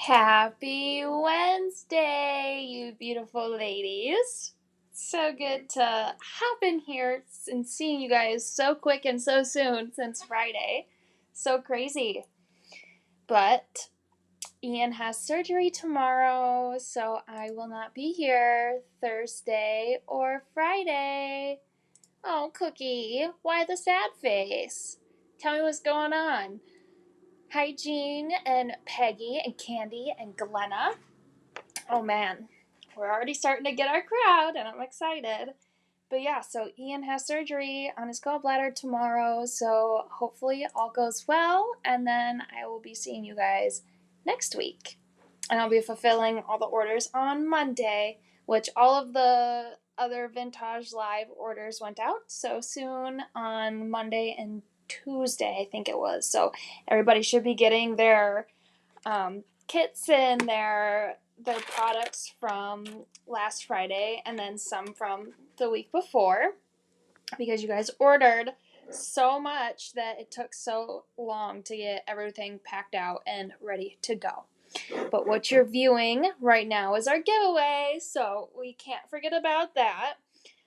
Happy Wednesday, you beautiful ladies. So good to hop in here and seeing you guys so quick and so soon since Friday. So crazy. But Ian has surgery tomorrow, so I will not be here Thursday or Friday. Oh, Cookie, why the sad face? Tell me what's going on. Hi, Jean and Peggy and Candy and Glenna. Oh man, we're already starting to get our crowd, and I'm excited. But yeah, so Ian has surgery on his gallbladder tomorrow, so hopefully all goes well, and then I will be seeing you guys next week. And I'll be fulfilling all the orders on Monday, which all of the other Vintage Live orders went out so soon on Monday and Tuesday, I think it was. So everybody should be getting their kits and their products from last Friday, and then some from the week before, because you guys ordered so much that it took so long to get everything packed out and ready to go. But what you're viewing right now is our giveaway, so we can't forget about that.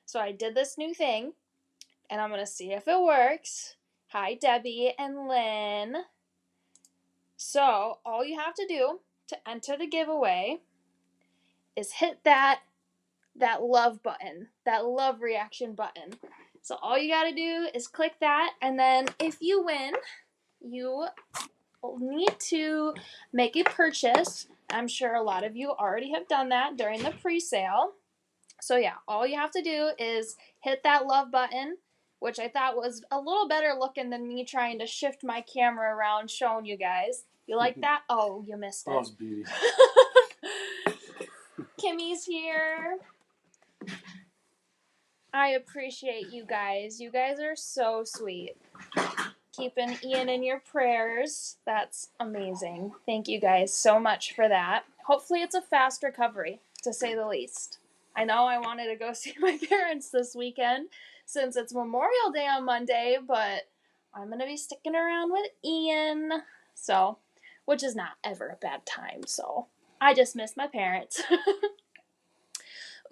So I did this new thing, and I'm going to see if it works. Hi, Debbie and Lynn. So all you have to do to enter the giveaway is hit that love button, that love reaction button. So all you got to do is click that, and then if you win, you need to make a purchase. I'm sure a lot of you already have done that during the pre-sale. So yeah, all you have to do is hit that love button, which I thought was a little better looking than me trying to shift my camera around showing you guys. You like that? Oh, you missed it. That was beauty. Kimmy's here. I appreciate you guys. You guys are so sweet. Keeping Ian in your prayers. That's amazing. Thank you guys so much for that. Hopefully it's a fast recovery, to say the least. I know I wanted to go see my parents this weekend since it's Memorial Day on Monday, but I'm going to be sticking around with Ian. So, which is not ever a bad time, so I just miss my parents.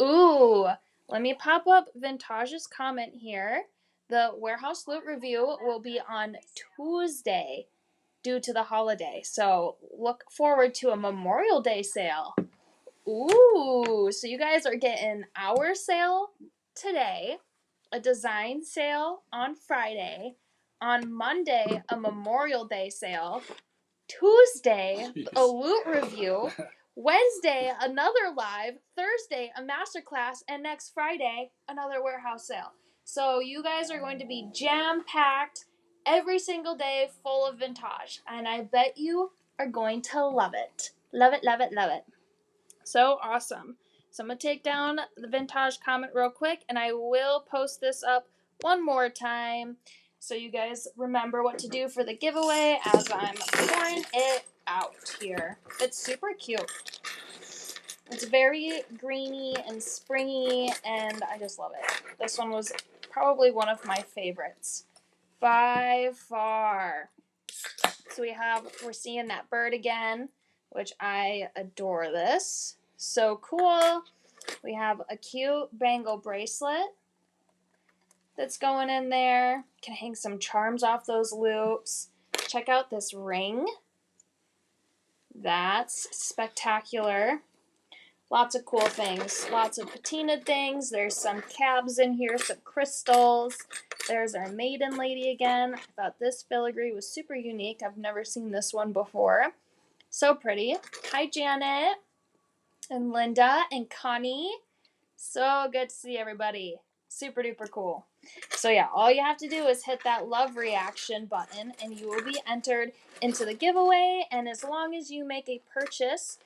Ooh, let me pop up Vintage's comment here. The warehouse loot review will be on Tuesday due to the holiday. So look forward to a Memorial Day sale. Ooh, so you guys are getting our sale today, a design sale on Friday, on Monday, a Memorial Day sale, Tuesday, a loot review, Wednesday, another live, Thursday, a masterclass, and next Friday, another warehouse sale. So you guys are going to be jam-packed every single day, full of vintage. And I bet you are going to love it. Love it, love it, love it. So awesome. So I'm going to take down the vintage comment real quick, and I will post this up one more time so you guys remember what to do for the giveaway as I'm pouring it out here. It's super cute. It's very greeny and springy, and I just love it. This one was probably one of my favorites by far. So we're seeing that bird again, which I adore this. So cool. We have a cute bangle bracelet that's going in there. Can hang some charms off those loops. Check out this ring. That's spectacular. Lots of cool things. Lots of patinaed things. There's some cabs in here, some crystals. There's our maiden lady again. I thought this filigree was super unique. I've never seen this one before. So pretty. Hi, Janet and Linda and Connie. So good to see everybody. Super duper cool. So yeah, all you have to do is hit that love reaction button and you will be entered into the giveaway. And as long as you make a purchase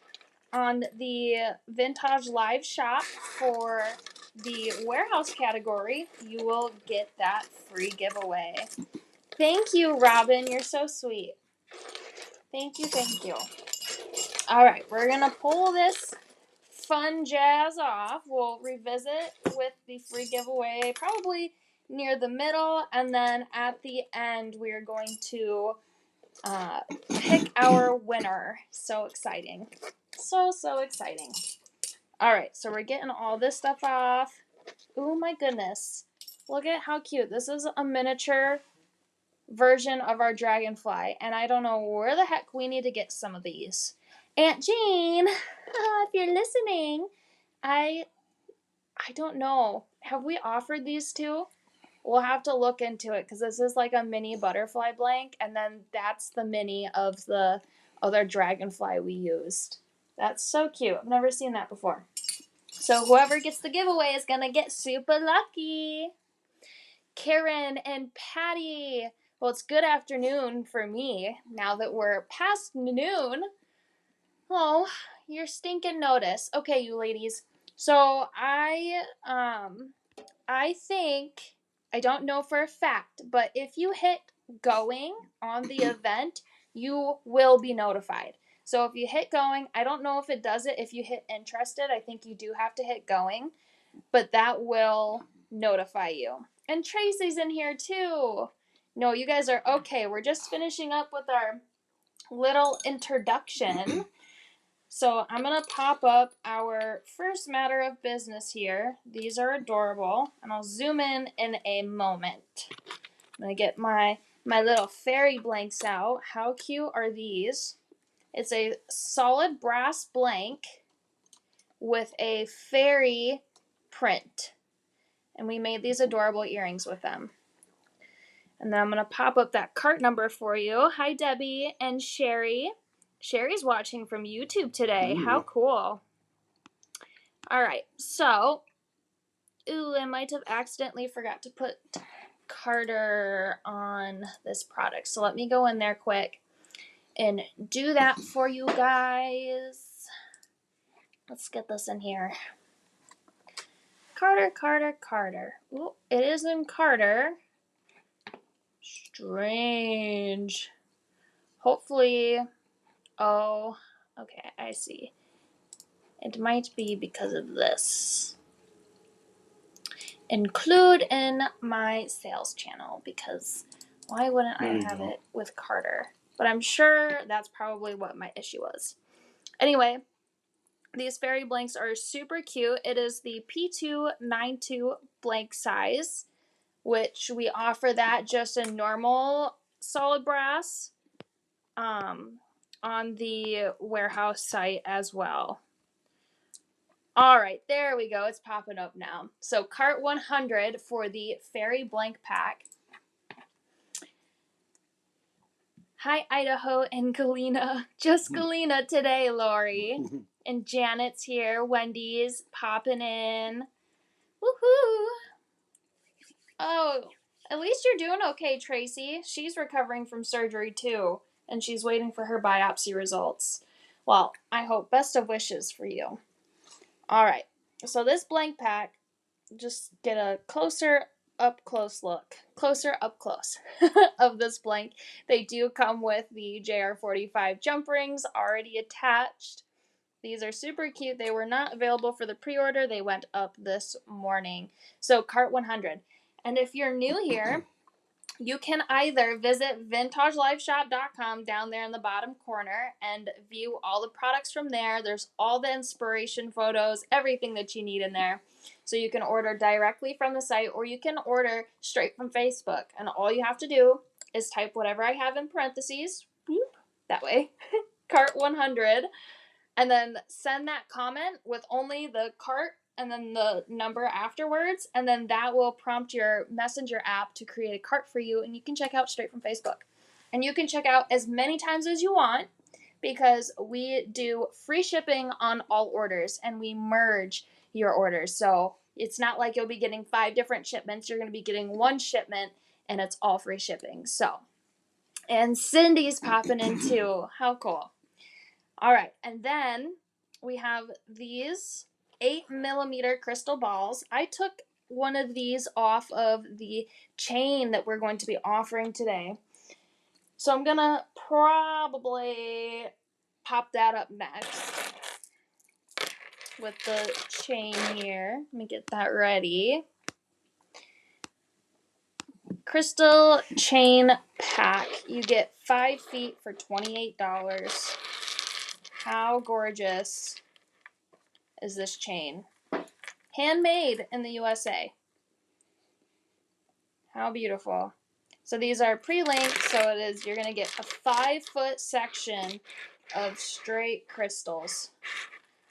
on the Vintage Live shop for the warehouse category, you will get that free giveaway. Thank you, Robin. You're so sweet. Thank you, thank you. All right, we're going to pull this fun jazz off. We'll revisit with the free giveaway probably near the middle, and then at the end we are going to pick our winner. So exciting. So exciting. All right, so we're getting all this stuff off. Oh my goodness. Look at how cute. This is a miniature version of our dragonfly, and I don't know where the heck we need to get some of these. Aunt Jean, if you're listening, I don't know. Have we offered these two? We'll have to look into it because this is like a mini butterfly blank, and then that's the mini of the other dragonfly we used. That's so cute. I've never seen that before. So whoever gets the giveaway is gonna get super lucky. Karen and Patty. Well, it's good afternoon for me now that we're past noon. Oh, your stinking notice. Okay, you ladies. So I think, I don't know for a fact, but if you hit going on the event, you will be notified. So if you hit going, I don't know if it does it if you hit interested. I think you do have to hit going, but that will notify you. And Tracy's in here too. No, you guys are okay. We're just finishing up with our little introduction. So I'm going to pop up our first matter of business here. These are adorable, and I'll zoom in a moment. I'm going to get my little fairy blanks out. How cute are these? It's a solid brass blank with a fairy print. And we made these adorable earrings with them. And then I'm going to pop up that cart number for you. Hi, Debbie and Sherry. Sherry's watching from YouTube today. How cool. All right, so, I might have accidentally forgot to put Carter on this product. So let me go in there quick and do that for you guys. Let's get this in here. Carter. Ooh, it is in Carter. Strange. Hopefully, oh, okay, I see. It might be because of this. Include in my sales channel, because why wouldn't I have it with Carter? But I'm sure that's probably what my issue was. Anyway, these fairy blanks are super cute. It is the P292 blank size, which we offer that just in normal solid brass on the warehouse site as well. All right, there we go. It's popping up now. So cart 100 for the fairy blank pack. Hi, Idaho and Galena. Just Galena today, Lori. And Janet's here. Wendy's popping in. Woohoo! Oh, at least you're doing okay, Tracy. She's recovering from surgery too, and she's waiting for her biopsy results. Well, I hope best of wishes for you. All right, so this blank pack, just get a closer up close of this blank. They do come with the JR45 jump rings already attached. These are super cute. They were not available for the pre-order. They went up this morning. So cart 100. And if you're new here, you can either visit vintageliveshop.com down there in the bottom corner and view all the products from there. There's all the inspiration photos, everything that you need in there. So you can order directly from the site, or you can order straight from Facebook. And all you have to do is type whatever I have in parentheses, that way, cart 100, and then send that comment with only the cart and then the number afterwards, and then that will prompt your messenger app to create a cart for you, and you can check out straight from Facebook. And you can check out as many times as you want, because we do free shipping on all orders, and we merge your orders. So it's not like you'll be getting 5 different shipments. You're going to be getting 1 shipment, and it's all free shipping. So, and Cindy's popping in too. How cool. All right, and then we have these 8mm crystal balls. I took one of these off of the chain that we're going to be offering today. So I'm going to probably pop that up next with the chain here. Let me get that ready. crystal chain pack. You get 5 feet for $28. How gorgeous is this chain? Handmade in the USA. How beautiful. So these are pre-linked, so you're going to get a 5-foot section of straight crystals.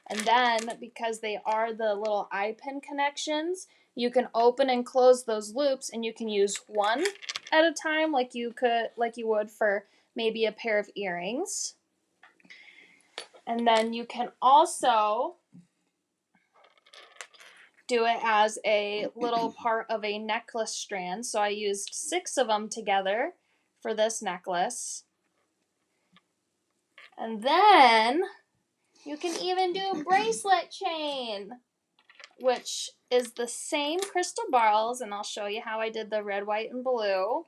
And then, because they are the little eye pin connections, you can open and close those loops, and you can use one at a time like you would for maybe a pair of earrings. And then you can also do it as a little part of a necklace strand. So I used 6 of them together for this necklace. And then you can even do a bracelet chain, which is the same crystal balls, and I'll show you how I did the red, white, and blue.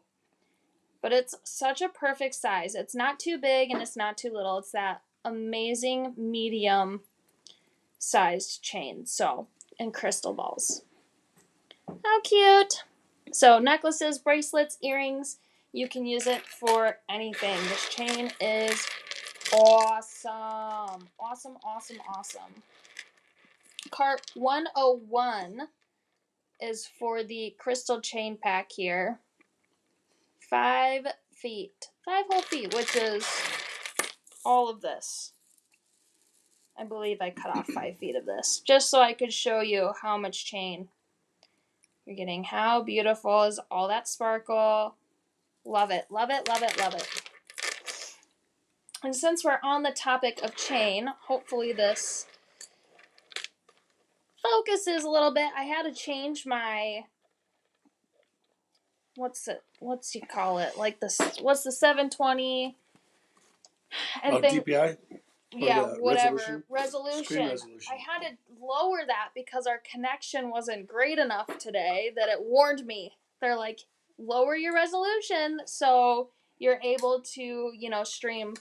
But it's such a perfect size. It's not too big and it's not too little. It's that amazing medium sized chain. So, and crystal balls. How cute. So necklaces, bracelets, earrings, you can use it for anything. This chain is awesome. Awesome, awesome, awesome. Cart 101 is for the crystal chain pack here. 5 feet. 5 whole feet, which is all of this. I believe I cut off 5 feet of this, just so I could show you how much chain you're getting. How beautiful is all that sparkle. Love it, love it, love it, love it. And since we're on the topic of chain, hopefully this focuses a little bit. I had to change my, what's you call it? Like what's the 720? DPI? Yeah, whatever. Resolution. I had to lower that because our connection wasn't great enough today that it warned me. They're like, lower your resolution so you're able to, stream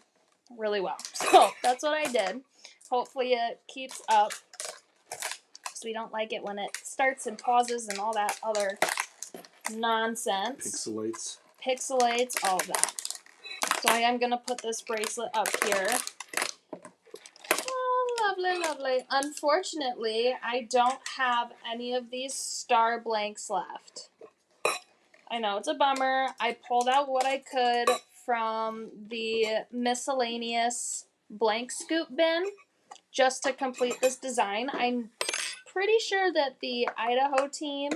really well. So that's what I did. Hopefully it keeps up, because we don't like it when it starts and pauses and all that other nonsense. Pixelates, all of that. So I am going to put this bracelet up here. Oh, lovely, lovely. Unfortunately, I don't have any of these star blanks left. I know, it's a bummer. I pulled out what I could from the miscellaneous blank scoop bin just to complete this design. I'm pretty sure that the Idaho team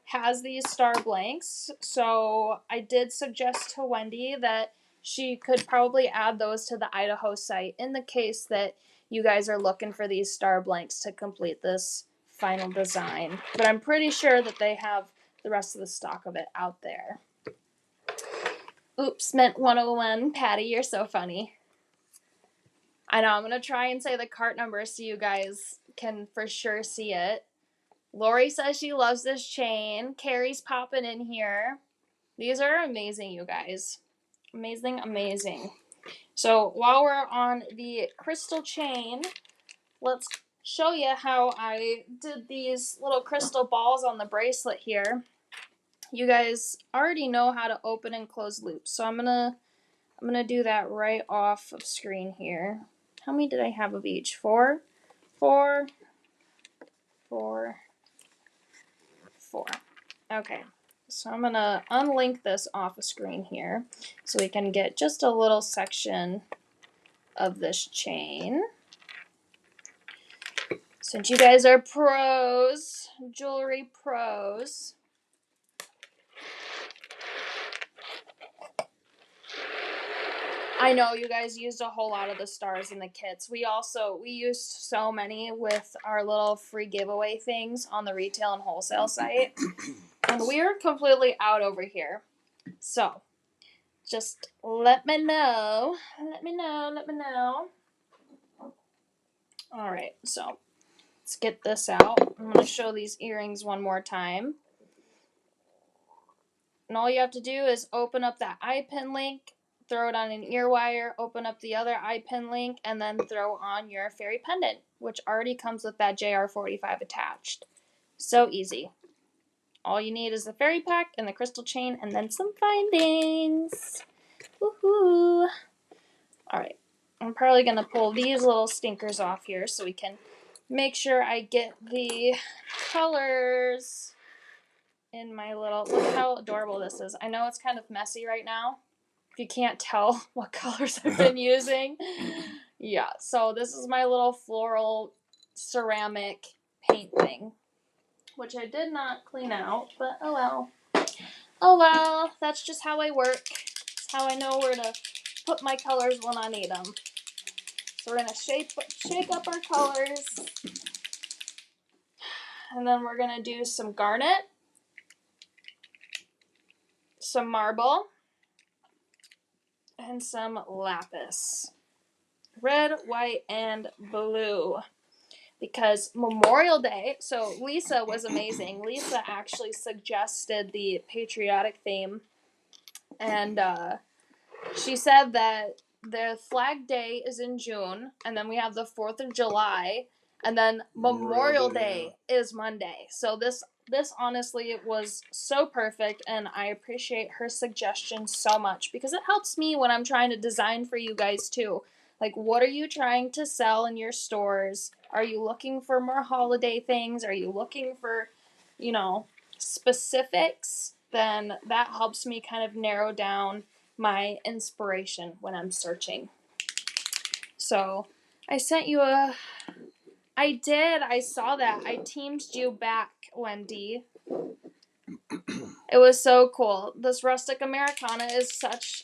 has these star blanks, so I did suggest to Wendy that she could probably add those to the Idaho site in the case that you guys are looking for these star blanks to complete this final design. But I'm pretty sure that they have the rest of the stock of it out there. Oops, meant 101. Patty, you're so funny. I know, I'm going to try and say the cart number so you guys can for sure see it. Lori says she loves this chain. Carrie's popping in here. These are amazing, you guys. Amazing, amazing. So while we're on the crystal chain, let's show you how I did these little crystal balls on the bracelet here. You guys already know how to open and close loops, so I'm gonna do that right off of screen here. How many did I have of each? 4, 4, 4, 4. Okay, so I'm gonna unlink this off of screen here so we can get just a little section of this chain. Since you guys are pros, jewelry pros, I know you guys used a whole lot of the stars in the kits. We used so many with our little free giveaway things on the retail and wholesale site. And we're completely out over here. So, just let me know. Let me know. Alright, so let's get this out. I'm going to show these earrings one more time. And all you have to do is open up that eye pin link, throw it on an ear wire, open up the other eye pin link, and then throw on your fairy pendant, which already comes with that JR45 attached. So easy. All you need is the fairy pack and the crystal chain and then some findings. Woohoo! Alright, I'm probably going to pull these little stinkers off here so we can make sure I get the colors in my little... Look how adorable this is. I know it's kind of messy right now. If you can't tell what colors I've been using. Yeah, so this is my little floral ceramic paint thing, which I did not clean out, but oh well. Oh well, that's just how I work. It's how I know where to put my colors when I need them. So we're going to shake up our colors. And then we're going to do some garnet, some marble, and some lapis. Red, white, and blue. Because Memorial Day, so Lisa was amazing. Lisa actually suggested the patriotic theme. And she said that the Flag Day is in June, and then we have the 4th of July, and then Memorial Day is Monday. So this honestly was so perfect, and I appreciate her suggestion so much because it helps me when I'm trying to design for you guys too. Like, what are you trying to sell in your stores? Are you looking for more holiday things? Are you looking for, specifics? Then that helps me kind of narrow down my inspiration when I'm searching. So I sent you I did. I saw that. I teamed you back, Wendy. It was so cool. This Rustic Americana is such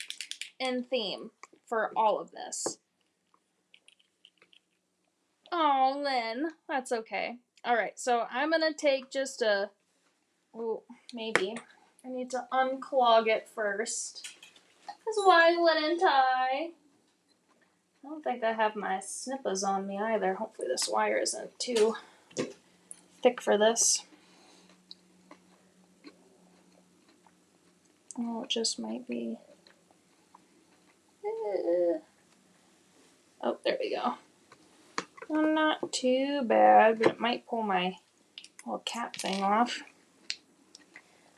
in theme for all of this. Oh, Lynn. That's okay. Alright, so I'm going to take just maybe. I need to unclog it first. Because why wouldn't I? I don't think I have my snippers on me either. Hopefully this wire isn't too thick for this. Oh, it just might be. Oh, there we go. Well, not too bad, but it might pull my little cap thing off.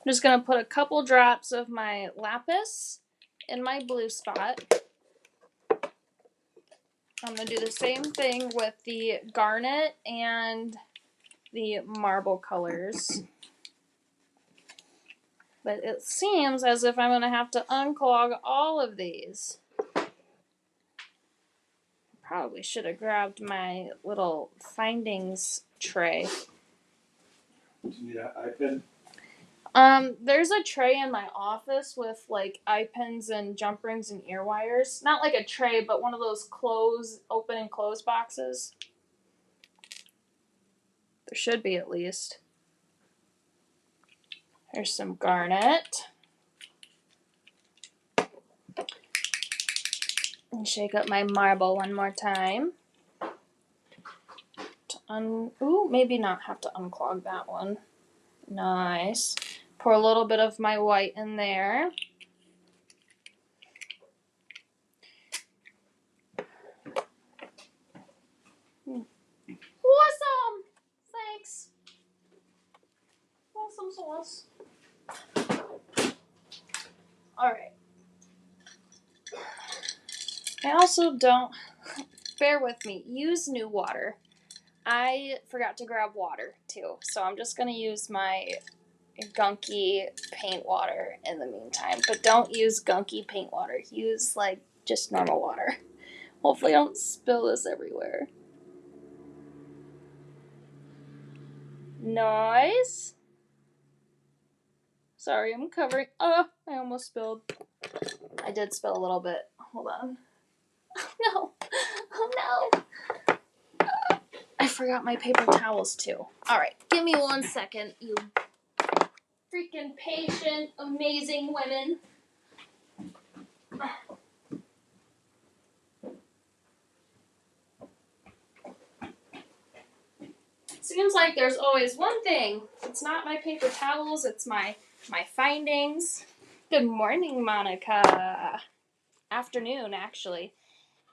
I'm just going to put a couple drops of my lapis in my blue spot. I'm going to do the same thing with the garnet and the marble colors. But it seems as if I'm going to have to unclog all of these. Probably should have grabbed my little findings tray. Do you need an eye pen? There's a tray in my office with like eye pins and jump rings and ear wires. Not like a tray, but one of those open and close boxes. There should be at least. Here's some garnet. And shake up my marble one more time. Ooh, maybe not have to unclog that one. Nice. Pour a little bit of my white in there. Awesome! Thanks. Awesome sauce. Alright. I also don't, bear with me, use new water. I forgot to grab water too, so I'm just going to use my gunky paint water in the meantime. But don't use gunky paint water. Use like just normal water. Hopefully I don't spill this everywhere. Nice. Sorry, I'm covering. Oh, I almost spilled. I did spill a little bit. Hold on. Oh no. Oh no. I forgot my paper towels too. Alright, give me 1 second, you freaking patient, amazing women. Seems like there's always one thing. It's not my paper towels, it's my findings. Good morning, Monica. Afternoon, actually.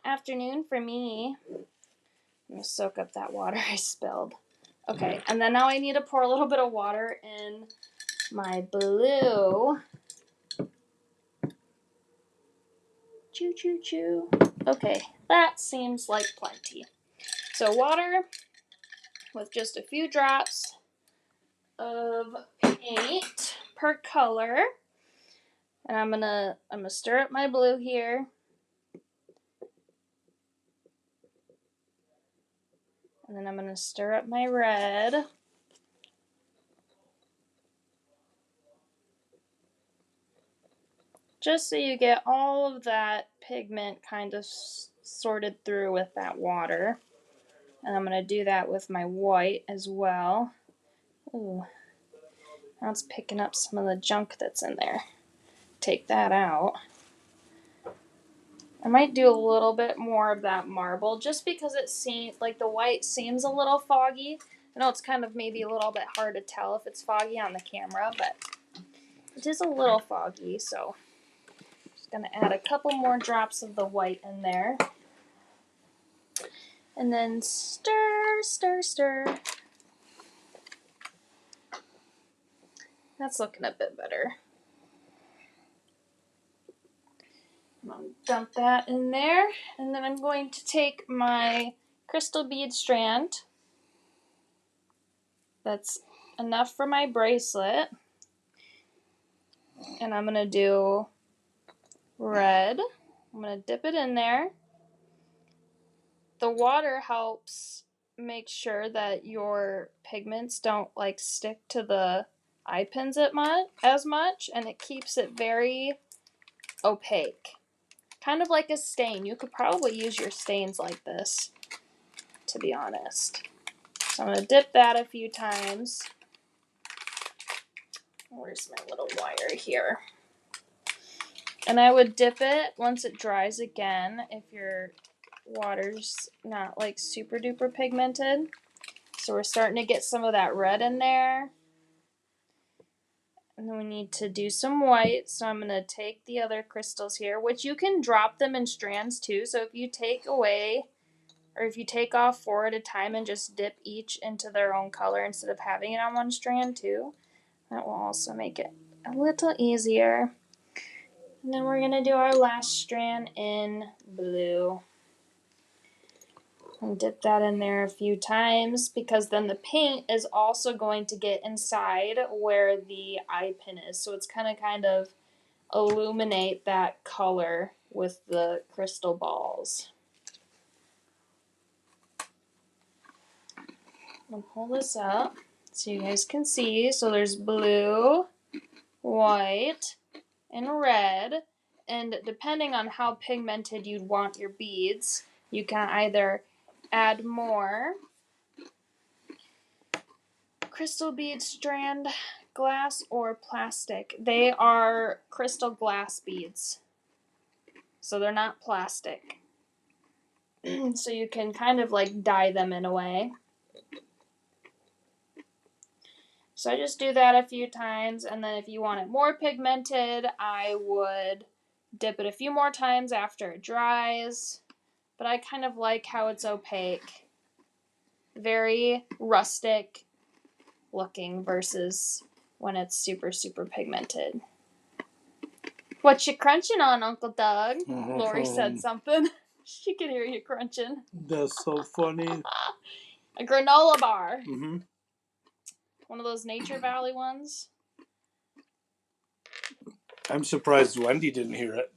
Afternoon for me. I'm going to soak up that water I spilled. Okay, and then now I need to pour a little bit of water in my blue. Choo, choo, choo. Okay, that seems like plenty. So water with just a few drops of paint per color. And I'm gonna stir up my blue here. And then I'm gonna stir up my red. Just so you get all of that pigment kind of sorted through with that water. And I'm gonna do that with my white as well. Ooh, now it's picking up some of the junk that's in there. Take that out. I might do a little bit more of that marble just because it seems like the white seems a little foggy. I know it's kind of maybe a little bit hard to tell if it's foggy on the camera, but it is a little foggy, so I'm just gonna add a couple more drops of the white in there. And then stir, stir, stir. That's looking a bit better. I'm gonna dump that in there, and then I'm going to take my crystal bead strand. That's enough for my bracelet. And I'm gonna do red. I'm gonna dip it in there. The water helps make sure that your pigments don't like stick to the eye pins as much, and it keeps it very opaque. Kind of like a stain. You could probably use your stains like this, to be honest. So I'm gonna dip that a few times. Where's my little wire here? And I would dip it once it dries again if your water's not like super duper pigmented. So we're starting to get some of that red in there. And then we need to do some white. So I'm going to take the other crystals here, which you can drop them in strands too. So if you take away, or if you take off 4 at a time and just dip each into their own color instead of having it on one strand too, that will also make it a little easier. And then we're going to do our last strand in blue. And dip that in there a few times because then the paint is also going to get inside where the eye pin is. So it's kind of illuminate that color with the crystal balls. I'll pull this up so you guys can see. So there's blue, white, and red. And depending on how pigmented you'd want your beads, you can either add more crystal bead strand glass or plastic. They are crystal glass beads, so they're not plastic. So you can kind of like dye them in a way. So I just do that a few times, and then if you want it more pigmented, I would dip it a few more times after it dries. But I kind of like how it's opaque. Very rustic looking versus when it's super, super pigmented. What you crunching on, Uncle Doug? Lori said something. She could hear you crunching. That's so funny. A granola bar. Mm-hmm. One of those Nature Valley ones. I'm surprised Wendy didn't hear it.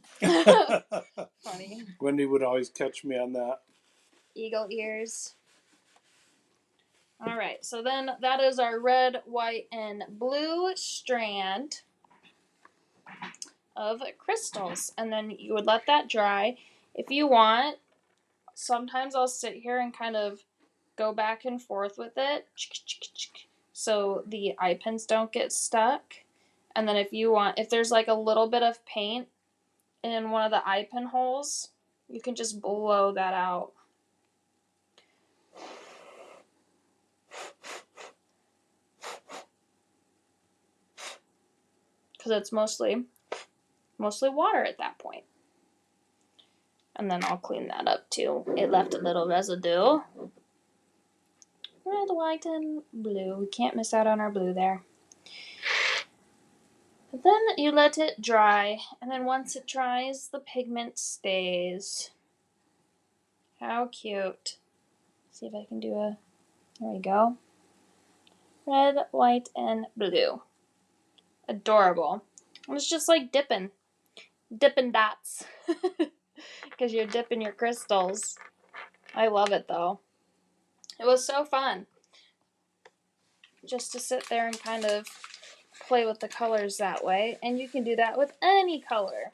Funny. Wendy would always catch me on that. Eagle ears. Alright, so then that is our red, white, and blue strand of crystals. And then you would let that dry. If you want, sometimes I'll sit here and kind of go back and forth with it so the eye pins don't get stuck. And then if there's like a little bit of paint in one of the eye pin holes, you can just blow that out. Because it's mostly water at that point. And then I'll clean that up too. It left a little residue. Red, white, and blue. We can't miss out on our blue there. But then you let it dry, and then once it dries, the pigment stays. How cute. See if I can do a, there we go. Red, white, and blue. Adorable. It's just like dipping dots. Because you're dipping your crystals. I love it though. It was so fun just to sit there and kind of play with the colors that way. And you can do that with any color.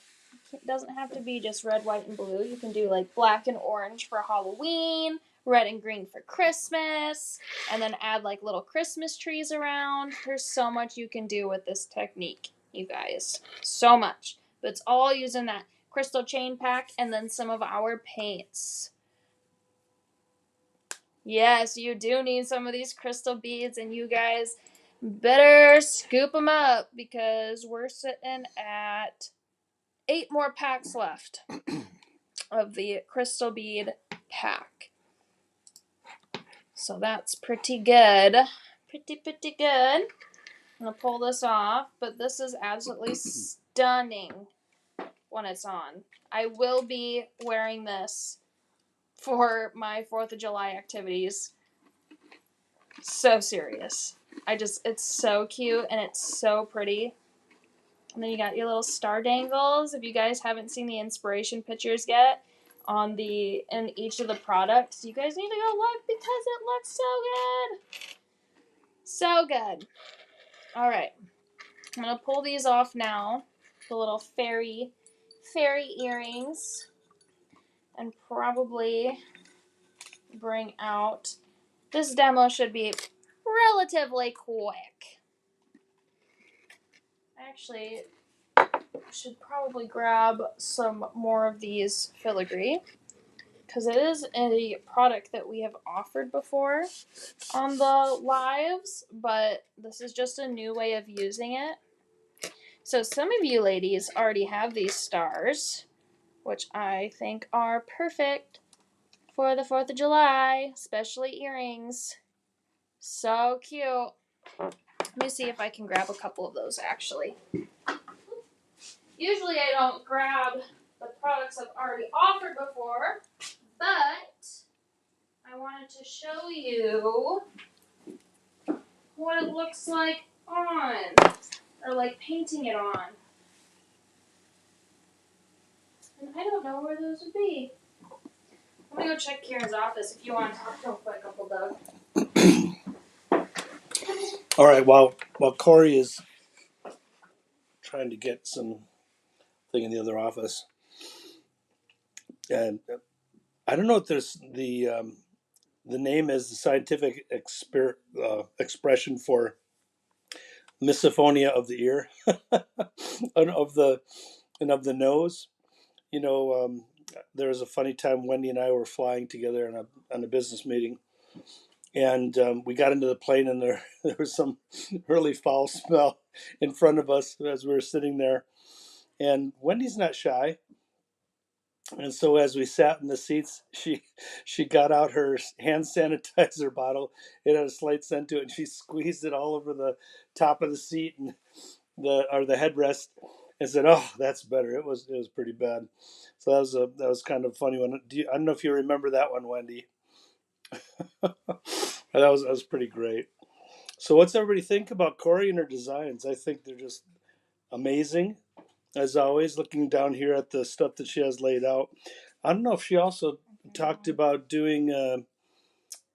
It doesn't have to be just red, white, and blue. You can do like black and orange for Halloween, red and green for Christmas, and then add like little Christmas trees around. There's so much you can do with this technique, you guys. So much. But it's all using that crystal chain pack and then some of our paints. Yes, you do need some of these crystal beads, and you guys better scoop them up because we're sitting at 8 more packs left of the crystal bead pack. So that's pretty good. Pretty good. I'm going to pull this off, but this is absolutely stunning when it's on. I will be wearing this for my 4th of July activities. So serious. It's so cute and it's so pretty. And then you got your little star dangles. If you guys haven't seen the inspiration pictures yet in each of the products, you guys need to go look because it looks so good. So good. All right. I'm going to pull these off now. The little fairy earrings. And probably bring out, this demo should be relatively quick. Actually, should probably grab some more of these filigree because it is a product that we have offered before on the lives, but this is just a new way of using it. So some of you ladies already have these stars, which I think are perfect for the 4th of July, especially earrings. So cute. Let me see if I can grab a couple of those actually. Usually I don't grab the products I've already offered before, but I wanted to show you what it looks like on, or like painting it on. And I don't know where those would be. Let me go check Kieran's office if you want to talk real quick, Uncle Doug. All right, while Corey is trying to get some thing in the other office, and I don't know if there's the name is the scientific expression for misophonia of the ear and of the nose. You know, there was a funny time Wendy and I were flying together on a business meeting, and we got into the plane, and there was some really foul smell in front of us as we were sitting there. And Wendy's not shy, and so as we sat in the seats, she got out her hand sanitizer bottle. It had a slight scent to it, and she squeezed it all over the top of the seat and the headrest, and said, "Oh, that's better." It was pretty bad. So that was kind of funny one. I don't know if you remember that one, Wendy. That was pretty great. So what's everybody think about Corey and her designs? I think they're just amazing, as always. Looking down here at the stuff that she has laid out, I don't know if she also talked about doing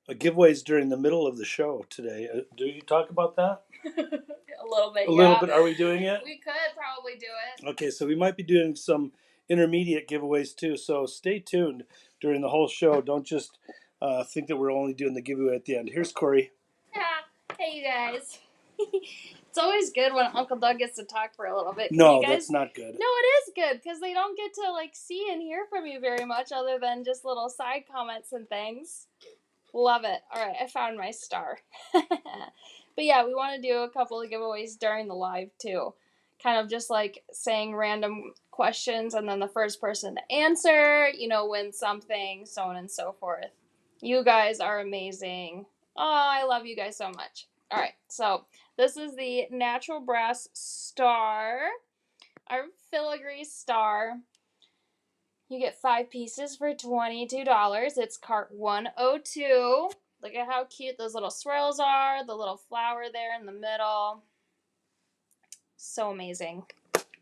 giveaways during the middle of the show today. Do you talk about that? A little bit, A little bit. Are we doing it? We could probably do it. Okay, so we might be doing some intermediate giveaways too. So stay tuned during the whole show. Don't just think that we're only doing the giveaway at the end. Here's Corey. Yeah. Hey, you guys. It's always good when Uncle Doug gets to talk for a little bit. No, you guys... that's not good. No, it is good because they don't get to like see and hear from you very much other than just little side comments and things. Love it. All right, I found my star. But yeah, we want to do a couple of giveaways during the live too. Kind of just like saying random questions and then the first person to answer, wins something, so on and so forth. You guys are amazing. Oh, I love you guys so much. All right, so This is the natural brass star, our filigree star. You get 5 pieces for $22. It's cart 102. Look at how cute those little swirls are, the little flower there in the middle. So amazing.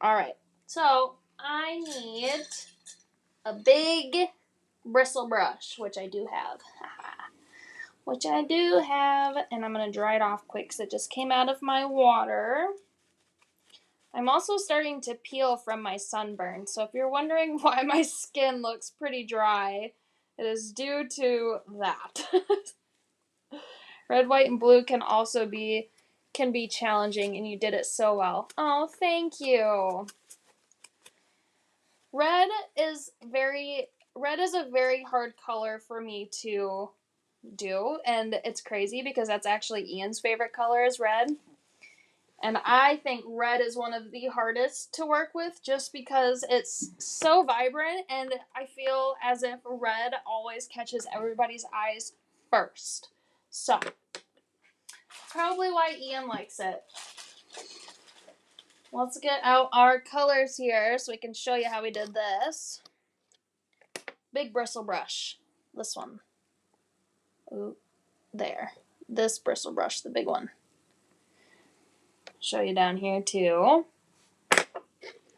All right, so I need a big bristle brush, which I do have. And I'm going to dry it off quick because it just came out of my water. I'm also starting to peel from my sunburn, so if you're wondering why my skin looks pretty dry, it is due to that. Red, white, and blue can be challenging, and you did it so well. Oh, thank you. Red is a very hard color for me to do, and it's crazy because that's actually Ian's favorite color is red. And I think red is one of the hardest to work with just because it's so vibrant, and I feel as if red always catches everybody's eyes first. So, probably why Ian likes it. Let's get out our colors here so we can show you how we did this. Big bristle brush. This one. Ooh, there. This bristle brush, the big one. Show you down here too.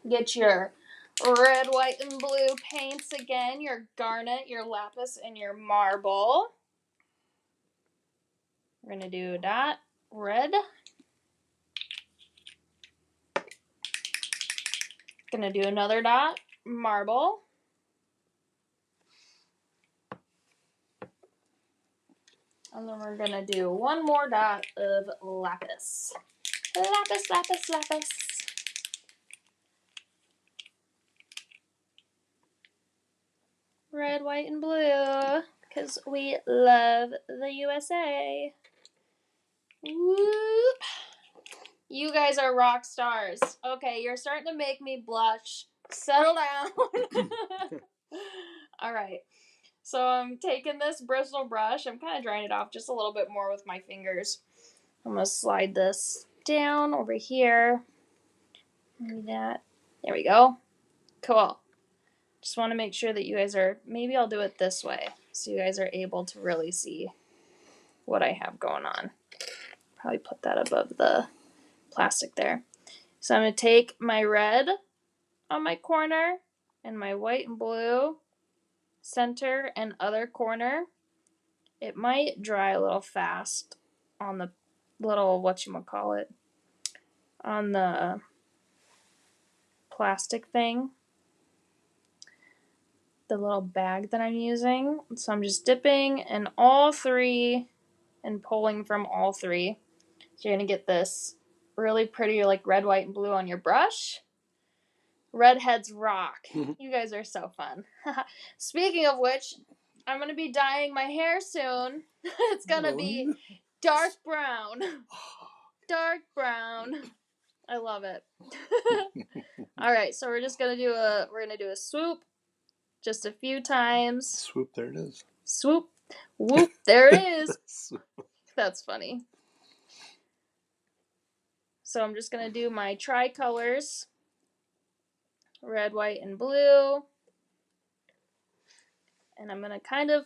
Get your red, white, and blue paints again. Your garnet, your lapis, and your marble. We're going to do dot red. Going to do another dot marble. And then we're going to do one more dot of lapis. Lapis, lapis, lapis. Red, white, and blue. Because we love the USA. Whoop. You guys are rock stars. Okay, you're starting to make me blush. Settle down. All right. So I'm taking this bristle brush. I'm kind of drying it off just a little bit more with my fingers. I'm going to slide this down over here. Maybe that. There we go. Cool. Just want to make sure that you guys are, maybe I'll do it this way so you guys are able to really see what I have going on. Probably put that above the plastic there. So I'm going to take my red on my corner and my white and blue center and other corner. It might dry a little fast on the little, whatchamacallit, on the plastic thing, the little bag that I'm using. So I'm just dipping in all three and pulling from all three. So you're going to get this really pretty, like red, white, and blue on your brush. Redheads rock. You guys are so fun. Speaking of which, I'm going to be dyeing my hair soon. It's going to be dark brown. Dark brown. I love it. All right, so we're just going to do a swoop just a few times. Swoop, there it is. Swoop. Whoop, there it is. That's funny. So I'm just going to do my tricolors. Red, white, and blue. And I'm going to kind of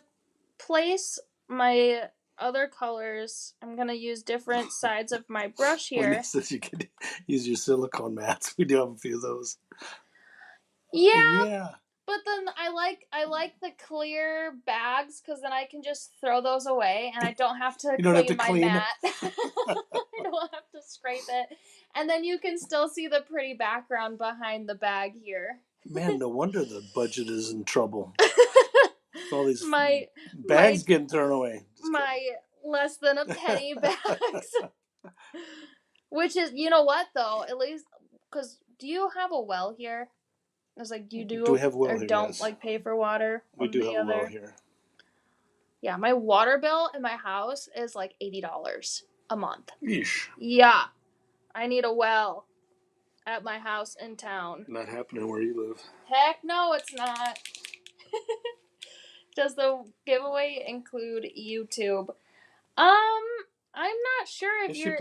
place my other colors. I'm going to use different sides of my brush here. When says you can use your silicone mats. We do have a few of those. Yeah. But then I like the clear bags because then I can just throw those away and I don't have to clean my mat. I don't have to scrape it. And then you can still see the pretty background behind the bag here. Man, no wonder the budget is in trouble. All these bags getting thrown away. My less than a penny bags. Which is, you know what though? At least, because do you have a well here? I was like, do we have a well or here, don't yes. like pay for water? We do have a well here. Yeah, my water bill in my house is like $80 a month. Yeesh. Yeah, I need a well at my house in town. Not happening where you live. Heck no, it's not. Does the giveaway include YouTube? I'm not sure if If you're.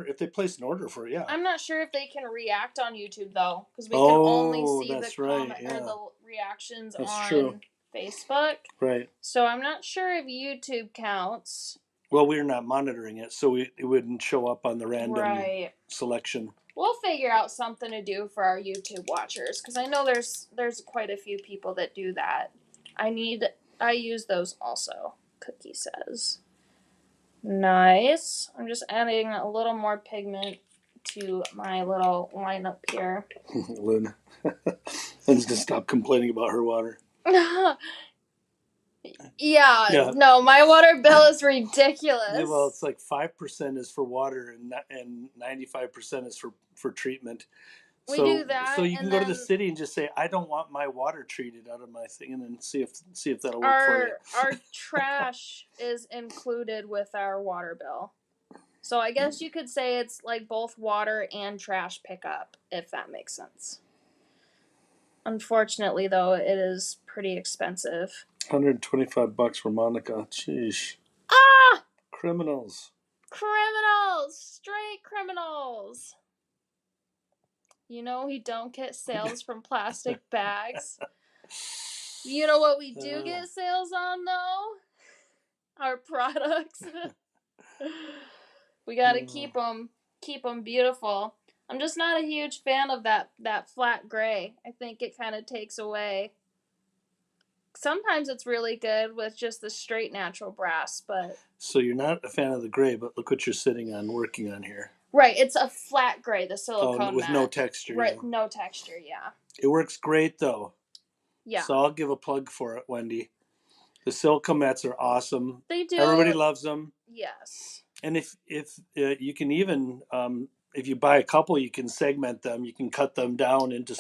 if they place an order for it, yeah. I'm not sure if they can react on YouTube though, because we can only Oh, see the that's right. comment or Yeah, the reactions that's true. on Facebook. Right. So I'm not sure if YouTube counts. Well, we're not monitoring it, so it wouldn't show up on the random Right. selection. We'll figure out something to do for our YouTube watchers, because I know there's quite a few people that do that. I use those also. Cookie says. Nice. I'm just adding a little more pigment to my little lineup here. Lynn. Lynn's gonna stop complaining about her water. Yeah, no, my water bill is ridiculous. Yeah, well, it's like 5% is for water and 95% is for treatment. We so, do that, so you can and go to then the city and just say, I don't want my water treated out of my thing, and then see if that'll work for you. Our trash is included with our water bill. So I guess you could say it's like both water and trash pickup, if that makes sense. Unfortunately, though, it is pretty expensive. $125 for Monica. Sheesh. Ah! Criminals. Criminals! Straight criminals! You know we don't get sales from plastic bags. You know what we do get sales on, though? Our products. We gotta keep them beautiful. I'm just not a huge fan of that flat gray. I think it kind of takes away. Sometimes it's really good with just the straight natural brass, but... So you're not a fan of the gray, but look what you're sitting on, working on here. Right, it's a flat gray, the silicone with mat. no texture. Right, yeah. no texture, yeah. It works great, though. Yeah. So I'll give a plug for it, Wendy. The silicone mats are awesome. They do. Everybody loves them. Yes. And if you can even, if you buy a couple, you can segment them. You can cut them down into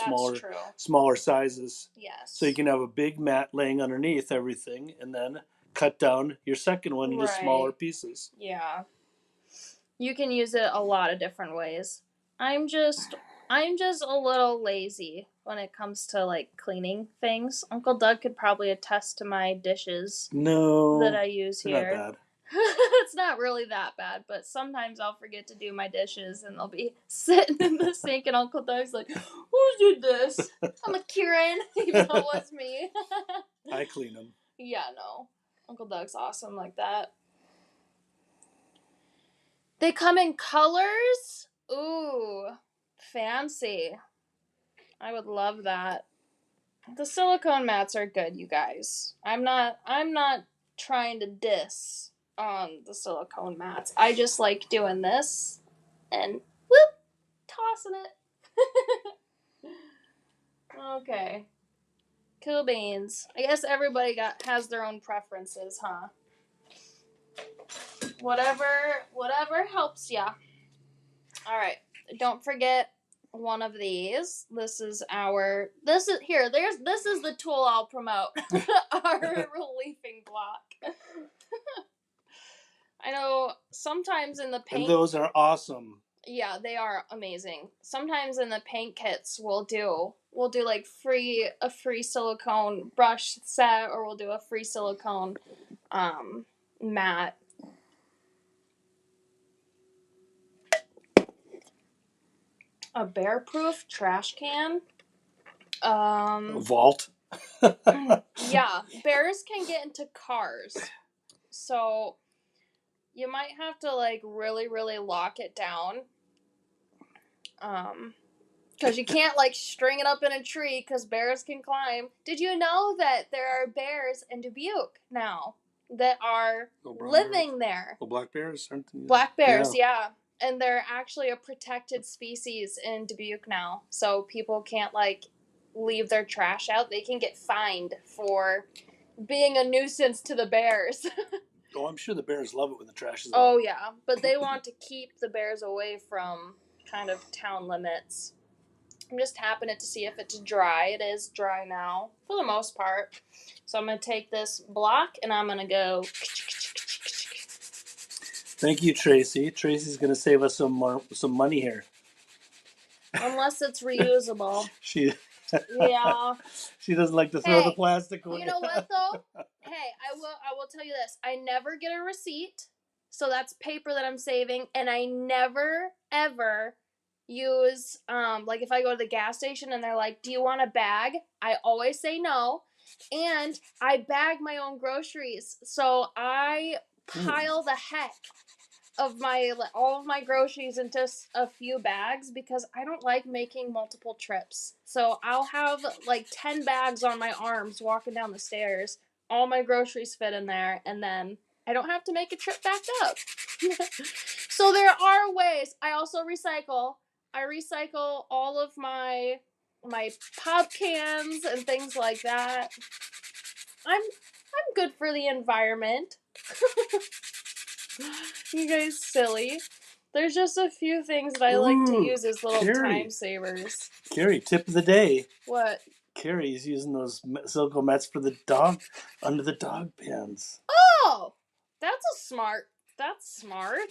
smaller sizes. Yes. So you can have a big mat laying underneath everything, and then cut down your second one into smaller pieces. Yeah. You can use it a lot of different ways. I'm just a little lazy when it comes to like cleaning things. Uncle Doug could probably attest to my dishes that I use here. Not bad. It's not really that bad, but sometimes I'll forget to do my dishes and they'll be sitting in the sink and Uncle Doug's like, who did this? I'm like, Kieran, even though it was me. I clean them. Yeah, no. Uncle Doug's awesome like that. They come in colors? Ooh, fancy. I would love that. The silicone mats are good, you guys. I'm not trying to diss on the silicone mats. I just like doing this and whoop, tossing it. Okay. Cool beans. I guess everybody has their own preferences, huh? Whatever helps ya. All right. Don't forget one of these. This is the tool I'll promote. Our relieving block. I know sometimes in the paint. And those are awesome. Yeah, they are amazing. Sometimes in the paint kits we'll do like a free silicone brush set, or we'll do a free silicone mat. A bear-proof trash can. Vault. Yeah, bears can get into cars, so you might have to like really, really lock it down. Because you can't like string it up in a tree because bears can climb. Did you know that there are bears in Dubuque now that are living there? Well, black bears, aren't they? Black bears, yeah. And they're actually a protected species in Dubuque now. So people can't like leave their trash out. They can get fined for being a nuisance to the bears. Oh, I'm sure the bears love it when the trash is out. Oh, yeah. But they want to keep the bears away from kind of town limits. I'm just tapping it to see if it's dry. It is dry now, for the most part. So I'm going to take this block and I'm going to go... Thank you, Tracy. Tracy's going to save us some money here. Unless it's reusable. Yeah. She doesn't like to throw the plastic away. You know what, though? Hey, I will tell you this. I never get a receipt. So that's paper that I'm saving, and I never ever use like if I go to the gas station and they're like, "Do you want a bag?" I always say no. And I bag my own groceries. So I pile the heck of my all of my groceries into a few bags because I don't like making multiple trips. So I'll have like 10 bags on my arms walking down the stairs. All my groceries fit in there, and then I don't have to make a trip back up. So there are ways. I also recycle. I recycle all of my pop cans and things like that. I'm good for the environment. You guys silly. There's just a few things that I like to use as little Carrie. time savers. Carrie, tip of the day. What? Carrie's using those silicone mats for the dog, under the dog pens. Oh! That's smart.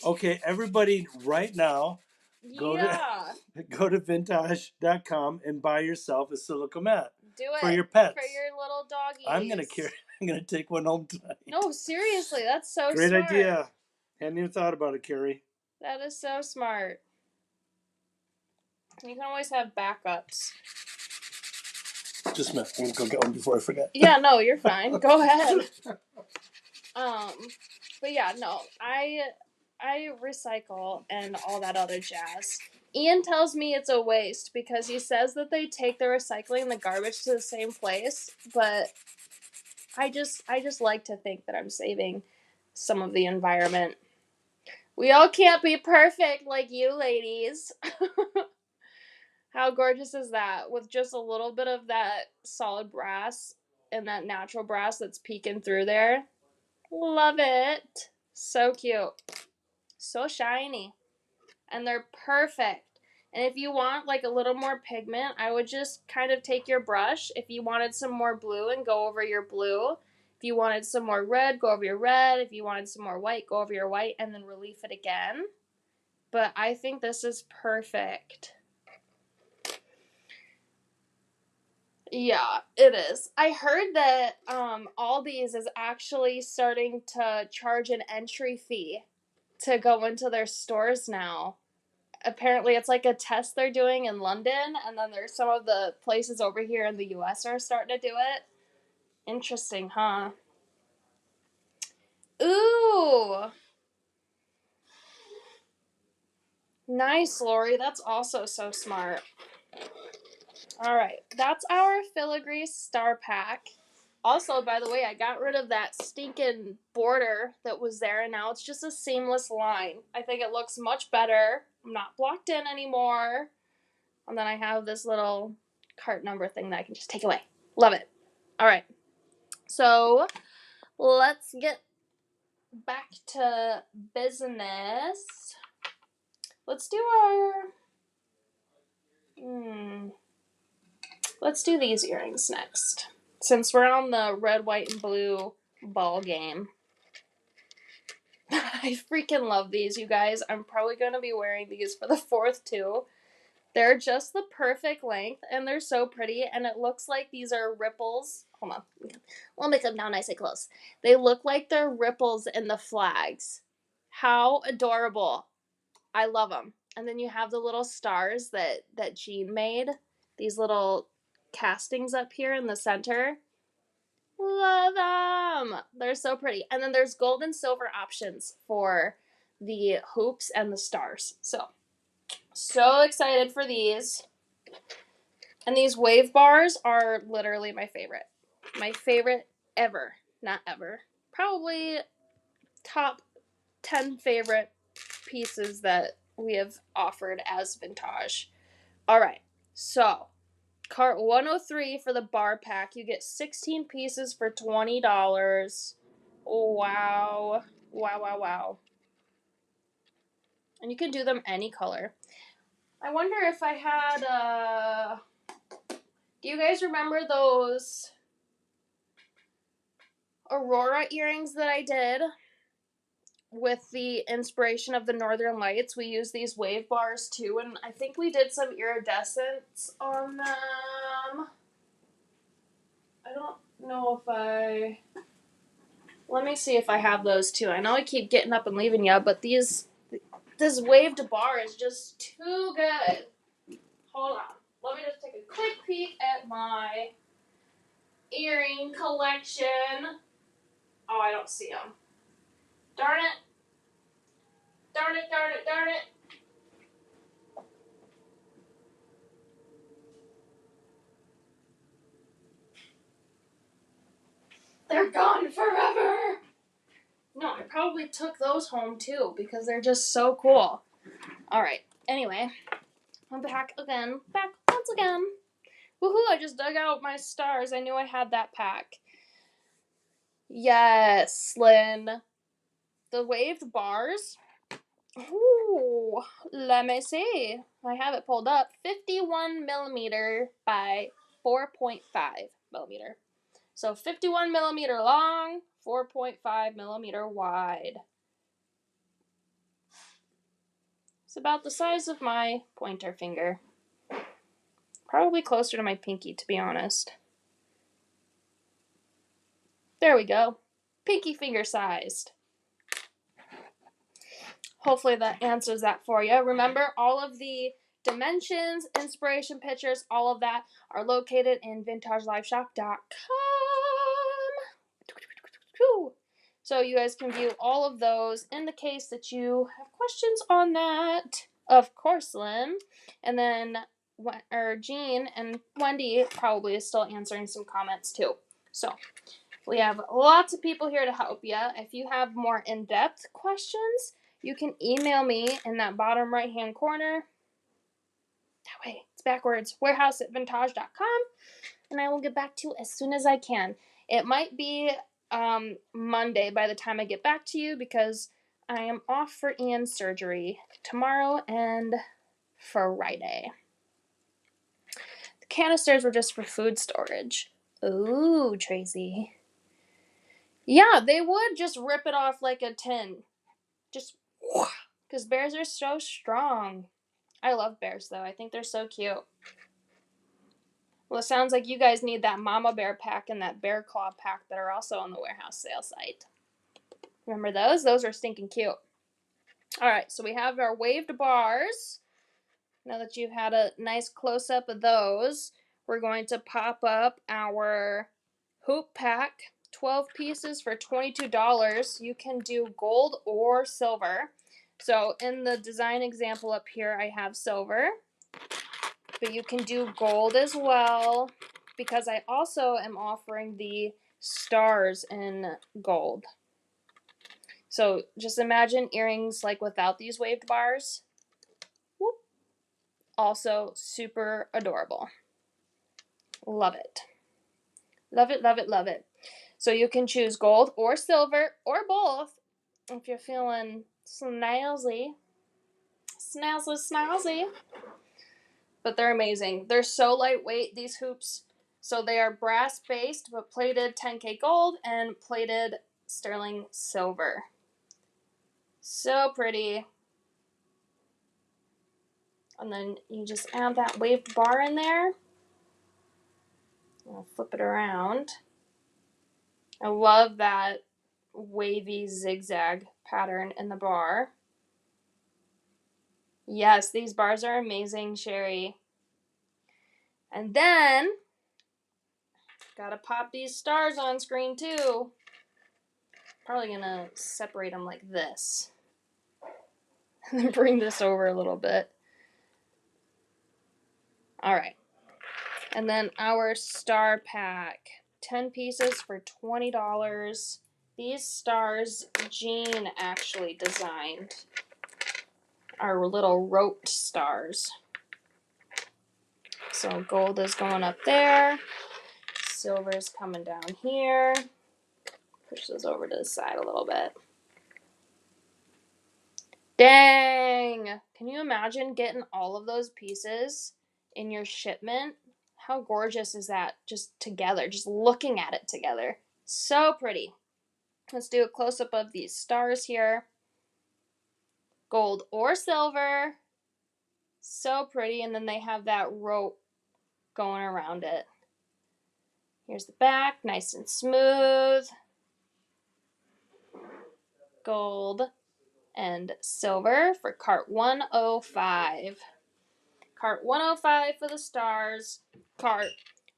Okay, everybody right now, go to vintage.com and buy yourself a silicone mat. Do it. For your pets. For your little doggies. I'm gonna take one home tonight. No, seriously, that's so Great smart. idea. Hadn't even thought about it, Carrie. That is so smart. You can always have backups. Just a minute. I'm gonna go get one before I forget. Yeah, no, you're fine. Go ahead. But yeah, no, I recycle and all that other jazz. Ian tells me it's a waste because he says that they take the recycling and the garbage to the same place, but I just like to think that I'm saving some of the environment. We all can't be perfect like you ladies. How gorgeous is that? With just a little bit of that solid brass and that natural brass that's peeking through there. Love it. So cute. So shiny. And they're perfect. And if you want like a little more pigment, I would just kind of take your brush. If you wanted some more blue and go over your blue. If you wanted some more red, go over your red. If you wanted some more white, go over your white and then relief it again. But I think this is perfect. Yeah, it is. I heard that Aldi's is actually starting to charge an entry fee to go into their stores now. Apparently it's like a test they're doing in London, and then there's some of the places over here in the US are starting to do it. Interesting, huh? Ooh! Nice, Lori. That's also so smart. Alright, that's our filigree star pack. Also, by the way, I got rid of that stinking border that was there, and now it's just a seamless line. I think it looks much better. I'm not blocked in anymore. And then I have this little cart number thing that I can just take away. Love it. All right. So let's get back to business. Let's do let's do these earrings next. Since we're on the red, white, and blue ball game. I freaking love these, you guys. I'm probably going to be wearing these for the 4th too. They're just the perfect length, and they're so pretty, and it looks like these are ripples. Hold on. We'll make them now nice and close. They look like they're ripples in the flags. How adorable. I love them. And then you have the little stars that Jean made. These little castings up here in the center. Love them. They're so pretty. And then there's gold and silver options for the hoops and the stars. So excited for these. And these wave bars are literally my favorite. My favorite ever. Not ever. Probably top 10 favorite pieces that we have offered as vintage. Alright, so cart 103 for the bar pack. You get 16 pieces for $20. Wow. Wow. And you can do them any color. I wonder if I had do you guys remember those Aurora earrings that I did with the inspiration of the Northern Lights? We used these wave bars too, and I think we did some iridescence on them. I don't know if I Let me see if I have those too. I know I keep getting up and leaving you, but this waved bar is just too good. Hold on. Let me just take a quick peek at my earring collection. Oh, I don't see them. Darn it. Darn it, darn it, darn it. They're gone forever. No, I probably took those home too because they're just so cool. Alright, anyway, I'm back again. Back once again. Woohoo, I just dug out my stars. I knew I had that pack. Yes, Lynn. The waved bars. Ooh, let me see. I have it pulled up. 51 millimeter by 4.5 millimeter. So 51 millimeter long, 4.5 millimeter wide. It's about the size of my pointer finger. Probably closer to my pinky, to be honest. There we go. Pinky finger sized. Hopefully that answers that for you. Remember, all of the dimensions, inspiration pictures, all of that are located in vintageliveshop.com. So you guys can view all of those in the case that you have questions on that. Of course, Lynn. And then Jean and Wendy probably is still answering some comments too. So we have lots of people here to help you. If you have more in-depth questions, you can email me in that bottom right-hand corner. That way, it's backwards. warehouse@vintage.com, and I will get back to you as soon as I can. It might be Monday by the time I get back to you because I am off for Ian's surgery tomorrow and Friday. The canisters were just for food storage. Ooh, Tracy. Yeah, they would just rip it off like a tin. Just because bears are so strong. I love bears, though. I think they're so cute. Well, it sounds like you guys need that mama bear pack and that bear claw pack that are also on the warehouse sale site. Remember those? Those are stinking cute. Alright, so we have our waved bars. Now that you've had a nice close-up of those, we're going to pop up our hoop pack. 12 pieces for $22. You can do gold or silver. So in the design example up here, I have silver. But you can do gold as well because I also am offering the stars in gold. So just imagine earrings like without these waved bars. Whoop. Also super adorable. Love it. Love it, love it, love it. So you can choose gold or silver or both if you're feeling snazzy. Snazzy, snazzy. But they're amazing. They're so lightweight, these hoops. So they are brass based, but plated 10K gold and plated sterling silver. So pretty. And then you just add that waved bar in there. I'll flip it around. I love that wavy zigzag pattern in the bar. Yes, these bars are amazing, Sherry. And then, gotta pop these stars on screen too. Probably gonna separate them like this. And then bring this over a little bit. Alright. And then our star pack. 10 pieces for $20. These stars Jean actually designed. Our little roped stars. So gold is going up there. Silver is coming down here. Push those over to the side a little bit. Dang! Can you imagine getting all of those pieces in your shipment? How gorgeous is that just together, just looking at it together? So pretty. Let's do a close-up of these stars here. Gold or silver. So pretty, and then they have that rope going around it. Here's the back, nice and smooth. gold, and silver for cart 105. Cart 105 for the stars, cart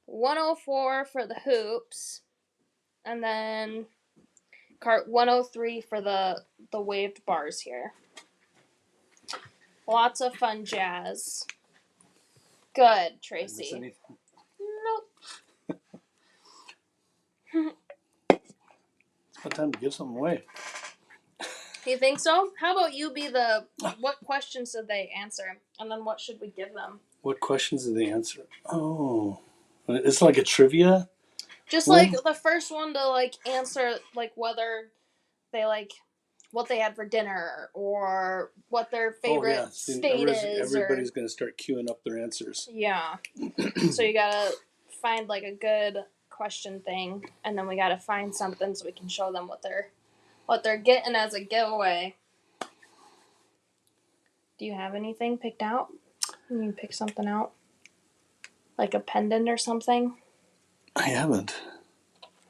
104 for the hoops, and then cart 103 for the waved bars here. Lots of fun jazz. Good, Tracy. Did I miss anything? Nope. It's about time to give something away. You think so? How about you be the, what questions did they answer? And then what should we give them? What questions did they answer? Oh, it's like a trivia? Just like the first one to like answer like whether they like what they had for dinner or what their favorite state is. Everybody's going to start queuing up their answers. Yeah. So you gotta find like a good question thing, and then we gotta find something so we can show them what they're getting as a giveaway. Do you have anything picked out? You can pick something out, like a pendant or something. I haven't.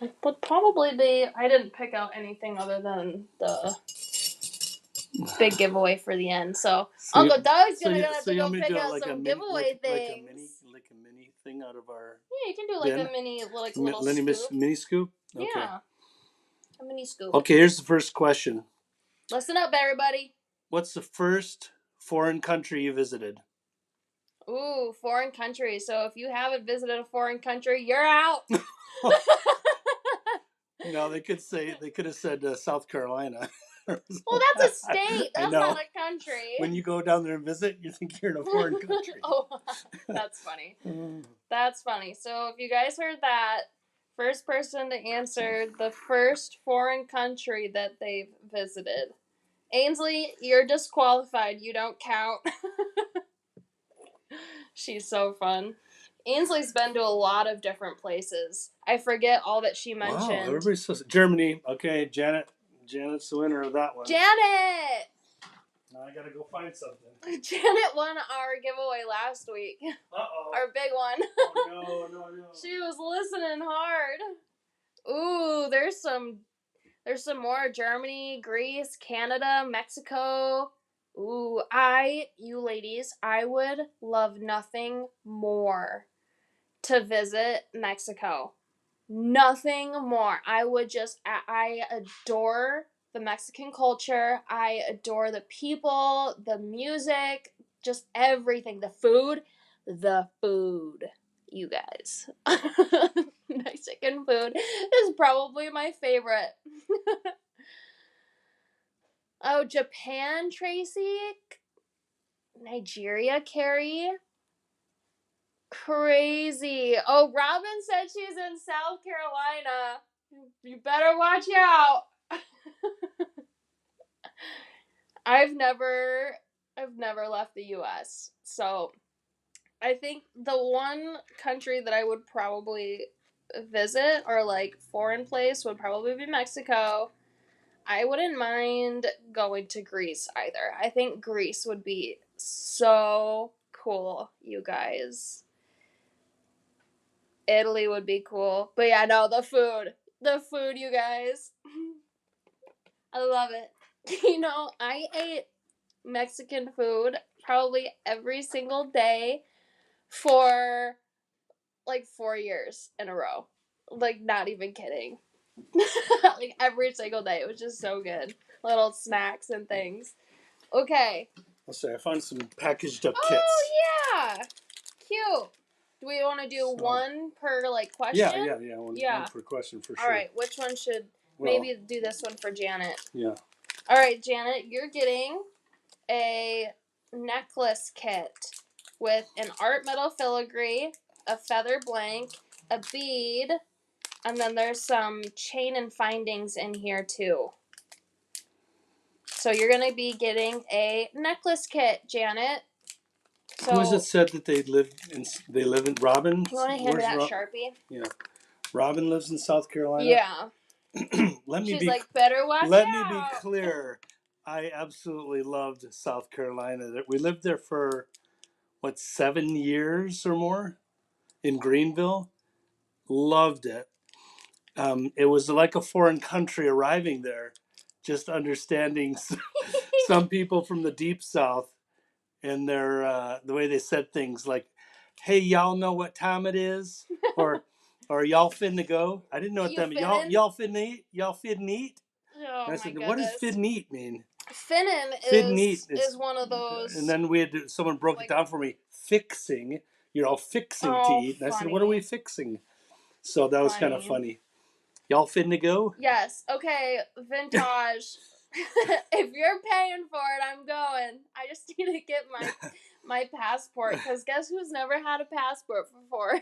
It would probably be. I didn't pick out anything other than the big giveaway for the end. So Uncle Doug's gonna have to go pick out some giveaway things. Like a mini thing out of our. Yeah, you can do like a mini, like little scoop. Mini scoop. Okay. Yeah, a mini scoop. Okay, here's the first question. Listen up, everybody. What's the first foreign country you visited? Ooh, foreign country. So if you haven't visited a foreign country, you're out. No, they could have said South Carolina. Well, that's a state. That's not a country. When you go down there and visit, you think you're in a foreign country. Oh, that's funny. That's funny. So if you guys heard that, first person to answer the first foreign country that they've visited. Ainsley, you're disqualified. You don't count. She's so fun. Ainsley's been to a lot of different places. I forget all that she mentioned. Wow, everybody's so... Germany. Okay, Janet's the winner of that one. Janet! Now I gotta go find something. Janet won our giveaway last week. Uh-oh. Our big one. Oh, no. She was listening hard. Ooh, there's some more. Germany, Greece, Canada, Mexico. Ooh, you ladies, I would love nothing more to visit Mexico. Nothing more. I adore the Mexican culture. I adore the people, the music, just everything. The food, you guys. Mexican food is probably my favorite. Oh, Japan, Tracy. Nigeria, Carrie. Crazy. Oh, Robin said she's in South Carolina. You better watch out. I've never left the US. So I think the one country that I would probably visit or like foreign place would probably be Mexico. I wouldn't mind going to Greece either. I think Greece would be so cool, you guys. Italy would be cool. But yeah, no, the food. The food, you guys. I love it. You know, I ate Mexican food probably every single day for like 4 years in a row. Like, not even kidding. Like, every single day. It was just so good. Little snacks and things. Okay. Let's see, I found some packaged up kits. Oh, yeah. Cute. Do we want to do one per, like, question? Yeah. One per question for sure. All right, which one should... Maybe do this one for Janet. Yeah. All right, Janet, you're getting a necklace kit with an art metal filigree, a feather blank, a bead, and then there's some chain and findings in here too. So you're going to be getting a necklace kit, Janet. So, who is it said that they live in Robin? You want to hand her that Sharpie? Yeah. Robin lives in South Carolina? Yeah. She's like, better watch out. Let me be clear. I absolutely loved South Carolina. We lived there for, 7 years or more in Greenville. Loved it. It was like a foreign country arriving there. just understanding some people from the deep south and their the way they said things like, "Hey, y'all know what time it is?" or "Y'all finna go." I didn't know what You that meant. Y'all finnin'? y'all finna eat? Y'all finna eat? Oh And I my said, "What does goodness. finna eat mean?" Finnin' Finna eat is is, one of and those, then someone broke it like, down for me. Fixing, you're all fixing to oh, eat, and I said, "What are we funny. fixing?" So that was kind of Funny. funny. Y'all finna go? Yes. Okay, Vintage. If you're paying for it, I'm going. I just need to get my passport, because guess who's never had a passport before?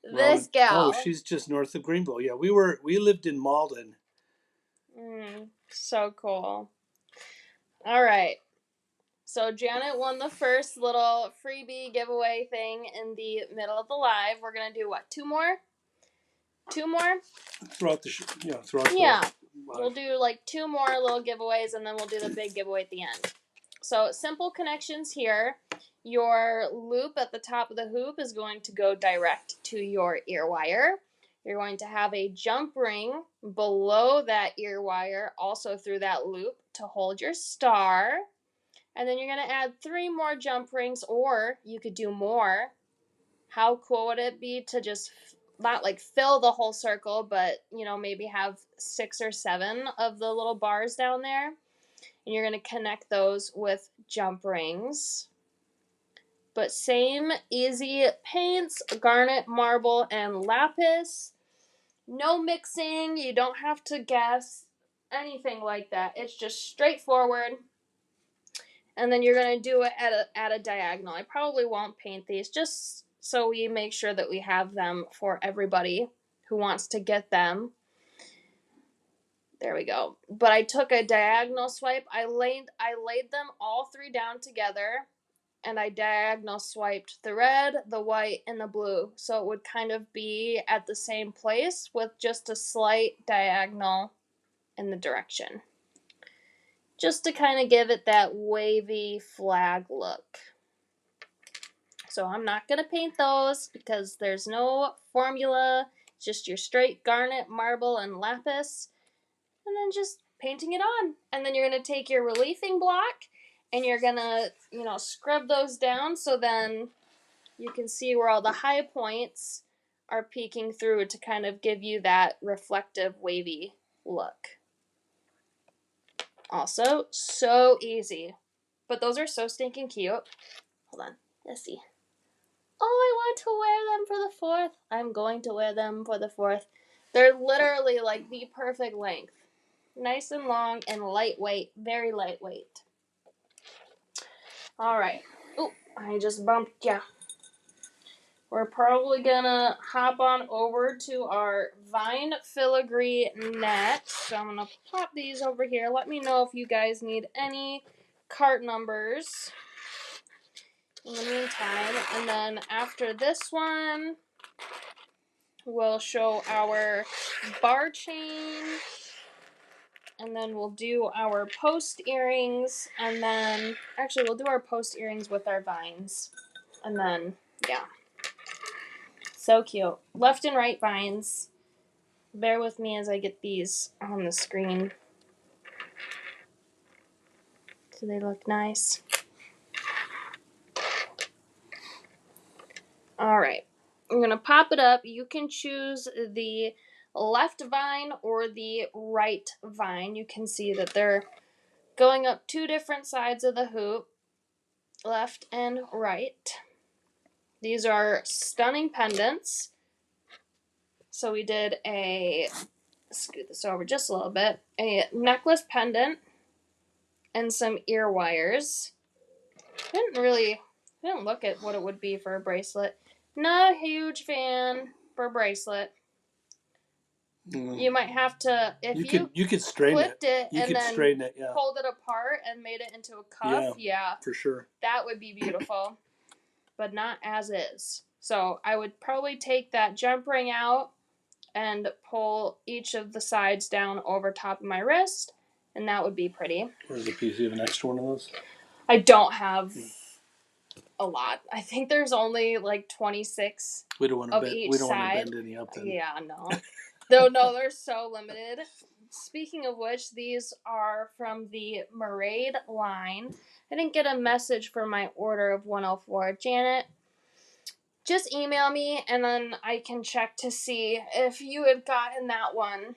This Robin. Oh, gal. she's just north of Greenville. Yeah, we lived in Malden. So cool. All right. So Janet won the first little freebie giveaway thing in the middle of the live. We're gonna do what? Two more? Two more? Throughout the throughout Yeah. the We'll do like two more little giveaways, and then we'll do the big giveaway at the end. So simple connections here. Your loop at the top of the hoop is going to go direct to your ear wire. You're going to have a jump ring below that ear wire, also through that loop, to hold your star. And then you're going to add 3 more jump rings, or you could do more. How cool would it be to just not like fill the whole circle, but maybe have 6 or 7 of the little bars down there? And you're going to connect those with jump rings. But same easy paints, garnet, marble, and lapis. No mixing. You don't have to guess anything like that. It's just straightforward. And then you're going to do it at a diagonal. I probably won't paint these, just so we make sure that we have them for everybody who wants to get them. There we go. But I took a diagonal swipe. I laid them all 3 down together, and I diagonal swiped the red, the white, and the blue, so it would kind of be at the same place with just a slight diagonal in the direction, just to kind of give it that wavy flag look. So I'm not going to paint those because there's no formula, it's just your straight garnet, marble, and lapis, and then just painting it on. And then you're going to take your reliefing block and you're going to, scrub those down, so then you can see where all the high points are peeking through to kind of give you that reflective, wavy look. Also, so easy. But those are so stinking cute. Hold on. Let's see. Oh, I want to wear them for the 4th. I'm going to wear them for the 4th. They're literally like the perfect length. Nice and long and lightweight. Very lightweight. Alright. Oh, I just bumped ya. We're probably gonna hop on over to our vine filigree net. So I'm gonna pop these over here. Let me know if you guys need any cart numbers in the meantime. And then after this one, we'll show our bar chain. And then we'll do our post earrings. And then, actually, we'll do our post earrings with our vines. And then, yeah. So cute. Left and right vines. Bear with me as I get these on the screen. So they look nice. Alright. I'm going to pop it up. You can choose the left vine or the right vine. You can see that they're going up 2 different sides of the hoop. Left and right. These are stunning pendants. So we did scoot this over just a little bit, a necklace pendant and some ear wires. Didn't look at what it would be for a bracelet. Not a huge fan for a bracelet. You might have to, if you could strain clipped it You and could then strain it, yeah. pulled it apart and made it into a cuff, yeah, for sure. that would be beautiful. But not as is. So I would probably take that jump ring out and pull each of the sides down over top of my wrist, and that would be pretty. Where's the piece? You have an extra one of those? I don't have a lot. I think there's only like 26 we don't want to of bend, each we don't side. Want to bend any up then. Yeah, no. No, they're so limited. speaking of which, these are from the Marade line. I didn't get a message for my order of 104. Janet, just email me and then I can check to see if you had gotten that one.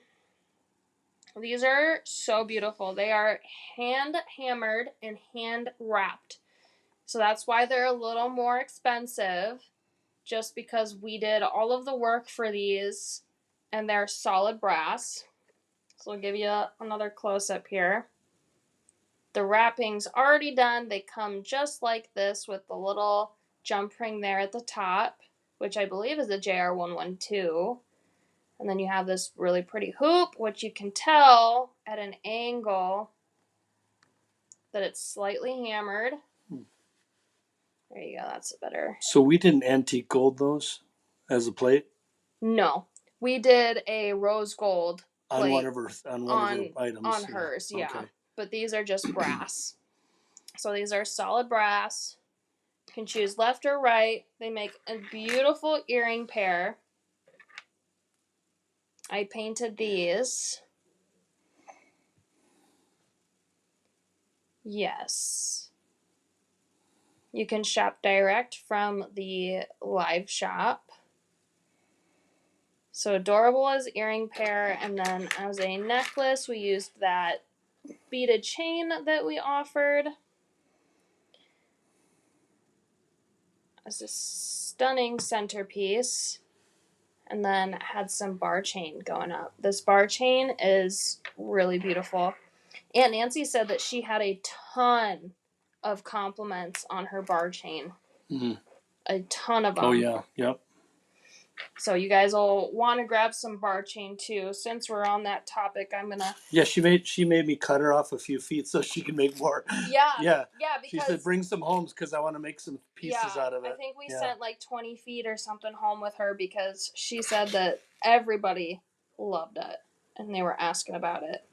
These are so beautiful. They are hand hammered and hand wrapped. So that's why they're a little more expensive, just because we did all of the work for these and they're solid brass. So I'll give you another close-up here. The wrapping's already done. They come just like this with the little jump ring there at the top, which I believe is a JR112. And then you have this really pretty hoop, which you can tell at an angle that it's slightly hammered. There you go, that's better. So we didn't antique gold those as a plate? No. We did a rose gold plate on one of her items. On hers, yeah. Okay. But these are just brass. So these are solid brass. You can choose left or right. They make a beautiful earring pair. I painted these. Yes. You can shop direct from the live shop. So adorable as earring pair, and then as a necklace, we used that beaded chain that we offered. As a stunning centerpiece. And then had some bar chain going up. This bar chain is really beautiful. Aunt Nancy said that she had a ton of compliments on her bar chain. Mm-hmm. A ton of them. Oh, yeah. Yep. So you guys will want to grab some bar chain too. Since we're on that topic, I'm gonna. Yeah, she made me cut her off a few feet so she can make more. Yeah. Yeah. Yeah. Because she said, "Bring some homes because I want to make some pieces out of it." I think we sent like 20 feet or something home with her because she said that everybody loved it and they were asking about it.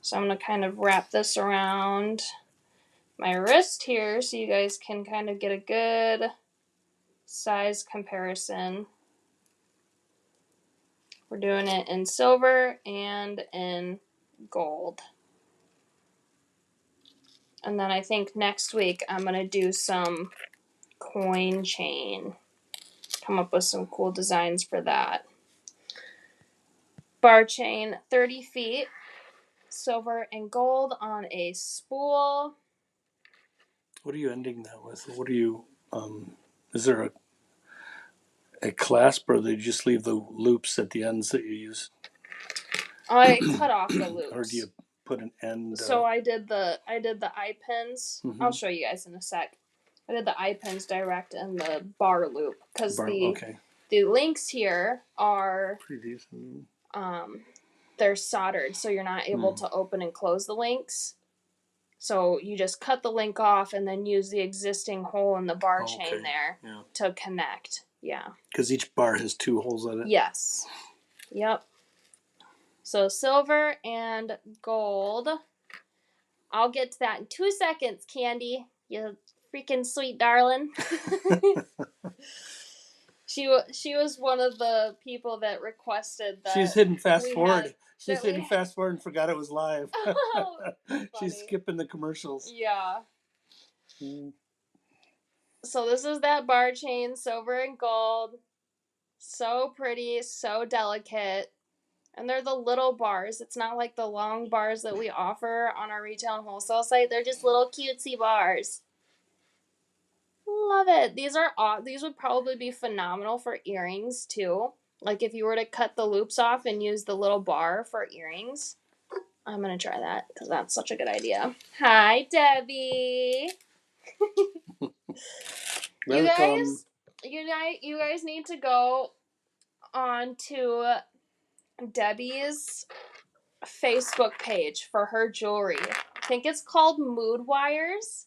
So I'm gonna kind of wrap this around my wrist here so you guys can kind of get a good size comparison. We're doing it in silver and in gold. And then I think next week I'm going to do some coin chain. Come up with some cool designs for that. Bar chain, 30 feet, silver and gold on a spool. What are you ending that with? What are you, is there a clasp, or they just leave the loops at the ends that you use? I cut off the loops. Or do you put an end? So I did the eye pins. Mm-hmm. I'll show you guys in a sec. I did the eye pins direct and the bar loop because the links here are pretty decent. They're soldered, so you're not able to open and close the links. So you just cut the link off and then use the existing hole in the bar chain there to connect. Yeah. Because each bar has 2 holes in it. Yes. Yep. So silver and gold. I'll get to that in 2 seconds, Candy. You freaking sweet darling. She was one of the people that requested that. She's hitting fast forward. She's hitting fast forward and forgot it was live. Oh, she's skipping the commercials. Yeah. So this is that bar chain, silver and gold. So pretty, so delicate. And they're the little bars. It's not like the long bars that we offer on our retail and wholesale site. They're just little cutesy bars. Love it. These would probably be phenomenal for earrings too. Like if you were to cut the loops off and use the little bar for earrings. I'm going to try that because that's such a good idea. Hi, Debbie. Welcome. You guys need to go on to Debbie's Facebook page for her jewelry. I think it's called Mood Wires.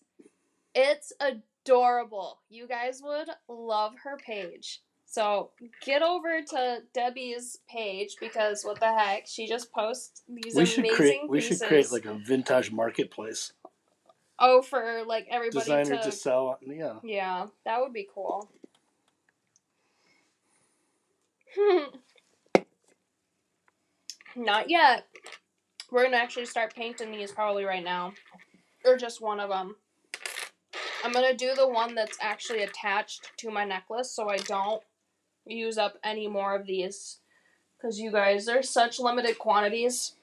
It's adorable. You guys would love her page. So get over to Debbie's page because what the heck, she just posts these amazing pieces. We should create like a vintage marketplace. Oh, for like everybody designers to sell. Yeah. Yeah, that would be cool. Not yet. We're going to actually start painting these probably right now. Or just one of them. I'm going to do the one that's actually attached to my necklace so I don't use up any more of these. Because you guys, there's such limited quantities.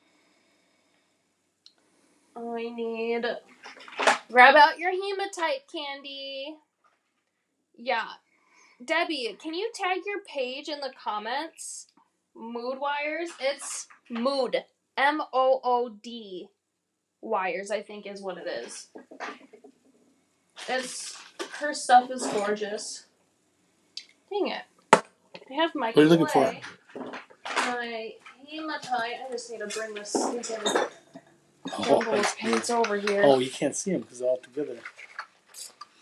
I need... Grab out your hematite candy. Yeah. Debbie, can you tag your page in the comments? Mood Wires. It's Mood. M-O-O-D. Wires, I think is what it is. Her stuff is gorgeous. Dang it. I have my What are you looking for? My hematite. I just need to bring this stinking those paints over here. Oh, you can't see them because they're all together.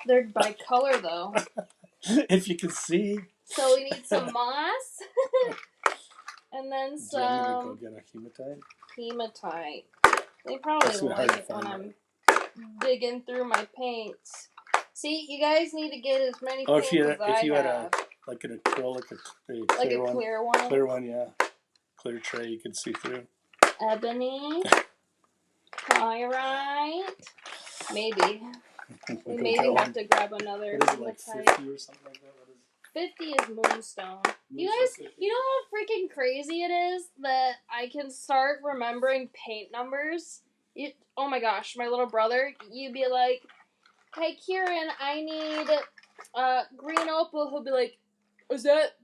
They're by color, though. If you can see. So we need some moss. And then some... I'm going to go get a hematite. Hematite. They probably like it when I'm digging through my paints. See, you guys need to get as many paints as I have. If you had an acrylic, like a clear one. Clear one, yeah. Clear tray you could see through. Ebony. Pyrite. Maybe. We maybe have to grab another hematite. 50 or something like that? 50 is moonstone. You guys, you know how freaking crazy it is that I can start remembering paint numbers? Oh my gosh, my little brother, you'd be like, hey Kieran, I need green opal. He'll be like, is that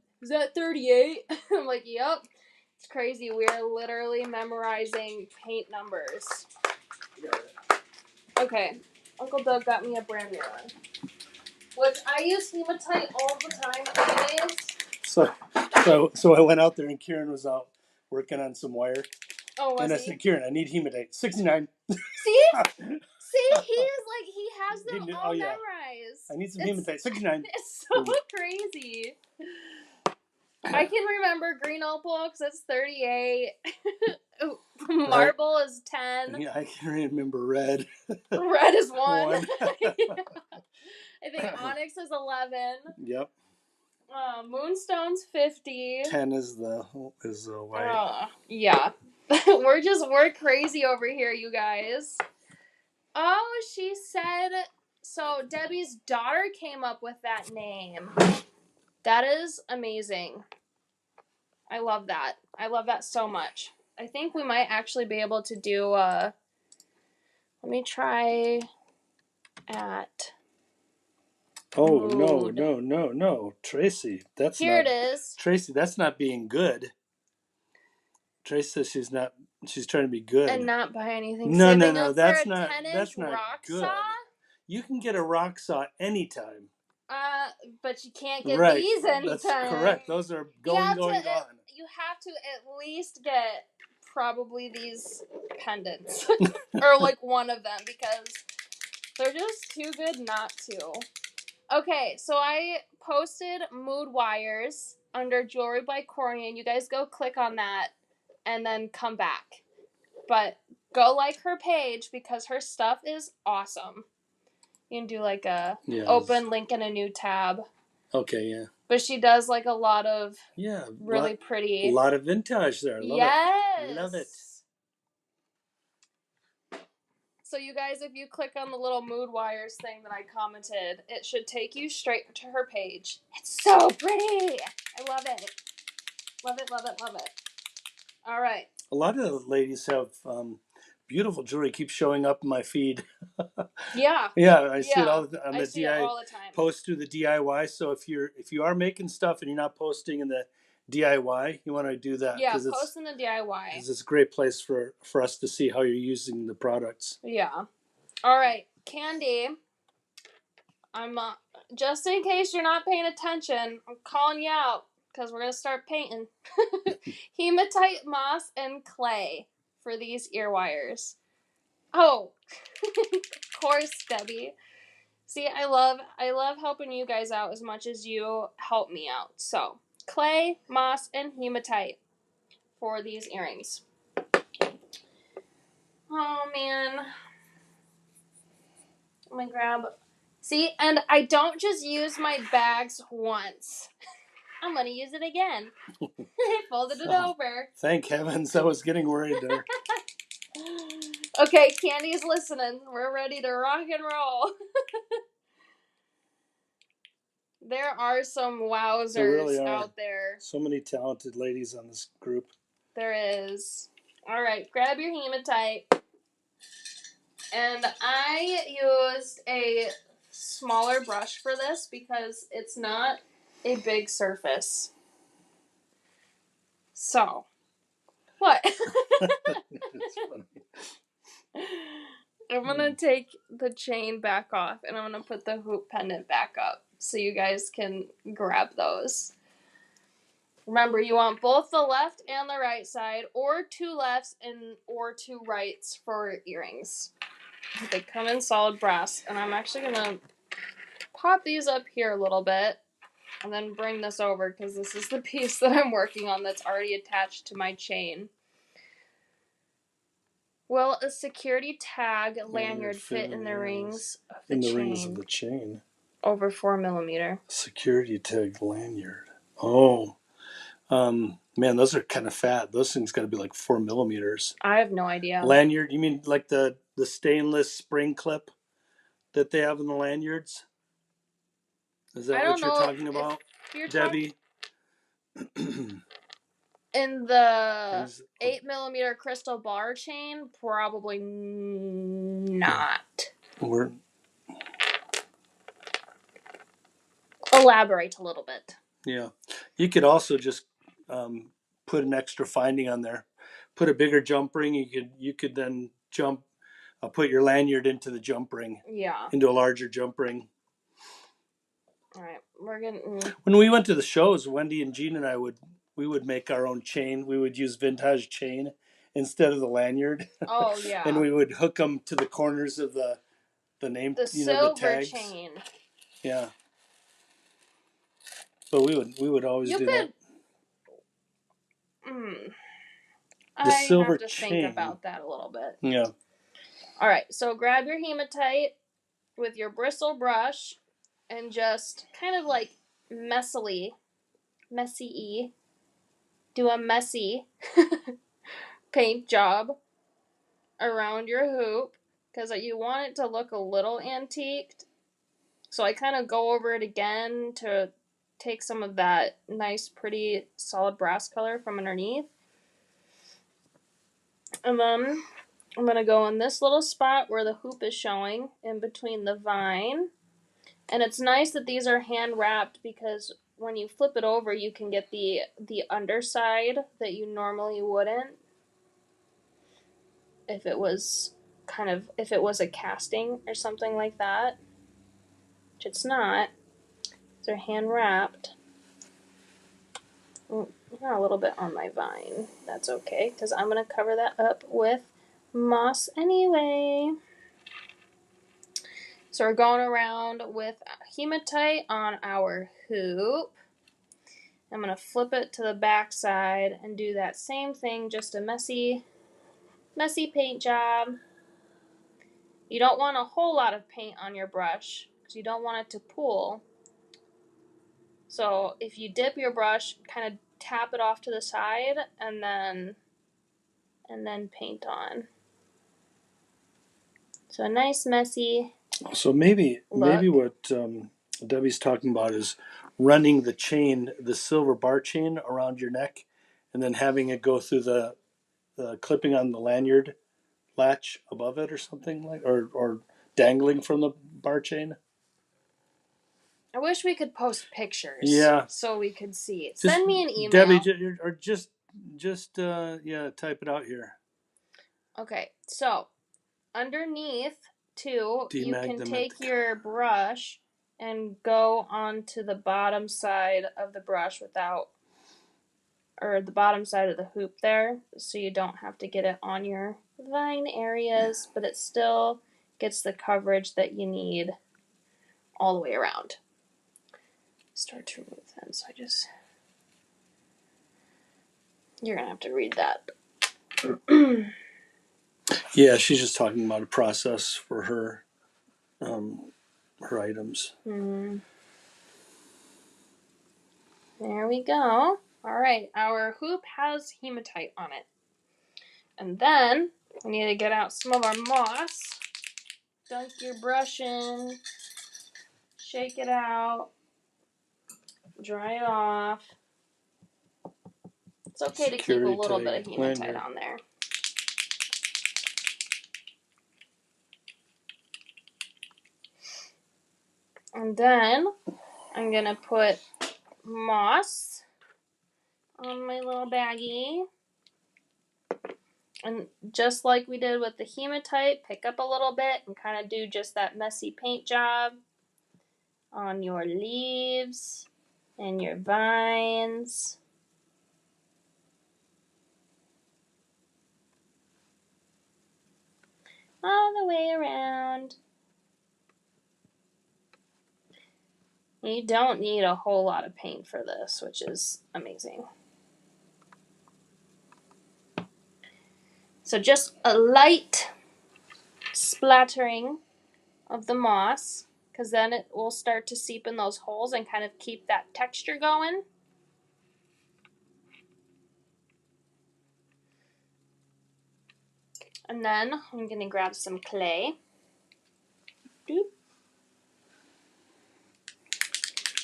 38? I'm like, yep. It's crazy. We are literally memorizing paint numbers. Okay. Uncle Doug got me a brand new one. Which I use hematite all the time anyways. So I went out there and Kieran was out working on some wire. Oh, was and I said, Kieran, I need hematite. 69. See? See? He has them all memorized. I need some hematite. 69. It's so crazy. I can remember green opal because it's 38. Marble is 10. Yeah, I can remember red. Red is 1. I think onyx is 11. Yep. Moonstone's 50. 10 is the white. Yeah. We're crazy over here, you guys. Oh, she said, so Debbie's daughter came up with that name. That is amazing. I love that. I love that so much. I think we might actually be able to do, let me try at... Oh, mood. No. Tracy, that's Here not... it is. Tracy, that's not being good. Tracy says she's trying to be good. And not buy anything. No, that's not good. Saw? You can get a rock saw anytime. But you can't get these anytime. That's correct. Those are gone. You have to at least get probably these pendants. Or like one of them because they're just too good not to. Okay, so I posted Mood Wires under Jewelry by Corian. You guys go click on that and then come back. But go like her page because her stuff is awesome. You can do like a open link in a new tab. Okay, yeah. But she does like a lot of really pretty. A lot of vintage there. Love it. So you guys, if you click on the little Mood Wires thing that I commented, it should take you straight to her page. It's so pretty. I love it. Love it, love it, love it. All right. A lot of the ladies have beautiful jewelry. Keeps showing up in my feed. Yeah. I see it all on I the see it all the time. Post through the DIY. So if you are making stuff and you're not posting in the DIY, you want to do that. Yeah, post in the DIY. Because it's a great place for us to see how you're using the products. Yeah. All right, Candy. I'm just in case you're not paying attention, I'm calling you out because we're gonna start painting. Hematite, moss, and clay for these ear wires. Oh, of course, Debbie. See, I love helping you guys out as much as you help me out. So, clay, moss, and hematite for these earrings. Oh, man. I'm gonna grab... See, and I don't just use my bags once. I'm gonna use it again. I folded it over. Thank heavens. I was getting worried there. Okay, Candy's listening. We're ready to rock and roll. There are some wowzers There really are. out there. So many talented ladies on this group. There is. All right, grab your hematite. And I used a smaller brush for this because it's not a big surface. So, what? It's funny. I'm going to take the chain back off and I'm going to put the hoop pendant back up so you guys can grab those. Remember, you want both the left and the right side, or 2 lefts or 2 rights for earrings. They come in solid brass, and I'm actually going to pop these up here a little bit and then bring this over because this is the piece that I'm working on that's already attached to my chain. Will a security tag lanyard fit in the rings of the chain? In the rings of the chain. Over 4mm. Security tag lanyard. Oh. Man, those are kind of fat. Those things got to be like 4mm. I have no idea. Lanyard, you mean like the stainless spring clip that they have in the lanyards? Is that what you're talking about, Debbie? In the 8mm crystal bar chain, probably not. Elaborate a little bit. Yeah. You could also just put an extra finding on there. Put a bigger jump ring. You could then put your lanyard into the jump ring. Yeah. Into a larger jump ring. All right, we're getting. When we went to the shows, Wendy and Jean and I would make our own chain. We would use vintage chain instead of the lanyard. Oh yeah. And we would hook them to the corners of the name, the the tags. chain. Yeah. But we would always do that. The silver have to chain. Think about that a little bit. Yeah. All right, so grab your hematite with your bristle brush and just kind of like messy, do a messy paint job around your hoop because you want it to look a little antiqued. So I kind of go over it again to take some of that nice, pretty, solid brass color from underneath. And then I'm going to go in this little spot where the hoop is showing in between the vine. And it's nice that these are hand wrapped because when you flip it over, you can get the underside that you normally wouldn't if it was a casting or something like that, which it's not. They're hand wrapped. A little bit on my vine. That's okay, because I'm going to cover that up with moss anyway. So we're going around with hematite on our hoop. I'm going to flip it to the back side and do that same thing, just a messy paint job. You don't want a whole lot of paint on your brush because you don't want it to pool. So if you dip your brush, kind of tap it off to the side and then paint on. So a nice messy. So maybe what Debbie's talking about is running the chain, the silver bar chain around your neck, and then having it go through the clipping on the lanyard latch above it or something like, or dangling from the bar chain. I wish we could post pictures. Yeah. So we could see. Send me an email. Debbie, or just type it out here. Okay, so underneath too, you can take your brush and go onto the bottom side of the brush the bottom side of the hoop there, so you don't have to get it on your vine areas, but it still gets the coverage that you need all the way around. Start to remove them, so you're gonna have to read that. Yeah, she's just talking about a process for her items. Mm-hmm. There we go. All right, our hoop has hematite on it. And then We need to get out some of our moss. Dunk your brush in. Shake it out. Dry it off. It's okay to keep a little bit of hematite on there. And then I'm going to put moss on my little baggie. And just like we did with the hematite, pick up a little bit and kind of do just that messy paint job on your leaves and your vines. All the way around. You don't need a whole lot of paint for this, which is amazing. So just a light splattering of the moss, because then it will start to seep in those holes and kind of keep that texture going. And then I'm going to grab some clay. Doop.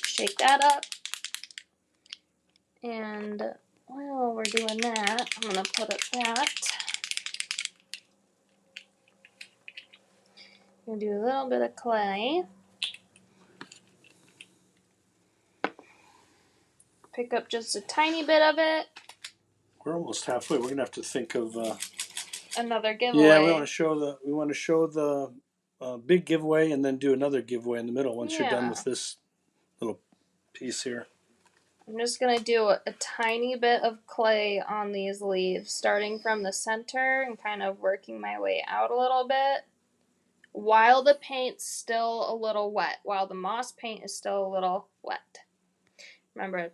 Shake that up. And while we're doing that, I'm going to put it that. I'm going to do a little bit of clay. Pick up just a tiny bit of it. We're almost halfway. We're gonna have to think of another giveaway. Yeah, we want to show the big giveaway and then do another giveaway in the middle once you're done with this little piece here. I'm just going to do a tiny bit of clay on these leaves, starting from the center and kind of working my way out a little bit while the paint's still a little wet, while the moss paint is still a little wet. Remember,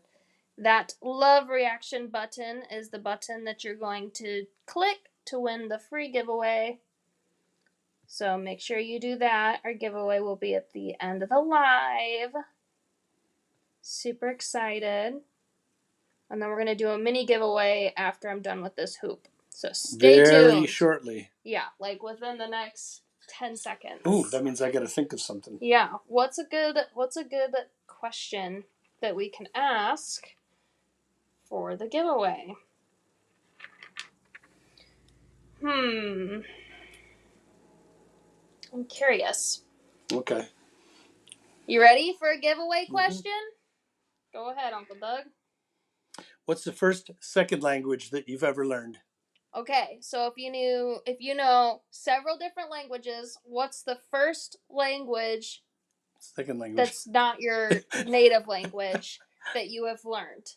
that love reaction button is the button that you're going to click to win the free giveaway. So make sure you do that. Our giveaway will be at the end of the live. Super excited. And then we're going to do a mini giveaway after I'm done with this hoop. So stay tuned. Very shortly. Yeah, like within the next 10 seconds. Ooh, that means I got to think of something. Yeah, what's a good question that we can ask for the giveaway? I'm curious. Okay. You ready for a giveaway question? Go ahead, Uncle Doug. What's the second language that you've ever learned? Okay, so if you know several different languages, what's the first language? Second language. That's not your native language that you have learned.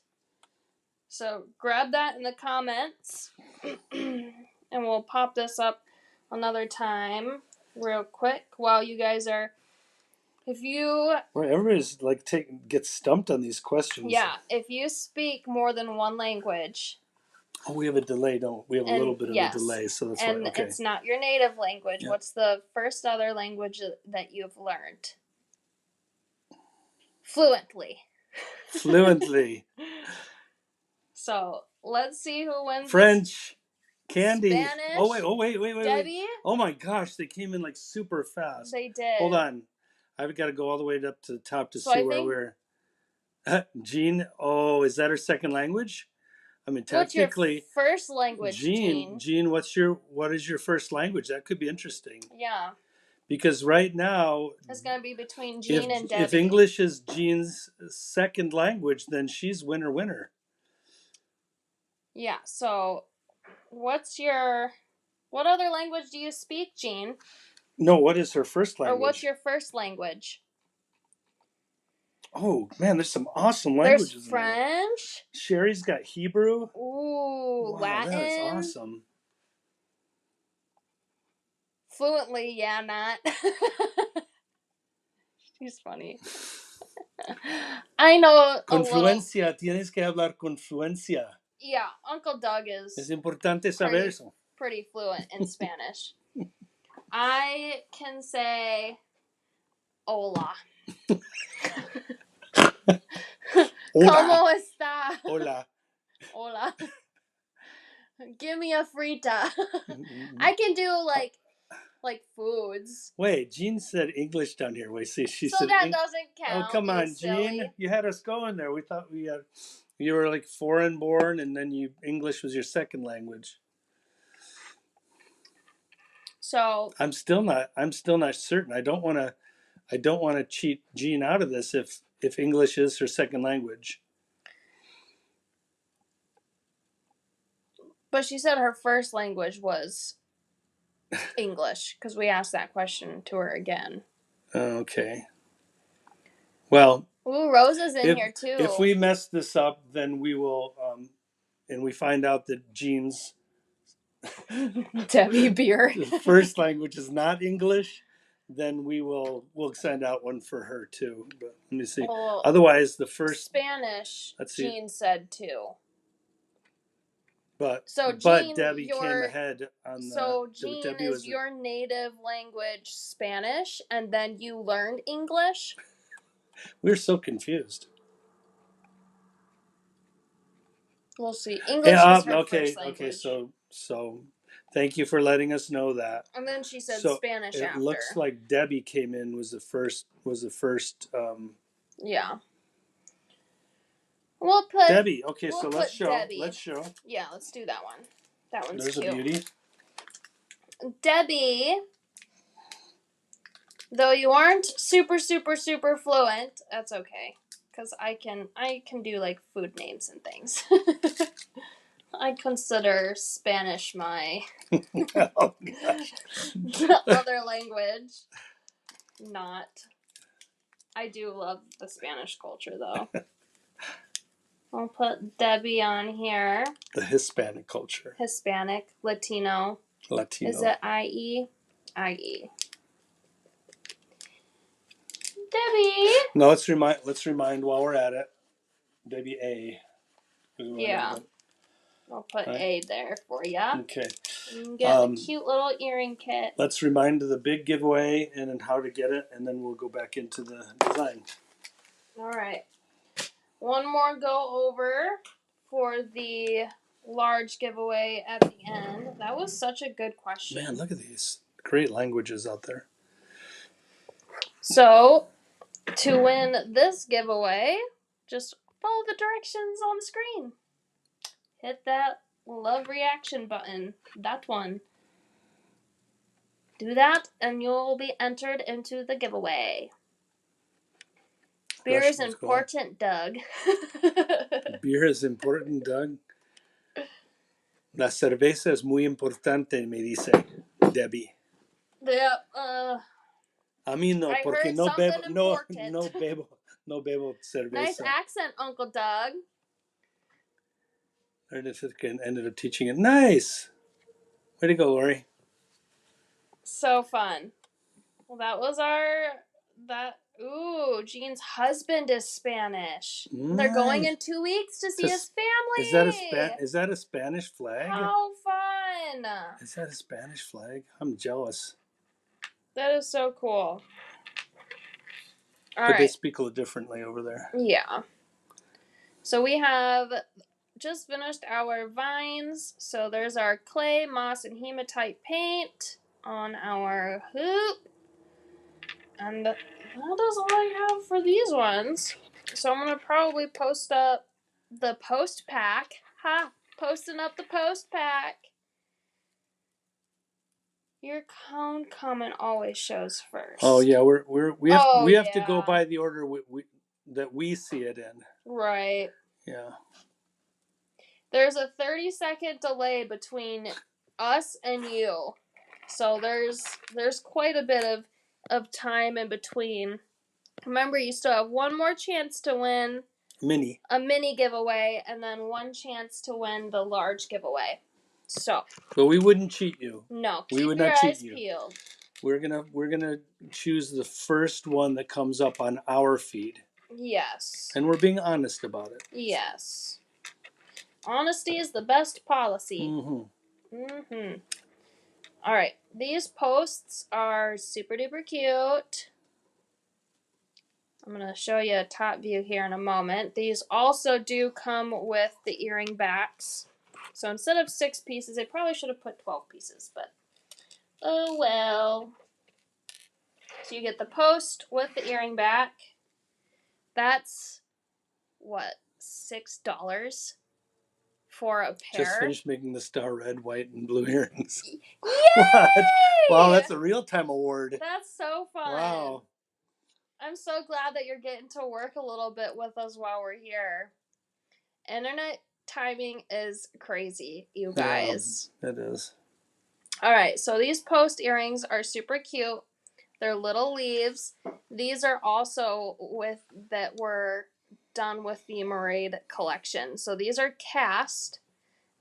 So grab that in the comments, and we'll pop this up another time real quick while you guys are. Well, everybody's like gets stumped on these questions. Yeah, if you speak more than one language. Oh, we have a delay, don't we? We have a little bit of a delay, so that's why. Okay. And it's not your native language. Yeah. What's the first other language that you've learned? Fluently. So let's see who wins. French. Candy. Spanish. Oh wait. Debbie. Oh my gosh, they came in like super fast. They did. Hold on. I've got to go all the way up to the top to see where we're. Jean, is that her second language? I mean, technically. What's your first language, Jean? Jean, what is your first language? That could be interesting. Yeah. Because right now, it's going to be between Jean and Debbie. If English is Jean's second language, then she's winner. Yeah. So, what other language do you speak, Jean? No, what is her first language? Or what's your first language? Oh man, there's some awesome languages. There's French. Sherry's got Hebrew. Ooh, wow, Latin. That is awesome. Fluently, yeah, not. She's funny. I know. Confluencia, tienes que hablar con fluencia. Yeah, Uncle Doug is. Es importante saber eso. Pretty fluent in Spanish. I can say hola. ¿Cómo está? Hola. Hola. Give me a frita. I can do like foods. Wait, Jean said English down here. Wait, see, she So said. that doesn't Oh, count. come You on, silly. Jean. You had us going there. We thought you were like foreign born, and then English was your second language. So I'm still not certain. I don't want to cheat Jean out of this if English is her second language. but she said her first language was English because we asked that question to her again. Okay. Well, Ooh, Rosa's in here too. If we mess this up, then we will, and we find out that Jean's Debbie Beer first language is not English, then we'll send out one for her too. But let me see. Well, otherwise, the first Spanish. Let's see. Jean said too. But Jean, Debbie came ahead on the. So Jean Debbie is your native language Spanish, and then you learned English. We're so confused. We'll see. English is her first language. Okay. So, thank you for letting us know that. And then she said Spanish it after. It looks like Debbie came in was the first. Yeah. We'll put Debbie. Okay, we'll so put let's show. Debbie. Let's show. Yeah, let's do that one. That one's There's cute. a beauty. Debbie. Though you aren't super fluent, that's okay. Because I can do like food names and things. I consider Spanish my Oh gosh. other language. Not. I do love the Spanish culture though. I'll put Debbie on here. The Hispanic culture. Hispanic, Latino. Is it IE? IE. Debbie. No, let's remind while we're at it. Debbie A. Yeah. I'll put A there for you. Okay. You can get the cute little earring kit. Let's remind the big giveaway and how to get it, and then we'll go back into the design. All right. One more go over for the large giveaway at the end. That was such a good question. Man, look at these great languages out there. So, to win this giveaway, just follow the directions on the screen. Hit that love reaction button. That one. Do that, and you'll be entered into the giveaway. Beer is important, Doug. Beer is important, Doug. La cerveza es muy importante, me dice Debbie. Yeah, A mí no, porque no bebo cerveza. Nice accent, Uncle Doug. I ended up teaching it. Nice. Way to go, Lori. So fun. Well, that was Ooh, Jean's husband is Spanish. Nice. They're going in 2 weeks to see his family. Is that a Spanish flag? How fun! Is that a Spanish flag? I'm jealous. That is so cool. But they speak a little differently over there. Yeah. So we have just finished our vines. So there's our clay, moss, and hematite paint on our hoop. And that is all I have for these ones. So I'm going to probably post up the post pack. Posting up the post pack. Your comment always shows first. Oh yeah, we have to go by the order that we see it in. Right. Yeah. There's a 30-second delay between us and you. So there's quite a bit of time in between. Remember, you still have one more chance to win a mini giveaway, and then one chance to win the large giveaway. So. But we wouldn't cheat you. No, we would not cheat you. Peeled. We're gonna choose the first one that comes up on our feed. Yes. And we're being honest about it. Yes. Honesty is the best policy. Mm-hmm. All right. These posts are super duper cute. I'm going to show you a top view here in a moment. These also do come with the earring backs. So instead of 6 pieces, they probably should have put 12 pieces, but oh well. So you get the post with the earring back. That's what, $6 for a pair. Just finished making the star red, white, and blue earrings. Yay! What? Wow, that's a real-time award. That's so fun. Wow. I'm so glad that you're getting to work a little bit with us while we're here. Internet timing is crazy, you guys. Yeah, it is. Alright, so these post earrings are super cute. They're little leaves. These are also that were done with the Maraid collection. So these are cast.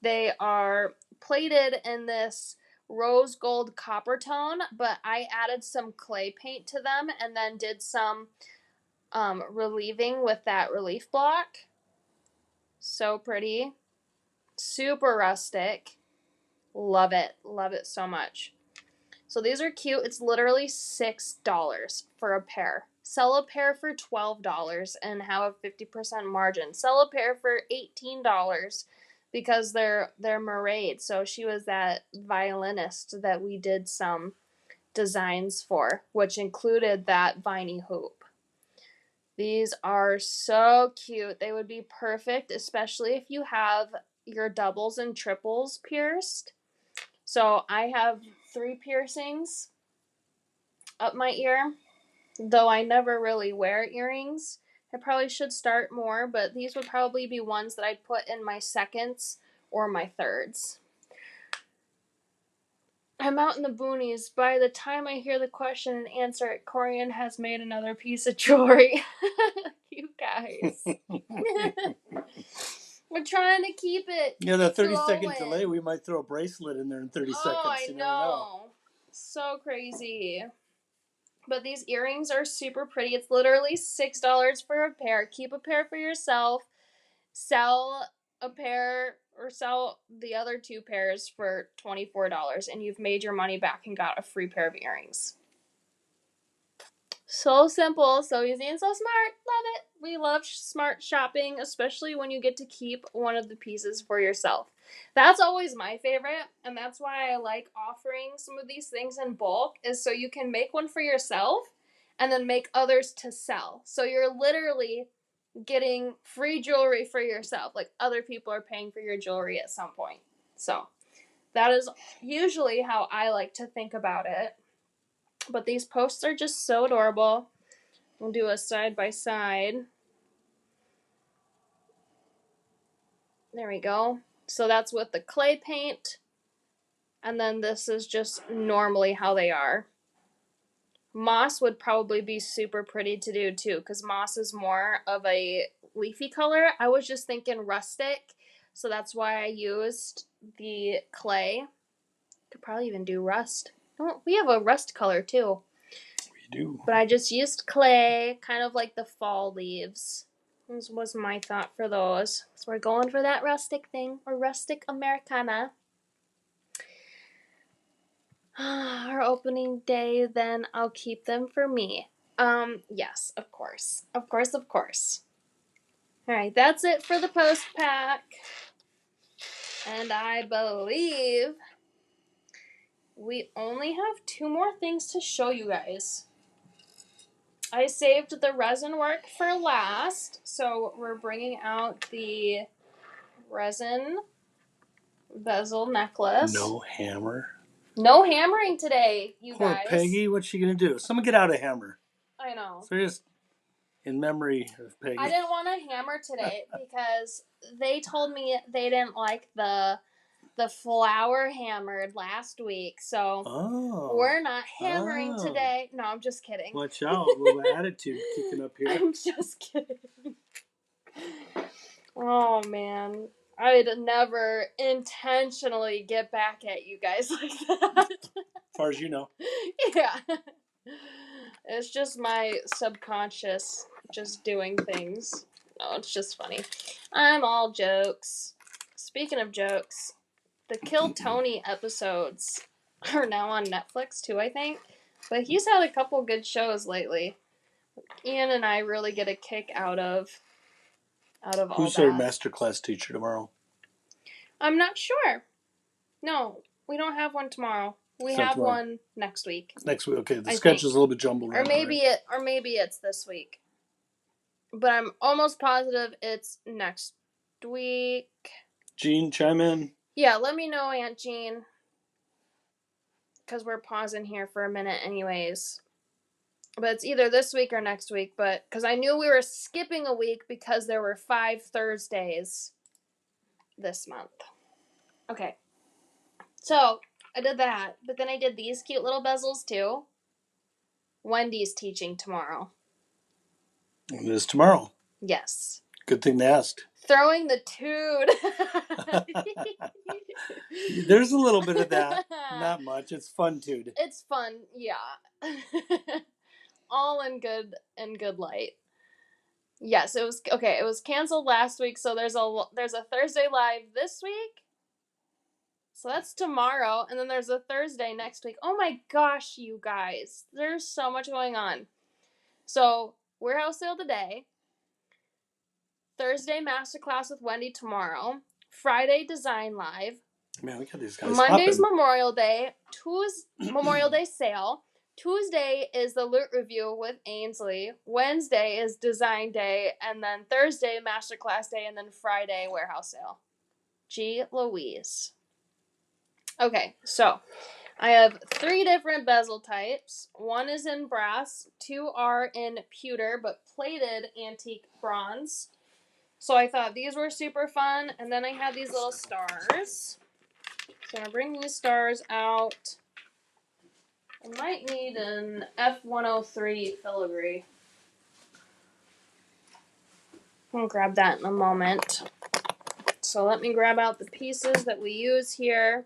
They are plated in this rose gold copper tone, but I added some clay paint to them and then did some relieving with that relief block. So pretty. Super rustic. Love it. Love it so much. So these are cute. It's literally $6 for a pair. Sell a pair for $12 and have a 50% margin. Sell a pair for $18 because they're Maraid. So she was that violinist that we did some designs for, which included that viney hoop. These are so cute. They would be perfect, especially if you have your doubles and triples pierced. So I have 3 piercings up my ear, though I never really wear earrings. I probably should start more, but these would probably be ones that I'd put in my seconds or my thirds. I'm out in the boonies. By the time I hear the question and answer it, Corian has made another piece of jewelry. You guys. We're trying to keep it. Yeah, that 30-second going. delay, we might throw a bracelet in there in 30 seconds. I You know. never know. So crazy. But these earrings are super pretty. It's literally $6 for a pair. Keep a pair for yourself. Sell a pair or sell the other 2 pairs for $24 and you've made your money back and got a free pair of earrings. So simple, so easy, and so smart. Love it. We love smart shopping, especially when you get to keep one of the pieces for yourself. That's always my favorite, and that's why I like offering some of these things in bulk, is so you can make one for yourself and then make others to sell. So you're literally getting free jewelry for yourself. Like, other people are paying for your jewelry at some point. So that is usually how I like to think about it. But these posts are just so adorable. We'll do a side by side. There we go. So that's with the clay paint. And then this is just normally how they are. Moss would probably be super pretty to do too, because moss is more of a leafy color. I was just thinking rustic, so that's why I used the clay. Could probably even do rust. Oh, we have a rust color too. We do. But I just used clay, kind of like the fall leaves. This was my thought for those. So we're going for that rustic thing, or rustic Americana. Our opening day, then I'll keep them for me. Yes, of course. Of course, of course. Alright, that's it for the post pack. And I believe we only have 2 more things to show you guys. I saved the resin work for last, so we're bringing out the resin bezel necklace. No hammer. No hammering today, you Poor guys. Peggy, what's she gonna do? Someone get out a hammer. I know. So just in memory of Peggy. I didn't want to hammer today because they told me they didn't like the flour hammered last week, so we're not hammering today. No, I'm just kidding. Watch out, a little attitude kicking up here. I'm just kidding. Oh man, I'd never intentionally get back at you guys like that. As far as you know. Yeah. It's just my subconscious just doing things. No, it's just funny. I'm all jokes. Speaking of jokes, the Kill Tony episodes are now on Netflix too, I think. But he's had a couple good shows lately. Ian and I really get a kick out of all Who's that. our masterclass teacher tomorrow? I'm not sure. No, we don't have one tomorrow. We have tomorrow. one next week. Next week, okay. The sketch is a little bit jumbled. Or maybe it's this week. But I'm almost positive it's next week. Jean, chime in. Yeah, let me know, Aunt Jean. Because we're pausing here for a minute anyways. But it's either this week or next week. But because I knew we were skipping a week because there were 5 Thursdays this month. Okay. So, I did that. But then I did these cute little bezels too. Wendy's teaching tomorrow. It is tomorrow. Yes. Good thing they asked. Throwing the tood. There's a little bit of that. Not much. It's fun, dude. It's fun, yeah. All in good light. Yes, it was okay. It was canceled last week, so there's a Thursday live this week. So that's tomorrow, and then there's a Thursday next week. Oh my gosh, you guys. There's so much going on. So, warehouse sale today. Thursday masterclass with Wendy tomorrow. Friday design live. Man, we got these guys. Monday's hopping. Memorial Day. Memorial Day sale. Tuesday is the loot review with Ainsley. Wednesday is design day, and then Thursday masterclass day, and then Friday warehouse sale. Gee Louise. Okay, so I have 3 different bezel types. 1 is in brass, 2 are in pewter but plated antique bronze. So I thought these were super fun, and then I have these little stars. So I'm going to bring these stars out. I might need an F103 filigree. I'll grab that in a moment. So let me grab out the pieces that we use here.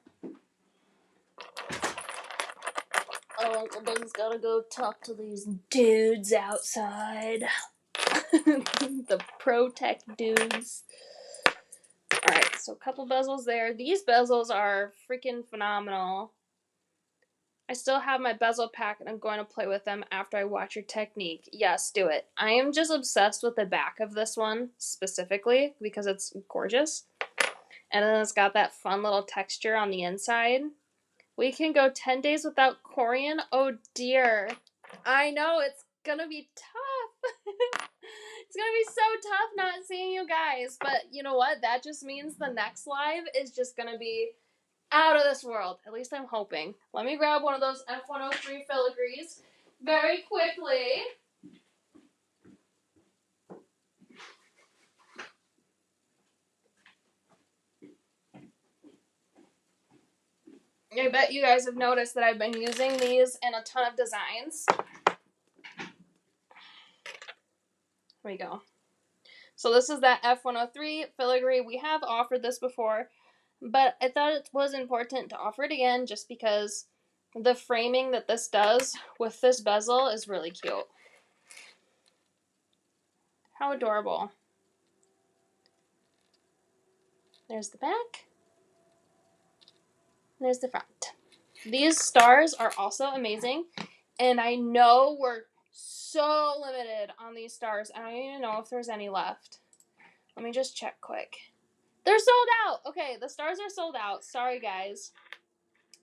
Oh, Uncle Ben's gotta go talk to these dudes outside. The Pro-Tech dudes. Alright, so a couple bezels there. These bezels are freaking phenomenal. I still have my bezel pack and I'm going to play with them after I watch your technique. Yes, do it. I am just obsessed with the back of this one specifically because it's gorgeous. And then it's got that fun little texture on the inside. We can go 10 days without Corian. Oh dear. I know, it's gonna be tough. It's gonna be so tough not seeing you guys. But you know what? That just means the next live is just gonna be out of this world. At least I'm hoping. Let me grab one of those F103 filigrees very quickly. I bet you guys have noticed that I've been using these in a ton of designs. Here we go. So this is that F103 filigree. We have offered this before, but I thought it was important to offer it again just because the framing that this does with this bezel is really cute. How adorable. There's the back. There's the front. These stars are also amazing, and I know we're so limited on these stars. I don't even know if there's any left. Let me just check quick. They're sold out! Okay, the stars are sold out. Sorry, guys.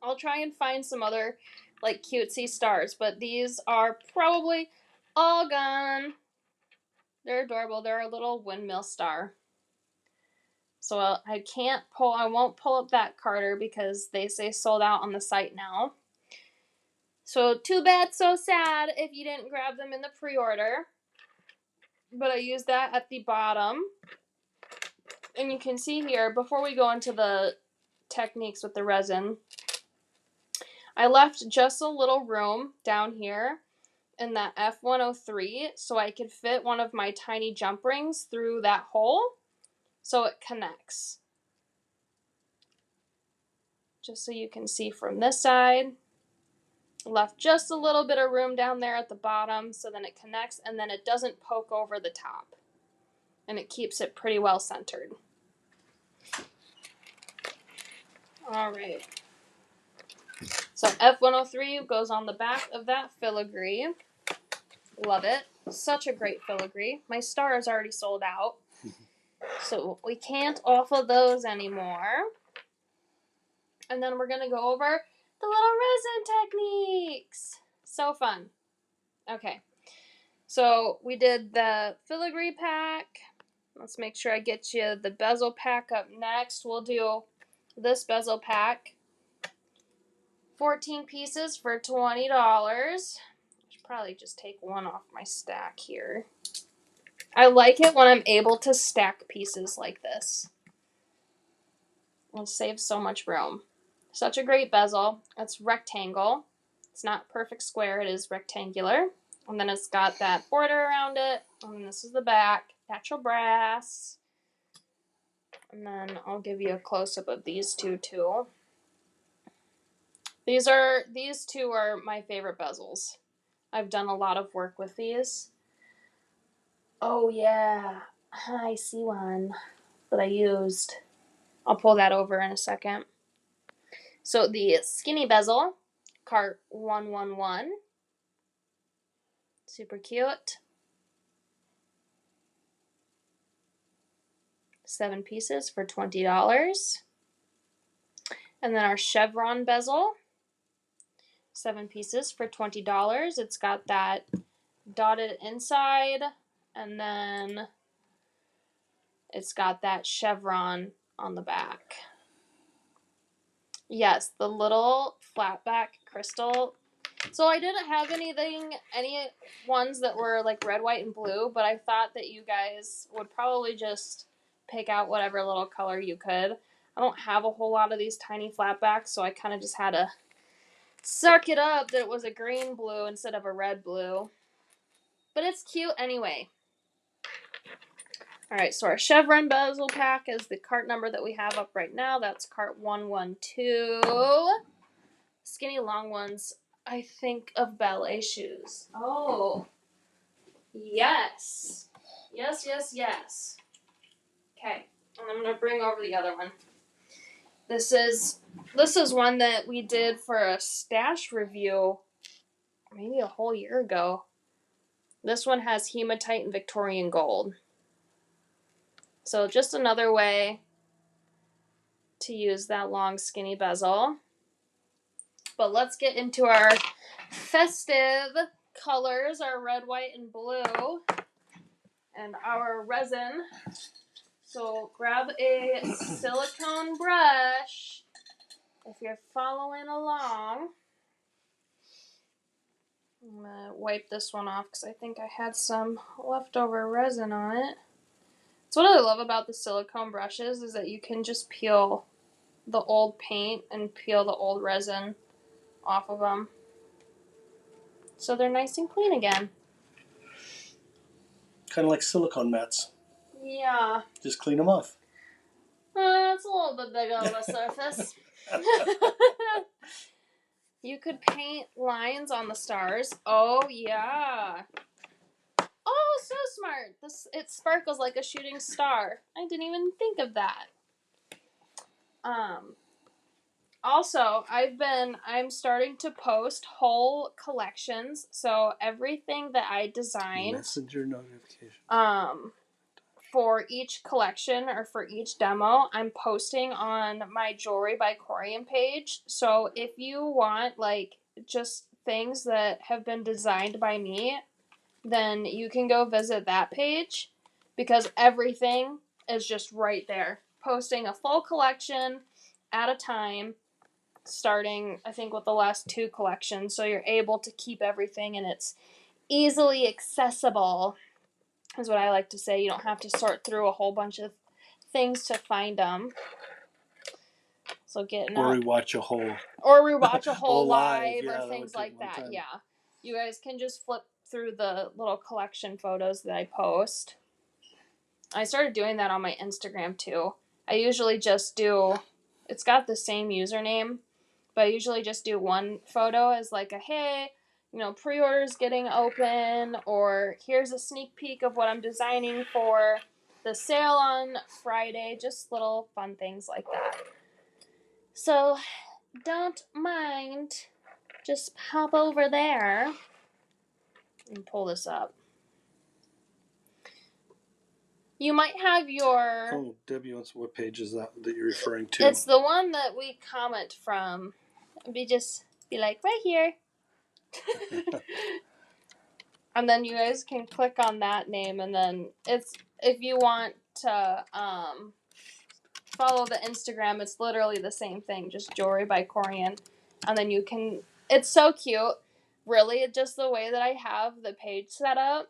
I'll try and find some other, like, cutesy stars, but these are probably all gone. They're adorable. They're a little windmill star. So I won't pull up that Carter because they say sold out on the site now. So too bad, so sad if you didn't grab them in the pre-order. But I used that at the bottom. And you can see here, before we go into the techniques with the resin, I left just a little room down here in that F103 so I could fit one of my tiny jump rings through that hole so it connects. Just so you can see from this side. Left just a little bit of room down there at the bottom so then it connects and then it doesn't poke over the top. And it keeps it pretty well centered. Alright. So F103 goes on the back of that filigree. Love it. Such a great filigree. My star is already sold out. So we can't offer those anymore. And then we're going to go over the little resin techniques. So fun. Okay. So we did the filigree pack. Let's make sure I get you the bezel pack up next. We'll do this bezel pack. 14 pieces for $20. I should probably just take one off my stack here. I like it when I'm able to stack pieces like this. It saves so much room. Such a great bezel. It's rectangle. It's not perfect square. It is rectangular. And then it's got that border around it. And then this is the back. Natural brass. And then I'll give you a close-up of these two too. These two are my favorite bezels. I've done a lot of work with these. Oh yeah, I see one that I used. I'll pull that over in a second. So the skinny bezel, cart 111. Super cute. 7 pieces for $20. And then our chevron bezel, 7 pieces for $20. It's got that dotted inside, and then it's got that chevron on the back. Yes, the little flat back crystal. So I didn't have any ones that were like red, white, and blue, but I thought that you guys would probably just pick out whatever little color you could. I don't have a whole lot of these tiny flatbacks, so I kind of just had to suck it up that it was a green blue instead of a red blue. But it's cute anyway. Alright, so our chevron bezel pack is the cart number that we have up right now. That's cart 112. Skinny long ones, I think of ballet shoes. Oh, yes. Yes, yes, yes. Okay, and I'm going to bring over the other one. This is one that we did for a stash review maybe a whole year ago. This one has hematite and Victorian gold. So just another way to use that long skinny bezel. But let's get into our festive colors, our red, white, and blue, and our resin. So grab a silicone brush if you're following along. I'm going to wipe this one off because I think I had some leftover resin on it. That's what I love about the silicone brushes is that you can just peel the old paint and peel the old resin off of them. So they're nice and clean again. Kind of like silicone mats. Yeah. Just clean them off. It's a little bit big on the surface. You could paint lines on the stars. Oh, yeah. Oh, so smart. It sparkles like a shooting star. I didn't even think of that. Also, I'm starting to post whole collections. So everything that I designed. Messenger notification. For each collection or for each demo, I'm posting on my Jewelry by Corian page. So if you want like just things that have been designed by me, then you can go visit that page because everything is just right there. Posting a full collection at a time, starting I think with the last 2 collections, so you're able to keep everything and it's easily accessible. Is what I like to say. You don't have to sort through a whole bunch of things to find them. So getting or up. rewatch a whole. Or rewatch a whole live, or things like that. Time. Yeah. You guys can just flip through the little collection photos that I post. I started doing that on my Instagram too. I usually just do, it's got the same username, but I usually just do one photo as like a, hey, pre-orders getting open, or here's a sneak peek of what I'm designing for the sale on Friday, just little fun things like that. So don't mind, just pop over there and pull this up. You might have your... Oh, Debbie, what page is that you're referring to? It's the one that we comment from. Be like, right here. And then you guys can click on that name, and then it's, if you want to follow the Instagram, it's literally the same thing, just Jewelry by Corian. And then you can, it's so cute. Really, just the way that I have the page set up.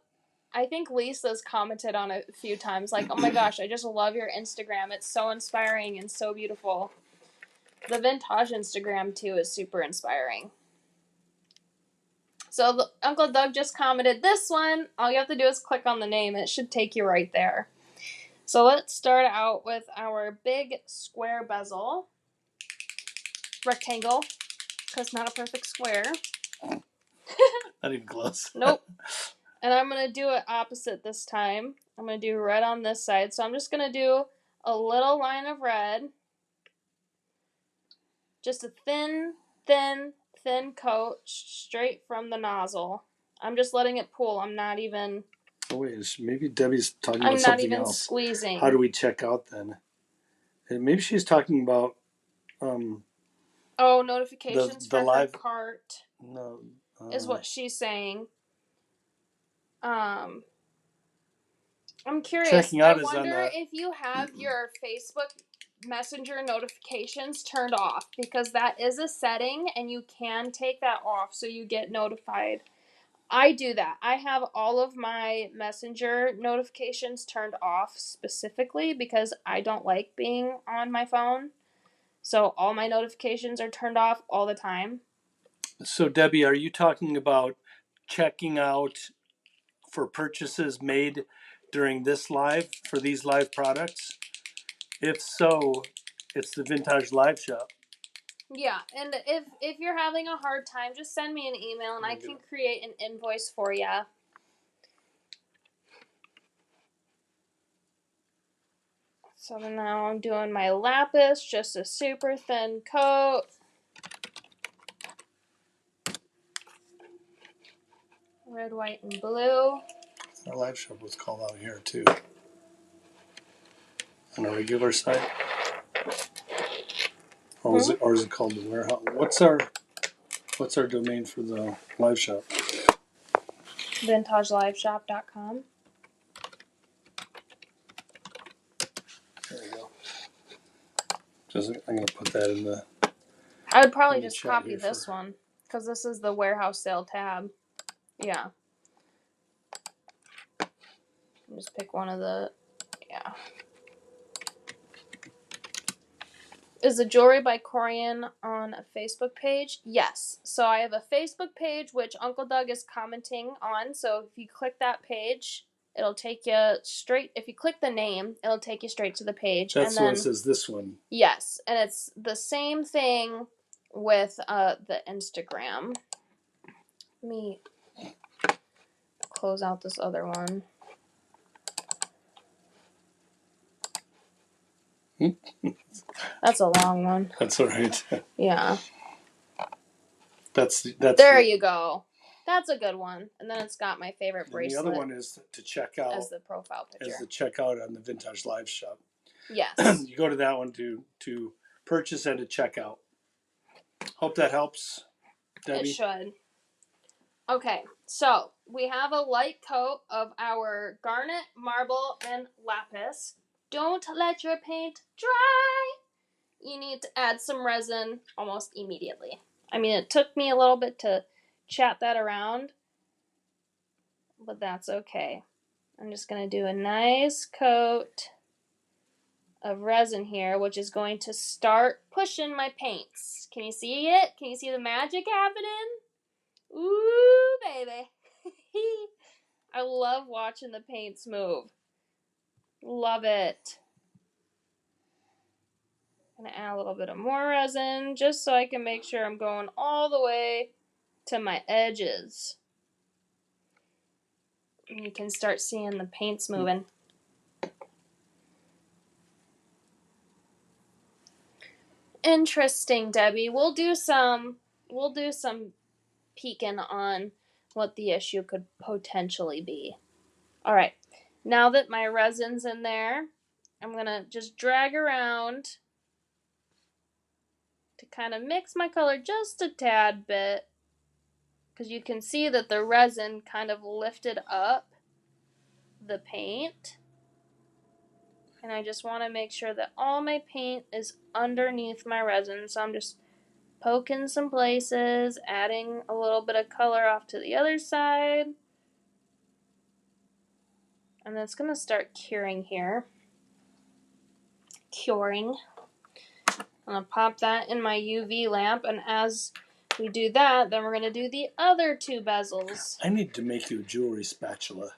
I think Lisa's commented on it a few times, like, oh my gosh, I just love your Instagram. It's so inspiring and so beautiful. The vintage Instagram, too, is super inspiring. So Uncle Doug just commented this one. All you have to do is click on the name. It should take you right there. So let's start out with our big square bezel. Rectangle, because not a perfect square. Not even close. Nope. And I'm going to do it opposite this time. I'm going to do red on this side. So I'm just going to do a little line of red. Just a thin coat straight from the nozzle. I'm just letting it pool. I'm not even... Oh, wait, maybe Debbie's talking about something else. I'm not even squeezing. How do we check out then? And maybe she's talking about... notifications the for live... her cart. No. Is what she's saying. I'm curious. Checking out I wonder if you have your Facebook Messenger notifications turned off, because that is a setting and you can take that off so you get notified. I do that. I have all of my Messenger notifications turned off specifically because I don't like being on my phone. So all my notifications are turned off all the time. So Debbie, are you talking about checking out for purchases made during this live, for these live products? If so, it's the Vintage Live Shop. Yeah, and if you're having a hard time, just send me an email and I can create an invoice for you. So now I'm doing my lapis, just a super thin coat. Red, white, and blue. Our live shop was called out here too. On a regular site. Or is it called the warehouse? What's our domain for the live shop? VintageLiveShop.com. There we go. I'm going to put that in the... I would probably just copy this one, because this is the warehouse sale tab. Yeah. Just pick one of the... Yeah. Is the Jewelry by Corian on a Facebook page? Yes. So I have a Facebook page, which Uncle Doug is commenting on. So if you click that page, it'll take you straight... If you click the name, it'll take you straight to the page. That's what it says, this one. Yes. And it's the same thing with the Instagram. Let me close out this other one. That's a long one. That's all right. Yeah. That's there you go. That's a good one. And then it's got my favorite bracelet. And the other one is to check out as the profile picture. As the checkout on the Vintage Live Shop. Yes. You go to that one to purchase and to check out. Hope that helps, Debbie. It should. Okay, so we have a light coat of our garnet, marble, and lapis. Don't let your paint dry. You need to add some resin almost immediately. I mean, it took me a little bit to chat that around, but that's okay. I'm just going to do a nice coat of resin here, which is going to start pushing my paints. Can you see it? Can you see the magic happening? Ooh, baby. I love watching the paints move. Love it. I'm going to add a little bit of more resin just so I can make sure I'm going all the way to my edges. And you can start seeing the paints moving. Interesting, Debbie. We'll do some peeking on what the issue could potentially be. All right. Now that my resin's in there, I'm gonna just drag around to kind of mix my color just a tad bit, because you can see that the resin kind of lifted up the paint. And I just want to make sure that all my paint is underneath my resin. So I'm just poking some places, adding a little bit of color off to the other side. And then it's going to start curing here. Curing. I'm going to pop that in my UV lamp. And as we do that, then we're going to do the other two bezels. I need to make you a jewelry spatula.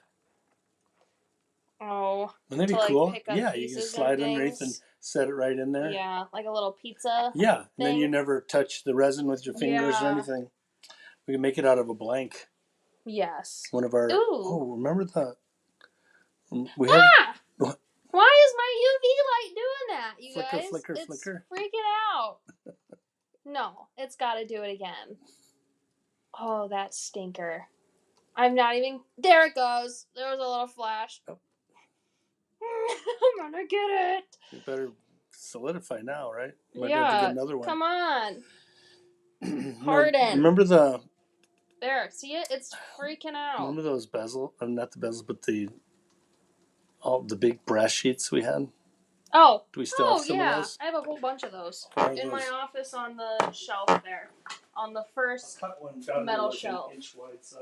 Oh, wouldn't that be to cool? pick up Yeah, you can slide underneath and set it right in there. Yeah, like a little pizza. Yeah, and thing. then you never touch the resin with your fingers or anything. We can make it out of a blank. Yes. One of our. Ooh. Oh, remember that? We have. What? Why is my UV light doing that, you flicker, guys? Flicker, It's flicker. freaking out. No, it's got to do it again. Oh, that stinker. I'm not even... There it goes. There was a little flash. Oh. I'm gonna get it. You better solidify now, right? Might Yeah, have to get another one. come on. Harden. Remember the... There, see it? It's freaking out. Remember those bezel... not the bezels, but the big brass sheets we had? Oh. Do we still have some of those? I have a whole bunch of those. In my office on the shelf there. On the first metal shelf. An inch wide size.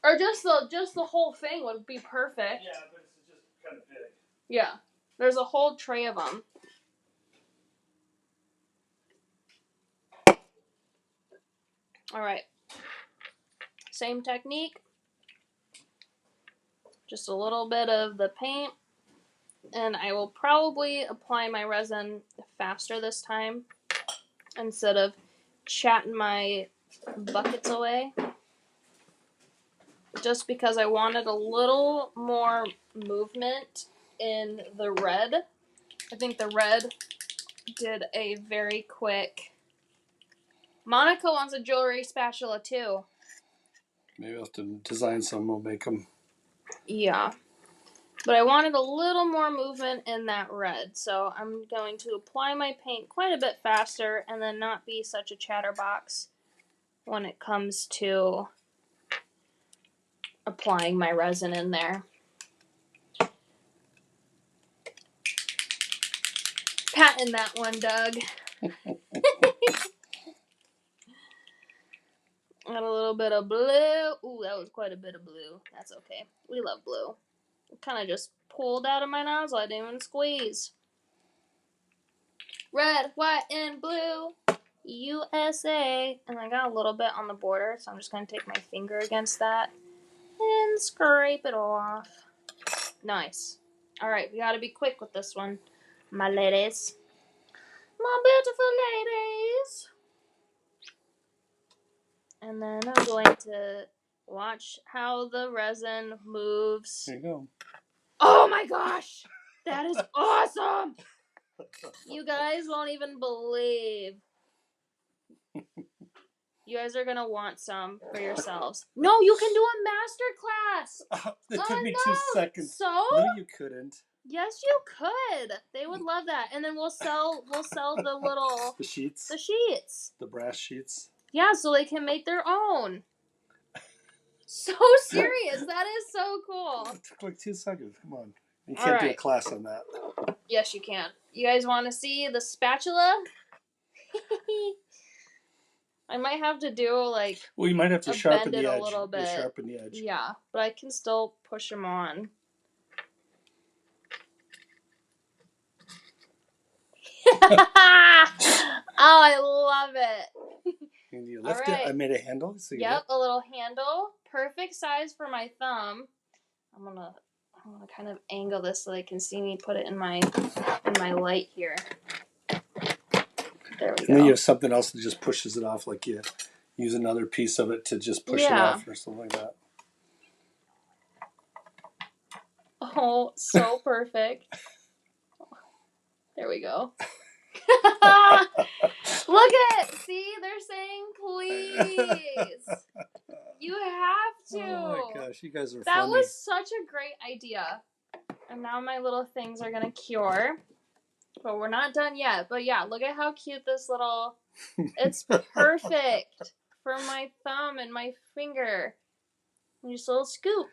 Or just the whole thing would be perfect. Yeah, but it's just kind of big. Yeah. There's a whole tray of them. Alright. Same technique. Just a little bit of the paint. And I will probably apply my resin faster this time, instead of chatting my buckets away. Just because I wanted a little more movement in the red. I think the red did a very quick... Monica wants a jewelry spatula too. Maybe I'll have to design some. We'll make them. Yeah. But I wanted a little more movement in that red. So I'm going to apply my paint quite a bit faster and then not be such a chatterbox when it comes to applying my resin in there. Patting that one, Doug. Got a little bit of blue. Ooh, that was quite a bit of blue. That's okay. We love blue. It kind of just pulled out of my nozzle. I didn't even squeeze. Red, white, and blue. USA. And I got a little bit on the border, so I'm just going to take my finger against that and scrape it off. Nice. Alright, we got to be quick with this one, my ladies. My beautiful ladies. And then I'm going to watch how the resin moves. There you go. Oh my gosh! That is awesome! You guys won't even believe. You guys are going to want some for yourselves. No, you can do a masterclass! It took me 2 seconds. So? No, you couldn't. Yes, you could. They would love that. And then we'll sell the little... The sheets? The sheets. The brass sheets? Yeah, so they can make their own. So serious. That is so cool. It took like 2 seconds. Come on. You can't do a class on that. Yes, you can. You guys want to see the spatula? I might have to do Well, you might have to sharpen the edge. A little bit. Sharpen the edge. Yeah, but I can still push them on. Oh, I love it. And you lift it. I made a handle. So yep, a little handle. Perfect size for my thumb. I'm gonna kind of angle this so they can see me put it in my light here. There we go. And then you have something else that just pushes it off, like you use another piece of it to just push it off or something like that. Oh, so perfect. There we go. Look at it. See, they're saying please. You have to. Oh my gosh, you guys are That funny. was such a great idea. And now my little things are gonna cure. But we're not done yet. But yeah, look at how cute this little... It's perfect for my thumb and my finger. And just a little scoop.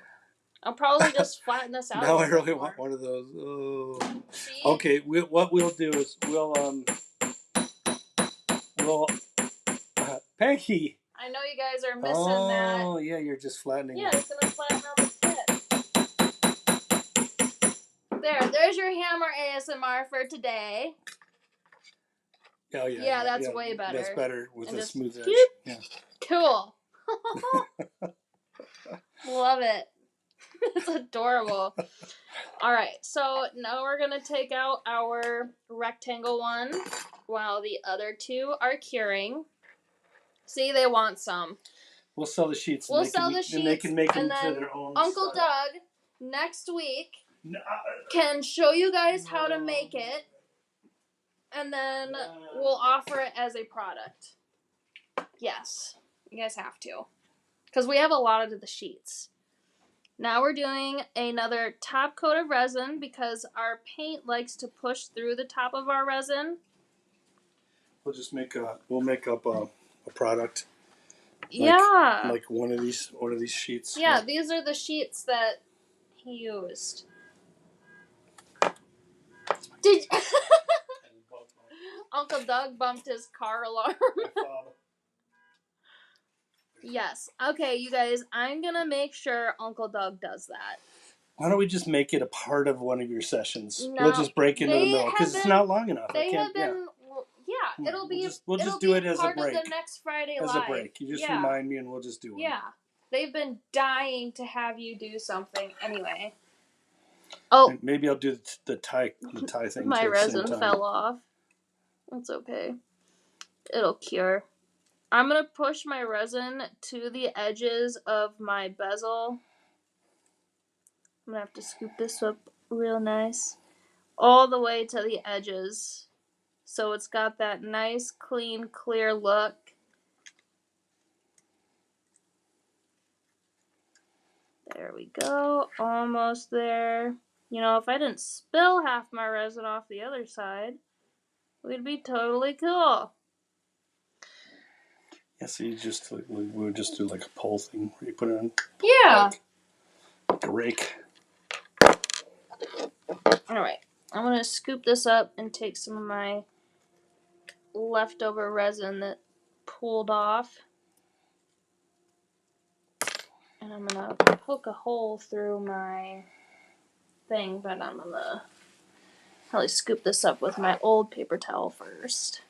I'll probably just flatten this out. Now I really want one of those. Oh. See? Okay, what we'll do is we'll Peggy. I know you guys are missing that. Oh yeah, you're just flattening. Yeah, it's gonna flatten out the tip. There's your hammer ASMR for today. Oh yeah. Yeah, that's way better. That's better with and a smooth edge. Whoop. Yeah. Cool. Love it. It's adorable. All right, so now we're gonna take out our rectangle one while the other two are curing. See, they want some. We'll sell the sheets. We'll sell the sheets, and they can make them then to their own. Uncle style. Doug next week can show you guys how to make it, and then we'll offer it as a product. Yes, you guys have to, because we have a lot of the sheets. Now we're doing another top coat of resin because our paint likes to push through the top of our resin. We'll just make up a product. Yeah. Like one of these sheets. Yeah, these are the sheets that he used. Did Uncle Doug bumped his car alarm? Yes. Okay, you guys, I'm gonna make sure Uncle Doug does that. Why don't we just make it a part of one of your sessions? No, we'll just break into the middle because it's not long enough. They have been. Yeah, it'll be. We'll just do it as a break. Part of the next Friday As live. a break. You just remind me, and we'll just do one. Yeah, they've been dying to have you do something. Anyway. Oh, and maybe I'll do the tie thing. My resin fell off. That's okay. It'll cure. I'm gonna push my resin to the edges of my bezel. I'm gonna have to scoop this up real nice. All the way to the edges. So it's got that nice, clean, clear look. There we go. Almost there. You know, if I didn't spill half my resin off the other side, we'd be totally cool. Yeah, so we would just do like a pole thing where you put it on. Yeah. Like a rake. Alright. I'm going to scoop this up and take some of my leftover resin that pulled off. And I'm going to poke a hole through my thing, but I'm going to probably scoop this up with my old paper towel first.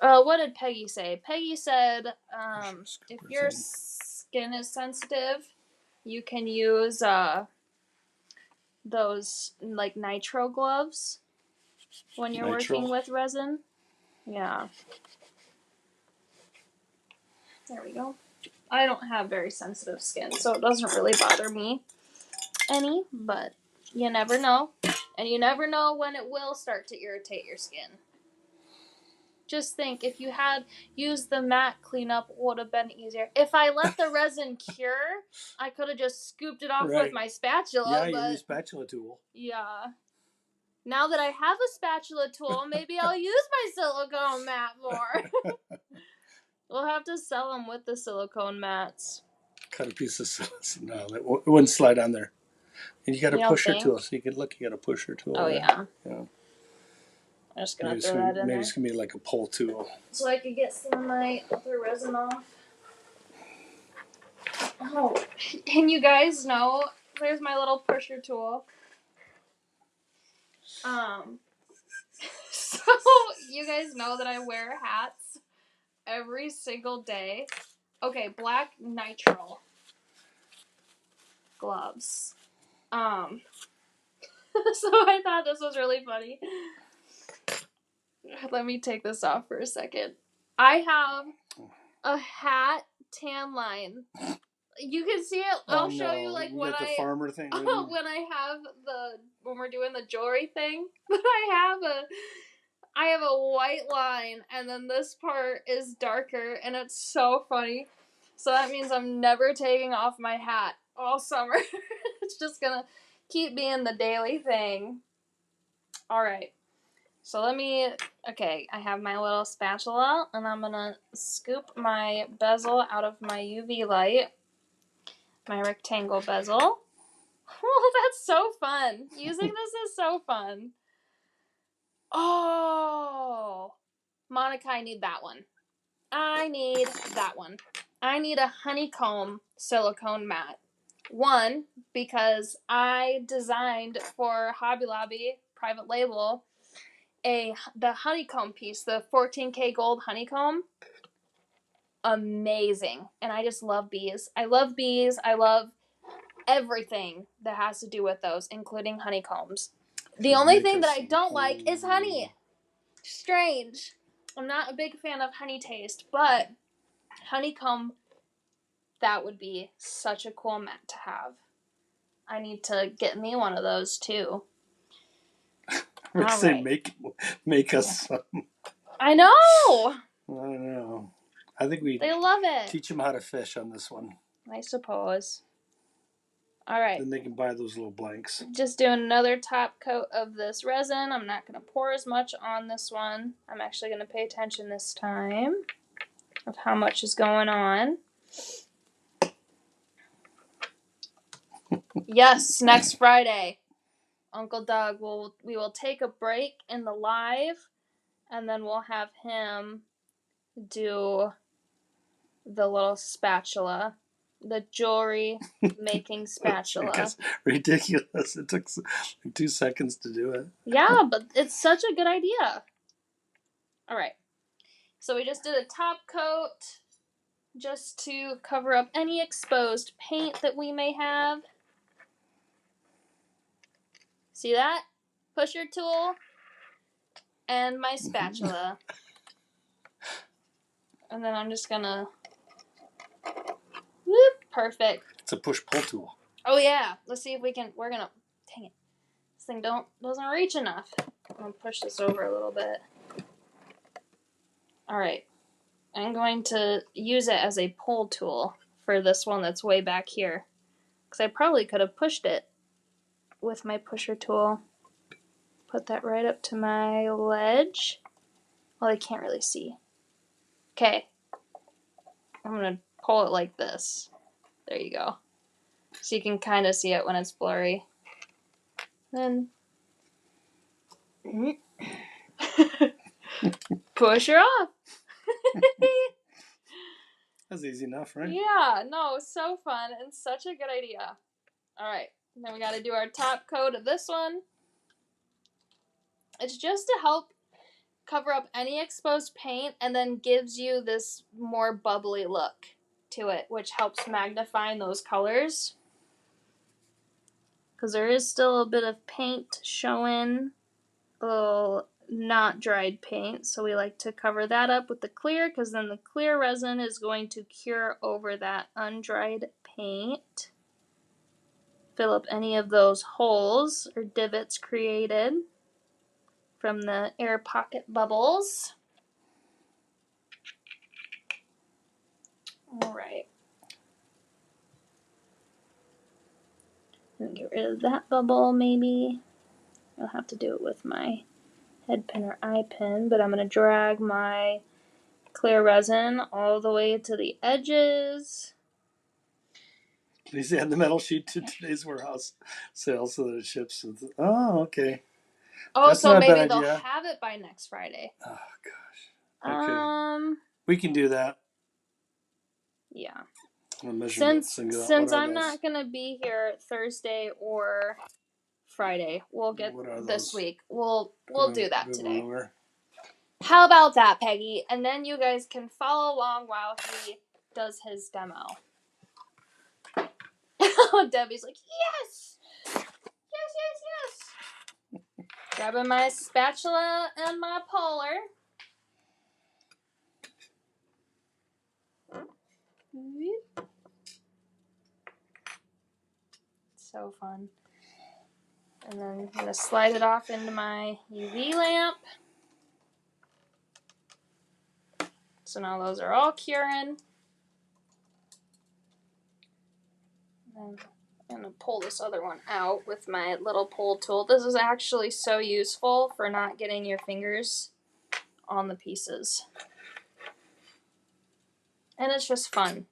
What did Peggy say? Peggy said if your skin is sensitive, you can use those like nitro gloves when you're working with resin. Yeah. There we go. I don't have very sensitive skin, so it doesn't really bother me any, but you never know. And you never know when it will start to irritate your skin. Just think, if you had used the matte cleanup, would have been easier. If I let the resin cure, I could have just scooped it off with my spatula. Yeah, you use spatula tool. Yeah. Now that I have a spatula tool, maybe I'll use my silicone mat more. We'll have to sell them with the silicone mats. Cut a piece of silicone. No, it wouldn't slide on there. And you got a pusher tool, so you can look. You got a pusher tool. Oh yeah. I'm just gonna throw that in there. Maybe it's gonna be like a pull tool. So I could get some of my other resin off. Oh, and you guys know, there's my little pusher tool. So you guys know that I wear hats every single day. Okay, black nitrile gloves. So I thought this was really funny. Let me take this off for a second. I have a hat tan line. You can see it. I'll show you like when the farmer thing. When we're doing the jewelry thing. But I have I have a white line, and then this part is darker, and it's so funny. So that means I'm never taking off my hat all summer. It's just gonna keep being the daily thing. Alright, so okay, I have my little spatula, and I'm gonna scoop my bezel out of my UV light. My rectangle bezel. Oh, that's so fun. Using this is so fun. Oh, Monica, I need that one. I need that one. I need a honeycomb silicone mat. One, because I designed for Hobby Lobby private label the honeycomb piece, the 14K gold honeycomb. Amazing. And I just love bees. I love bees. I love everything that has to do with those, including honeycombs. The only thing that I don't like is honey. Strange. I'm not a big fan of honey taste, but honeycomb, that would be such a cool mat to have. I need to get me one of those too. We're saying make us some. I know. I don't know. I think they love it. Teach them how to fish on this one. I suppose. All right. Then they can buy those little blanks. Just doing another top coat of this resin. I'm not going to pour as much on this one. I'm actually going to pay attention this time of how much is going on. Yes, next Friday, Uncle Doug we will take a break in the live, and then we'll have him do the little spatula, the jewelry making spatula. That's ridiculous. It took 2 seconds to do it. Yeah, but it's such a good idea. All right. So we just did a top coat just to cover up any exposed paint that we may have. See that? Pusher tool and my spatula. And then I'm just gonna... Whoop, perfect. It's a push-pull tool. Oh yeah. Let's see if we can... We're gonna... Dang it. This thing doesn't reach enough. I'm gonna push this over a little bit. Alright. I'm going to use it as a pull tool for this one that's way back here. Because I probably could have pushed it with my pusher tool. Put that right up to my ledge. Well, I can't really see. Okay. I'm going to pull it like this. There you go. So you can kind of see it when it's blurry. Then push her off. That's easy enough, right? Yeah, no, so fun and such a good idea. Alright, then we got to do our top coat of this one. It's just to help cover up any exposed paint and then gives you this more bubbly look to it, which helps magnify those colors. Because there is still a bit of paint showing, a little not dried paint, so we like to cover that up with the clear, because then the clear resin is going to cure over that undried paint. Fill up any of those holes or divots created from the air pocket bubbles. Alright. Get rid of that bubble, maybe. I'll have to do it with my head pin or eye pin, but I'm going to drag my clear resin all the way to the edges. Please add the metal sheet to today's warehouse sale so that it ships. Oh, okay. Oh, that's so maybe they'll have it by next Friday. Oh, gosh. Okay. We can do that. Yeah. Since I'm not going to be here Thursday or Friday, we'll get this week. We'll do that today. How about that, Peggy? And then you guys can follow along while he does his demo. Debbie's like, yes! Yes, yes, yes! Grabbing my spatula and my puller. So fun. And then I'm going to slide it off into my UV lamp. So now those are all curing. And I'm going to pull this other one out with my little pull tool. This is actually so useful for not getting your fingers on the pieces. And it's just fun.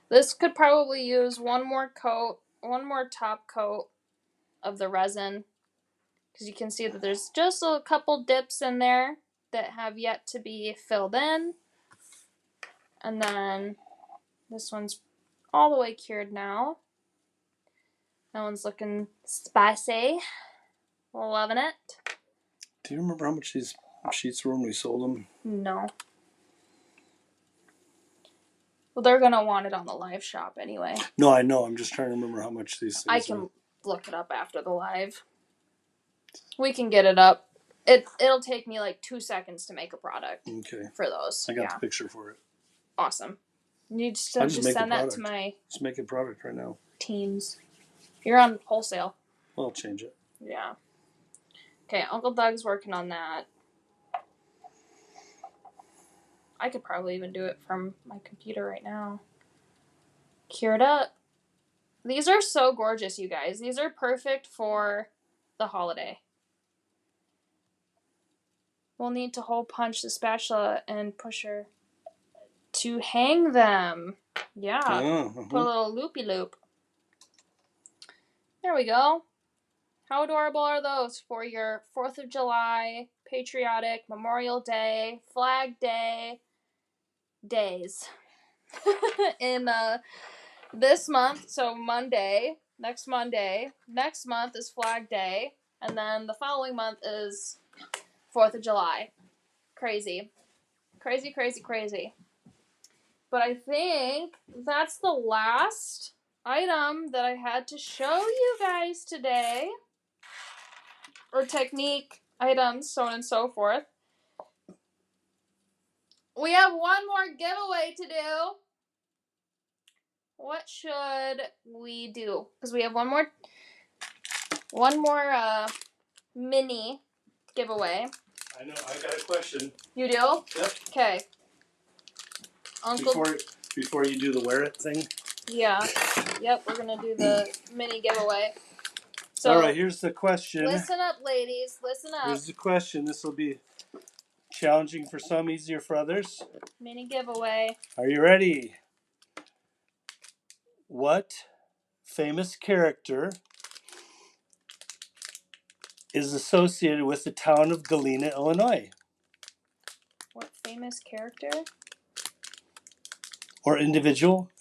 This could probably use one more top coat of the resin, because you can see that there's just a couple dips in there that have yet to be filled in. And then this one's all the way cured now. That one's looking spicy. Loving it. Do you remember how much these sheets were when we sold them? No. Well, they're going to want it on the live shop anyway. No, I know. I'm just trying to remember how much these things I can look it up after the live. We can get it up. It'll take me like 2 seconds to make a product. Okay. For those. I got the picture for it. Awesome. You just just send that to my... Just make a product right now. Teams. You're on wholesale. Well, I'll change it. Yeah. Okay, Uncle Doug's working on that. I could probably even do it from my computer right now. Cured up. These are so gorgeous, you guys. These are perfect for the holiday. We'll need to hole punch the spatula and pusher to hang them. Yeah. Put a little loopy loop. There we go. How adorable are those for your 4th of July, Patriotic, Memorial Day, Flag Day days. In this month, so Monday, next month is Flag Day, and then the following month is 4th of July. Crazy. Crazy, crazy, crazy. But I think that's the last item that I had to show you guys today. Or technique items, so on and so forth. We have one more giveaway to do. What should we do? Because we have one more mini giveaway. I know. I got a question. You do? Yep. Okay. Uncle. Before you do the wear it thing. Yeah. Yep. We're gonna do the mini giveaway. So, all right. Here's the question. Listen up, ladies. Listen up. Here's the question. This will be challenging for some, easier for others. Mini giveaway. Are you ready? What famous character is associated with the town of Galena, Illinois? What famous character? Or individual?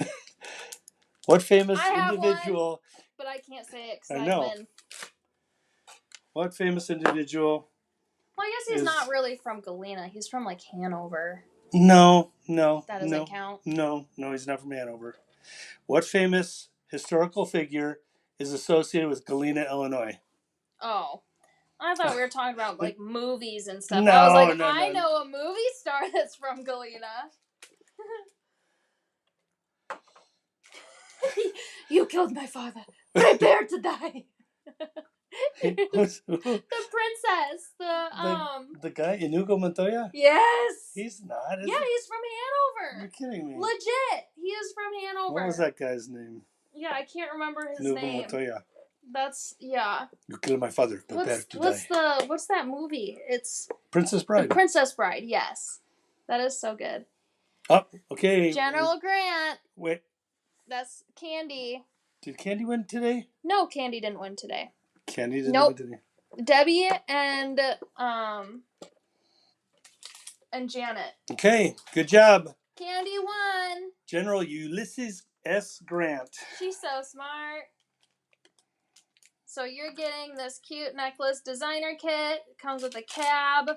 What famous individual? One, but I can't say it I because know. I win. What famous individual? Well, I guess he's not really from Galena. He's from like Hanover. No. That doesn't count. No, he's not from Hanover. What famous historical figure is associated with Galena, Illinois? Oh. I thought we were talking about like movies and stuff. No, I was like, no. I know a movie star that's from Galena. You killed my father. Prepare to die. The princess. The guy, Inigo Montoya? Yes. He's not. Yeah, he's from Hanover. You're kidding me. Legit. He is from Hanover. What was that guy's name? Yeah, I can't remember his Inigo name. Montoya. That's, yeah. You killed my father. Prepare to die. What's that movie? It's Princess Bride. The Princess Bride, yes. That is so good. Oh, okay. General Grant. Wait. That's Candy. Did Candy win today? No, Candy didn't win today. Candy didn't win today? Debbie and Janet. Okay, good job. Candy won. General Ulysses S. Grant. She's so smart. So you're getting this cute necklace designer kit. It comes with a cab.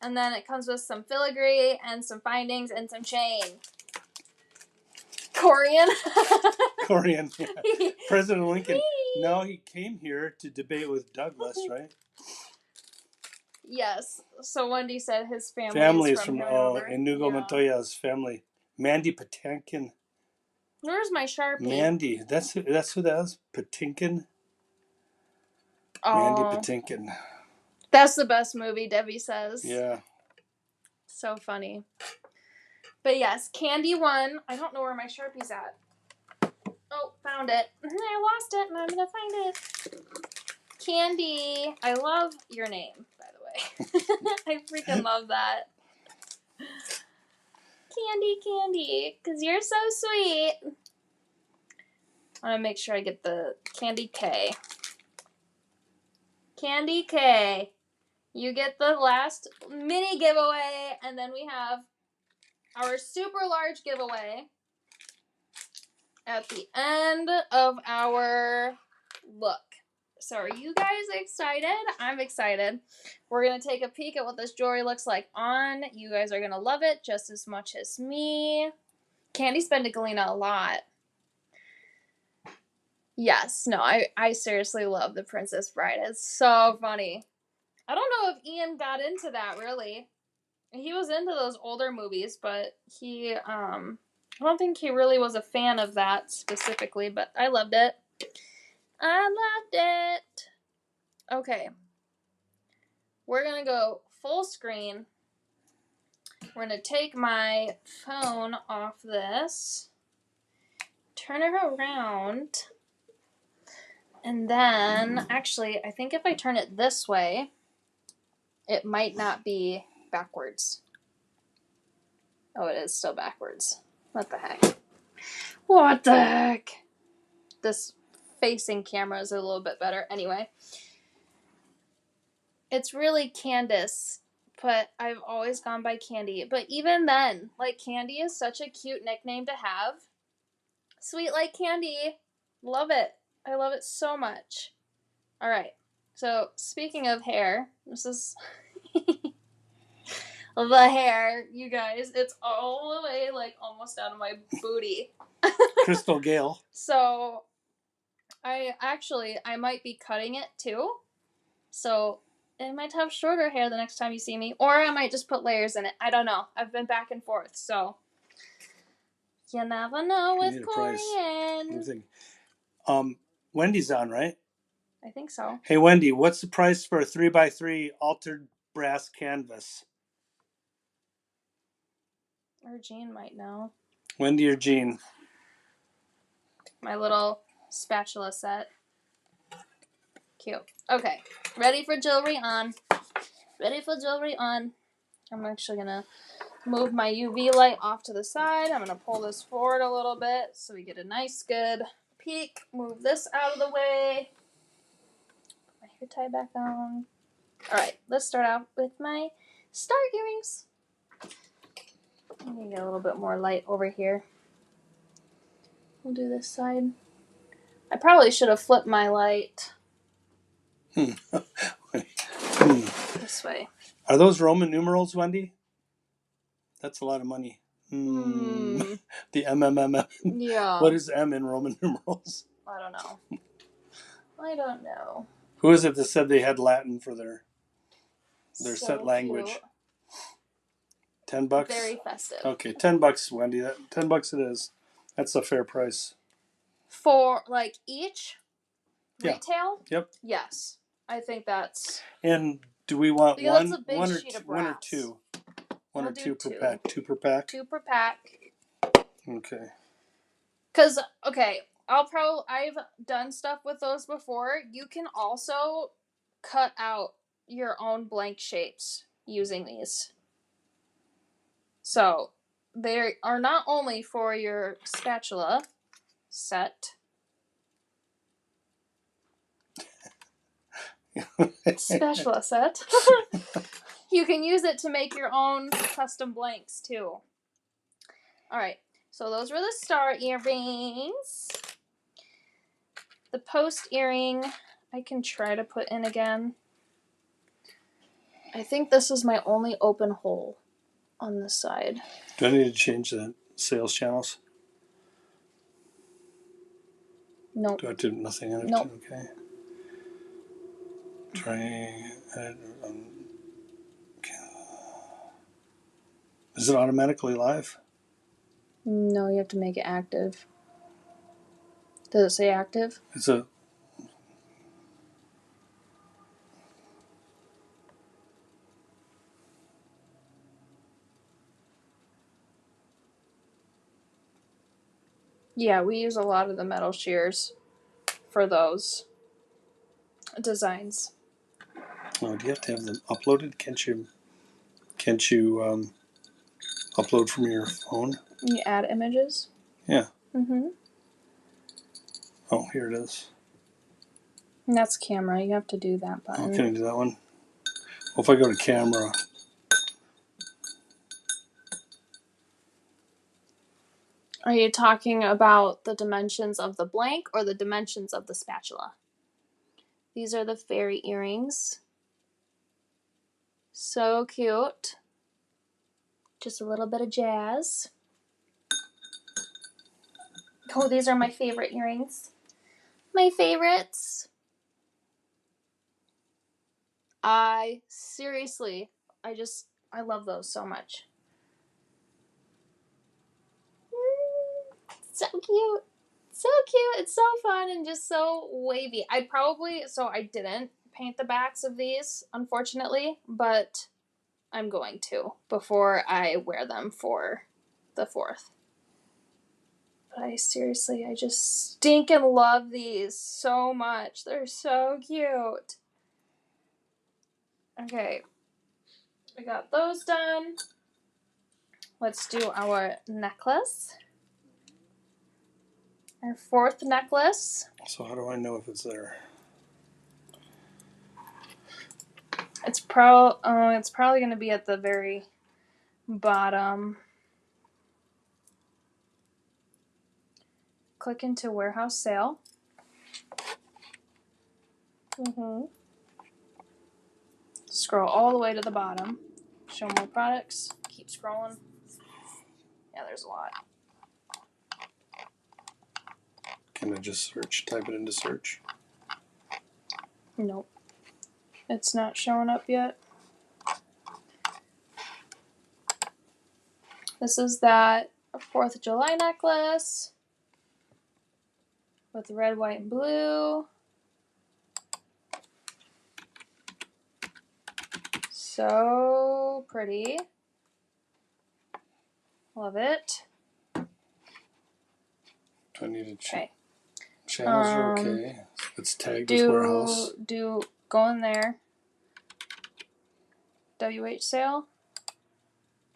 And then it comes with some filigree and some findings and some chain. Corian. Corian, yeah. President Lincoln. No, he came here to debate with Douglas, right? Yes. So Wendy said his family is from Hanover. Inigo Montoya's family. Mandy Patinkin. Where's my Sharpie? Mandy. That's who that is? Patinkin? Oh. Mandy Patinkin. That's the best movie, Debbie says. Yeah. So funny. But yes, Candy won. I don't know where my Sharpie's at. Oh, found it. I lost it, and I'm gonna find it. Candy. I love your name, by the way. I freaking love that. Candy, because you're so sweet. I want to make sure I get the Candy K. Candy K. You get the last mini giveaway, and then we have our super large giveaway at the end of our look. So are you guys excited? I'm excited. We're going to take a peek at what this jewelry looks like on. You guys are going to love it just as much as me. Candy's been to Galena a lot. Yes, no, I seriously love The Princess Bride. It's so funny. I don't know if Ian got into that, really. He was into those older movies, but I don't think he really was a fan of that specifically, but I loved it. I loved it. Okay. We're going to go full screen. We're going to take my phone off this, turn it around, and then, actually, I think if I turn it this way, it might not be backwards. Oh, it is still backwards. What the heck? What the heck? This facing camera is a little bit better. Anyway. It's really Candace, but I've always gone by Candy. But even then, like, Candy is such a cute nickname to have. Sweet like Candy. Love it. I love it so much. Alright. So, speaking of hair, this is the hair, you guys. It's all the way, like, almost down to my booty. Crystal Gale. So, I might be cutting it, too. So, I might have shorter hair the next time you see me. Or I might just put layers in it. I don't know. I've been back and forth, so you never know with Corian. Wendy's on, right? I think so. Hey, Wendy, what's the price for a 3x3 altered brass canvas? Or Jean might know. Wendy or Jean? My little spatula set. Cute. Okay. Ready for jewelry on. Ready for jewelry on. I'm actually going to move my UV light off to the side. I'm going to pull this forward a little bit so we get a nice, good peek. Move this out of the way. Put my hair tie back on. Alright, let's start out with my star earrings. Let me get a little bit more light over here. We'll do this side. I probably should have flipped my light this way. Are those Roman numerals, Wendy? That's a lot of money. Hmm. The MMM. Yeah. What is M in Roman numerals? I don't know. I don't know. Who is it that said they had Latin for their So set language? Cute. $10? Very festive. Okay, $10, Wendy. $10 it is. That's a fair price. For, like, each retail? Yep. Yes. I think that's... And do we want because one or two? One or two per pack? Two per pack? Two per pack. Okay. Because, okay, I've done stuff with those before. You can also cut out your own blank shapes using these. So, they are not only for your spatula set. Spatula set. You can use it to make your own custom blanks, too. Alright, so those were the star earrings. The post earring, I can try to put in again. I think this is my only open hole on this side. Do I need to change the sales channels? Nope. Do I do nothing in it? Nope. Okay. Try. Is it automatically live? No, you have to make it active. Does it say active? It's a. Yeah, we use a lot of the metal shears for those designs. Oh, do you have to have them uploaded? Can't you upload from your phone? You add images? Yeah. Mm-hmm. Oh, here it is. And that's camera. You have to do that Oh, button. can I do that one? Well, if I go to camera. Are you talking about the dimensions of the blank or the dimensions of the spatula? These are the fairy earrings. So cute. Just a little bit of jazz. Oh, these are my favorite earrings. My favorites. I love those so much. So cute. So cute. It's so fun and just so wavy. I didn't paint the backs of these, unfortunately, but I'm going to before I wear them for the 4th. But I just stinking love these so much. They're so cute. Okay, we got those done. Let's do our necklace. Our 4th necklace. So how do I know if it's there? It's probably going to be at the very bottom. Click into warehouse sale. Scroll all the way to the bottom. Show more products. Keep scrolling. Yeah, there's a lot. Can I just type it into search? Nope. It's not showing up yet. This is that 4th of July necklace with red, white, and blue. So pretty. Love it. Do I need to Okay. Channels are okay. It's tagged with warehouse. Go in there. WH sale.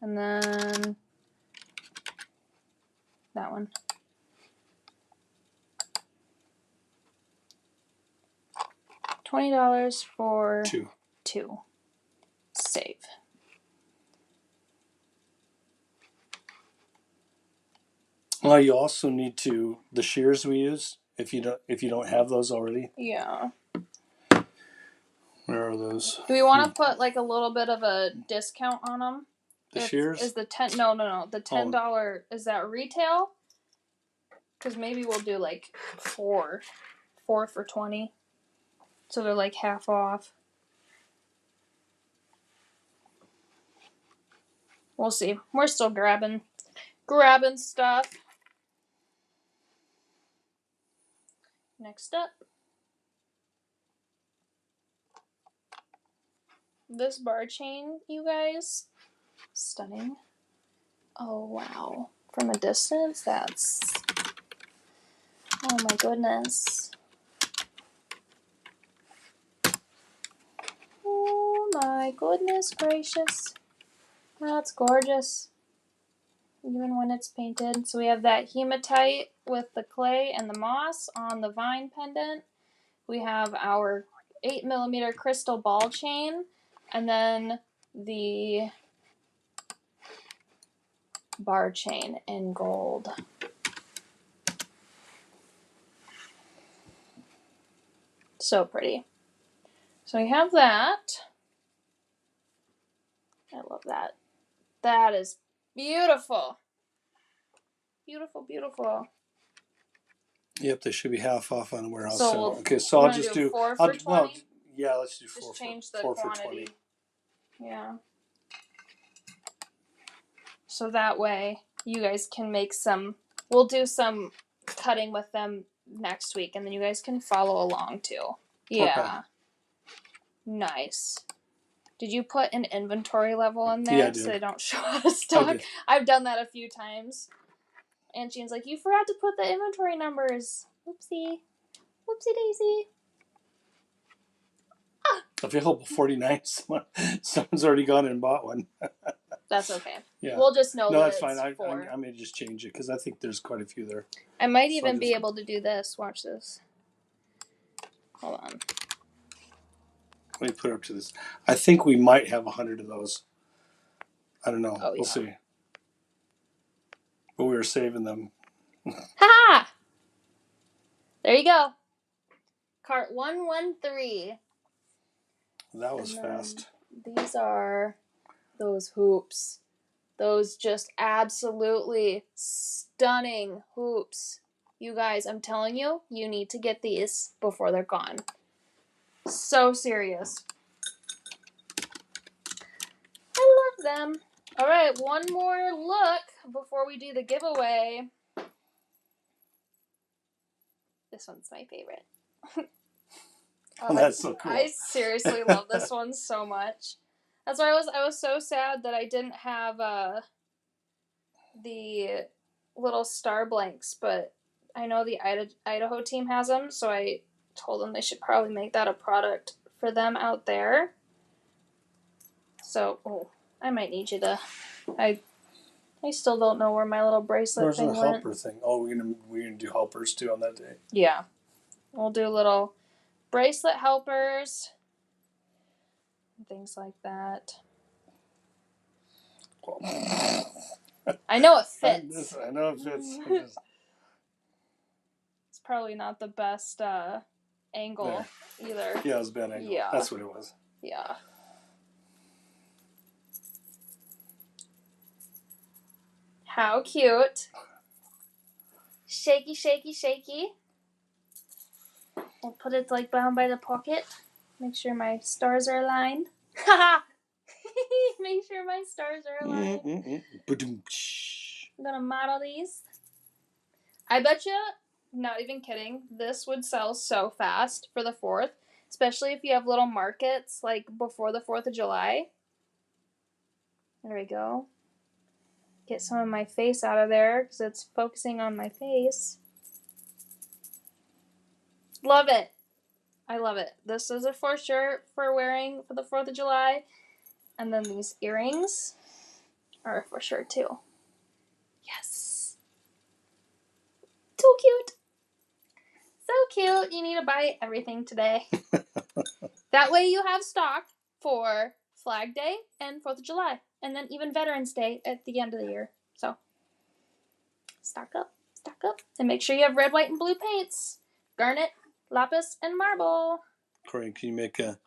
And then that one. $20 for two. Save. Well, you also need the shears we use. If you don't have those already. Yeah. Where are those? Do we want to put like a little bit of a discount on them? The shears? Is the no. The $10 is that retail? Because maybe we'll do like 4 for $20. So they're like half off. We'll see. We're still grabbing stuff. Next up. This bar chain, you guys. Stunning. Oh, wow. From a distance, that's... Oh, my goodness. Oh, my goodness gracious. That's gorgeous. Even when it's painted. So we have that hematite with the clay and the moss on the vine pendant. We have our 8mm crystal ball chain. And then the bar chain in gold. So pretty. So we have that. I love that. That is beautiful. Beautiful, beautiful. Yep, they should be half off on the warehouse So sale. Okay, so I'll just do 4 for $20. Well, yeah, let's do 4 Just change the 4 quantity. for $20. Yeah. So that way you guys can make some. We'll do some cutting with them next week, and then you guys can follow along too. Yeah. Okay. Nice. Did you put an inventory level in there so they don't show out of stock? I've done that a few times. And Jean's like, you forgot to put the inventory numbers. Whoopsie. Whoopsie daisy. Available 49. Someone's already gone and bought one. That's okay. Yeah. We'll just know No, that that's it's fine. four. I may just change it because I think there's quite a few there. I might even be able to do this. Watch this. Hold on. Let me put it up to this. I think we might have 100 of those. I don't know. Oh, we'll see. But we were saving them. Ha! There you go. Cart 113. That was fast. These are those hoops. Those just absolutely stunning hoops. You guys, I'm telling you, you need to get these before they're gone. So serious. I love them. All right, one more look before we do the giveaway. This one's my favorite. That's so cool. I seriously love this one so much. That's why I was so sad that I didn't have the little star blanks, but I know the Idaho team has them, so I told them they should probably make that a product for them out there. So, I might need you to. I still don't know where my little bracelet thing went. Where's the helper thing? Oh, we're gonna do helpers too on that day. Yeah, we'll do little bracelet helpers, and things like that. I know it fits. I know it fits. It's probably not the best angle either. Yeah, it was a bad angle. Yeah. That's what it was. Yeah. How cute. Shaky, shaky, shaky. I'll put it like down by the pocket. Make sure my stars are aligned. Haha! Make sure my stars are aligned. I'm gonna model these. I bet you, not even kidding, this would sell so fast for the 4th, especially if you have little markets like before the 4th of July. There we go. Get some of my face out of there because it's focusing on my face. Love it. I love it. This is a for sure for wearing for the 4th of July. And then these earrings are for sure too. Yes. So cute. So cute. You need to buy everything today. That way you have stock for Flag Day and 4th of July. And then even Veterans Day at the end of the year. So, stock up. Stock up. And make sure you have red, white, and blue paints. Garnet, lapis, and marble. Corey, can you make an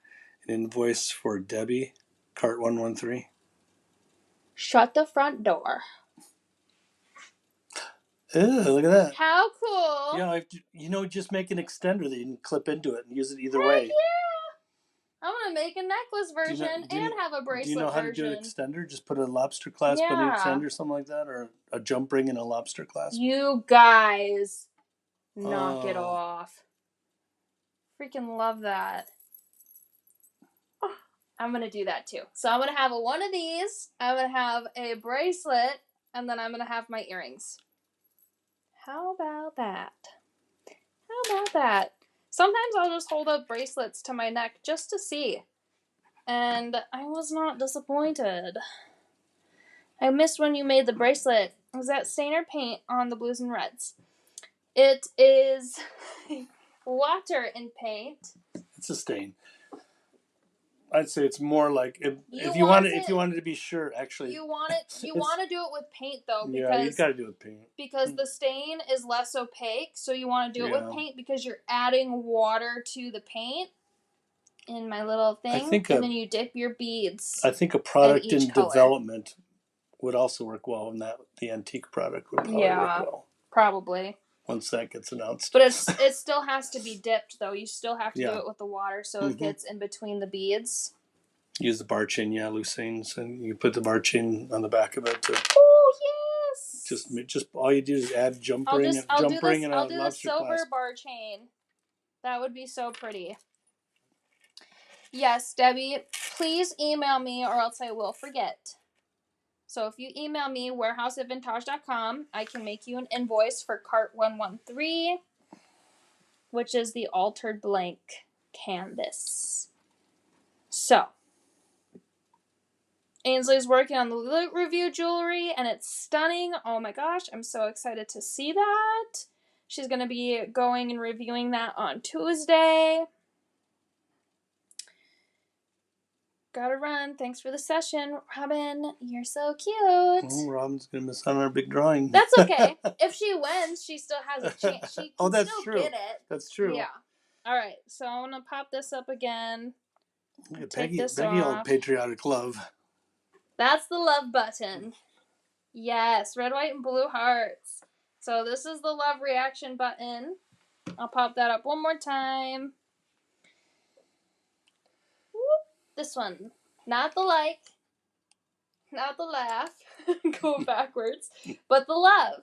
invoice for Debbie, cart 113? Shut the front door. Ew, look at that. How cool. Yeah, just make an extender that you can clip into it and use it either Heck way. Yeah. I'm going to make a necklace version and have a bracelet version. Do you know how to do an extender? Just put a lobster clasp on the extender or something like that? Or a jump ring and a lobster clasp? You guys, knock it off. Freaking love that. Oh, I'm going to do that too. So I'm going to have one of these. I'm going to have a bracelet. And then I'm going to have my earrings. How about that? How about that? Sometimes I'll just hold up bracelets to my neck just to see. And I was not disappointed. I missed when you made the bracelet. It was that stainer paint on the blues and reds. It is water and paint. It's a stain. I'd say it's more like if you wanted to be sure, actually. You want to do it with paint though, because yeah, you got to do it with paint. Because the stain is less opaque, so you want to do it with paint because you're adding water to the paint in my little thing, and then you dip your beads. I think a product in development would also work well, and the antique product would probably work well. Probably. Once that gets announced. But it still has to be dipped, though. You still have to do it with the water so it gets in between the beads. Use the bar chain, loose ends, and you put the bar chain on the back of it. Oh, yes! Just all you do is add jump ring and a lobster clasp. I'll do the silver bar chain. That would be so pretty. Yes, Debbie, please email me or else I will forget. So if you email me, warehouseatvintage.com, I can make you an invoice for cart 113, which is the altered blank canvas. So, Ainsley's working on the Loot Review jewelry, and it's stunning. Oh my gosh, I'm so excited to see that. She's going to be going and reviewing that on Tuesday. Gotta run. Thanks for the session, Robin. You're so cute. Oh, Robin's gonna miss out on our big drawing. That's okay. If she wins, she still has a chance. She can that's still true. get it. That's true. Yeah. All right. So I'm gonna pop this up again. Look at Take this Peggy, off. old patriotic love. That's the love button. Yes, red, white, and blue hearts. So this is the love reaction button. I'll pop that up one more time. Whoop. This one. Not the like. Not the laugh. Go backwards. But the love.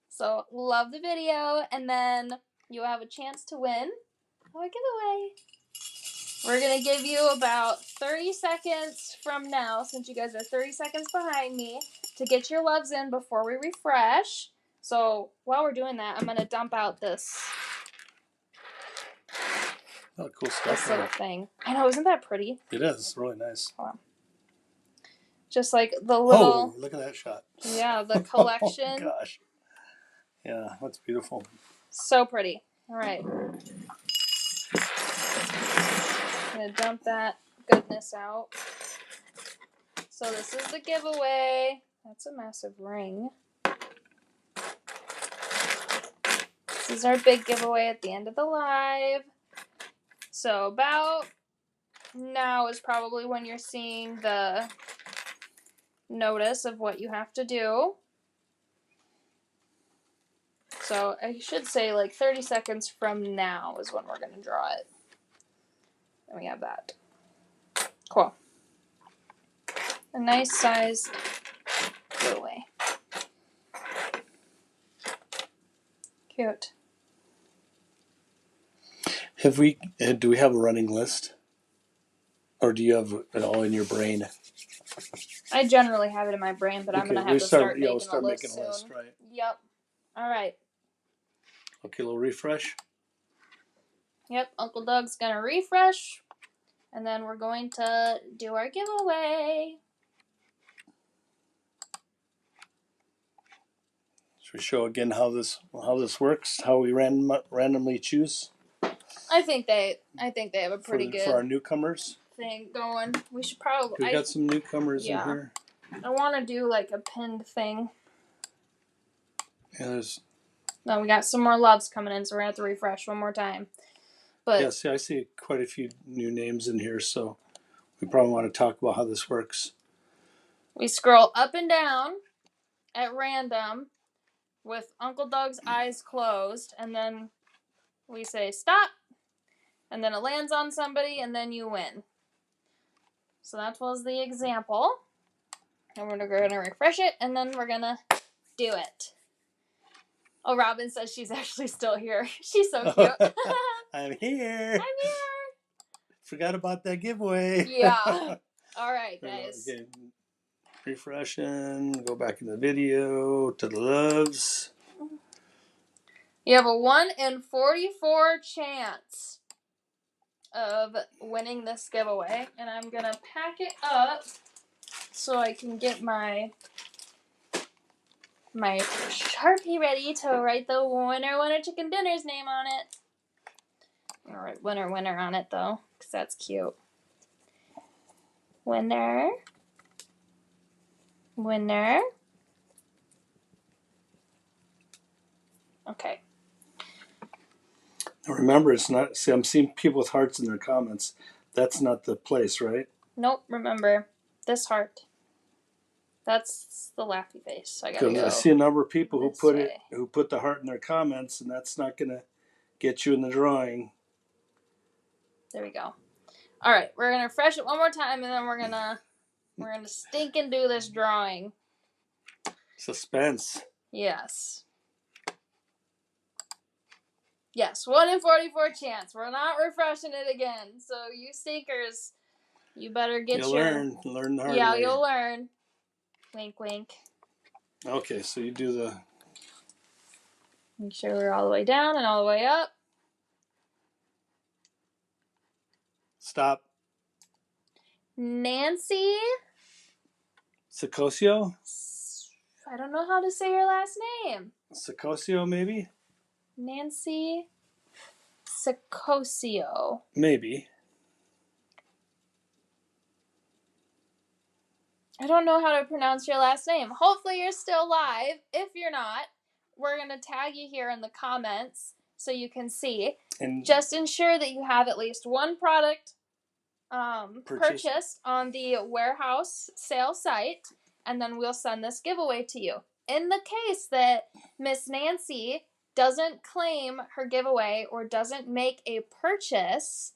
So love the video, and then you'll have a chance to win a giveaway. We're going to give you about 30 seconds from now, since you guys are 30 seconds behind me, to get your loves in before we refresh. So while we're doing that, I'm going to dump out this, Oh, cool stuff. this little thing. I know, isn't that pretty? It is really nice. Hold on. Just like the little... Oh, look at that shot. Yeah, the collection. Oh, gosh. Yeah, that's beautiful. So pretty. All right. I'm going to dump that goodness out. So this is the giveaway. That's a massive ring. This is our big giveaway at the end of the live. So about now is probably when you're seeing the notice of what you have to do. So I should say like 30 seconds from now is when we're going to draw it. And we have that. Cool. A nice size giveaway. Cute. Do we have a running list? Or do you have it all in your brain? I generally have it in my brain, but I'm going to have to start making a list soon. Right? Yep. All right. Okay, a little refresh. Yep, Uncle Doug's going to refresh. And then we're going to do our giveaway. Should we show again how this works? How we randomly choose? I think they have a pretty good for our newcomers thing going. We should probably. We got some newcomers in here. I want to do like a pinned thing. Yeah, there's. No, we got some more loves coming in, so we're gonna have to refresh one more time. But yeah, see, I see quite a few new names in here, so we probably want to talk about how this works. We scroll up and down at random with Uncle Doug's eyes closed, and then we say stop, and then it lands on somebody, and then you win. So that was the example. And we're going to refresh it, and then we're going to do it. Oh, Robin says she's actually still here. She's so cute. I'm here. I'm here. Forgot about that giveaway. Yeah. All right, guys. Okay. Refreshing. Go back in the video to the loves. You have a 1 in 44 chance of winning this giveaway, and I'm going to pack it up so I can get my Sharpie ready to write the winner chicken dinner's name on it. I'll write winner on it though, because that's cute. Winner. Okay. Now remember, it's not. See, I'm seeing people with hearts in their comments. That's not the place, right? Nope. Remember this heart. That's the laughy face. I gotta go. I see a number of people who put the heart in their comments, and that's not gonna get you in the drawing. There we go. All right, we're gonna refresh it one more time, and then we're gonna stink and do this drawing. Suspense. Yes. Yes, 1 in 44 chance. We're not refreshing it again. So you stinkers, you better get Learn the hard way. Yeah, you'll learn. Wink, wink. Okay, so you do the... Make sure we're all the way down and all the way up. Stop. Nancy. Sicosio? I don't know how to say your last name. Sicosio, maybe? Nancy Sicosio. Maybe. I don't know how to pronounce your last name. Hopefully you're still live. If you're not, we're going to tag you here in the comments so you can see. And just ensure that you have at least one product purchased on the warehouse sale site, and then we'll send this giveaway to you. In the case that Miss Nancy doesn't claim her giveaway or doesn't make a purchase,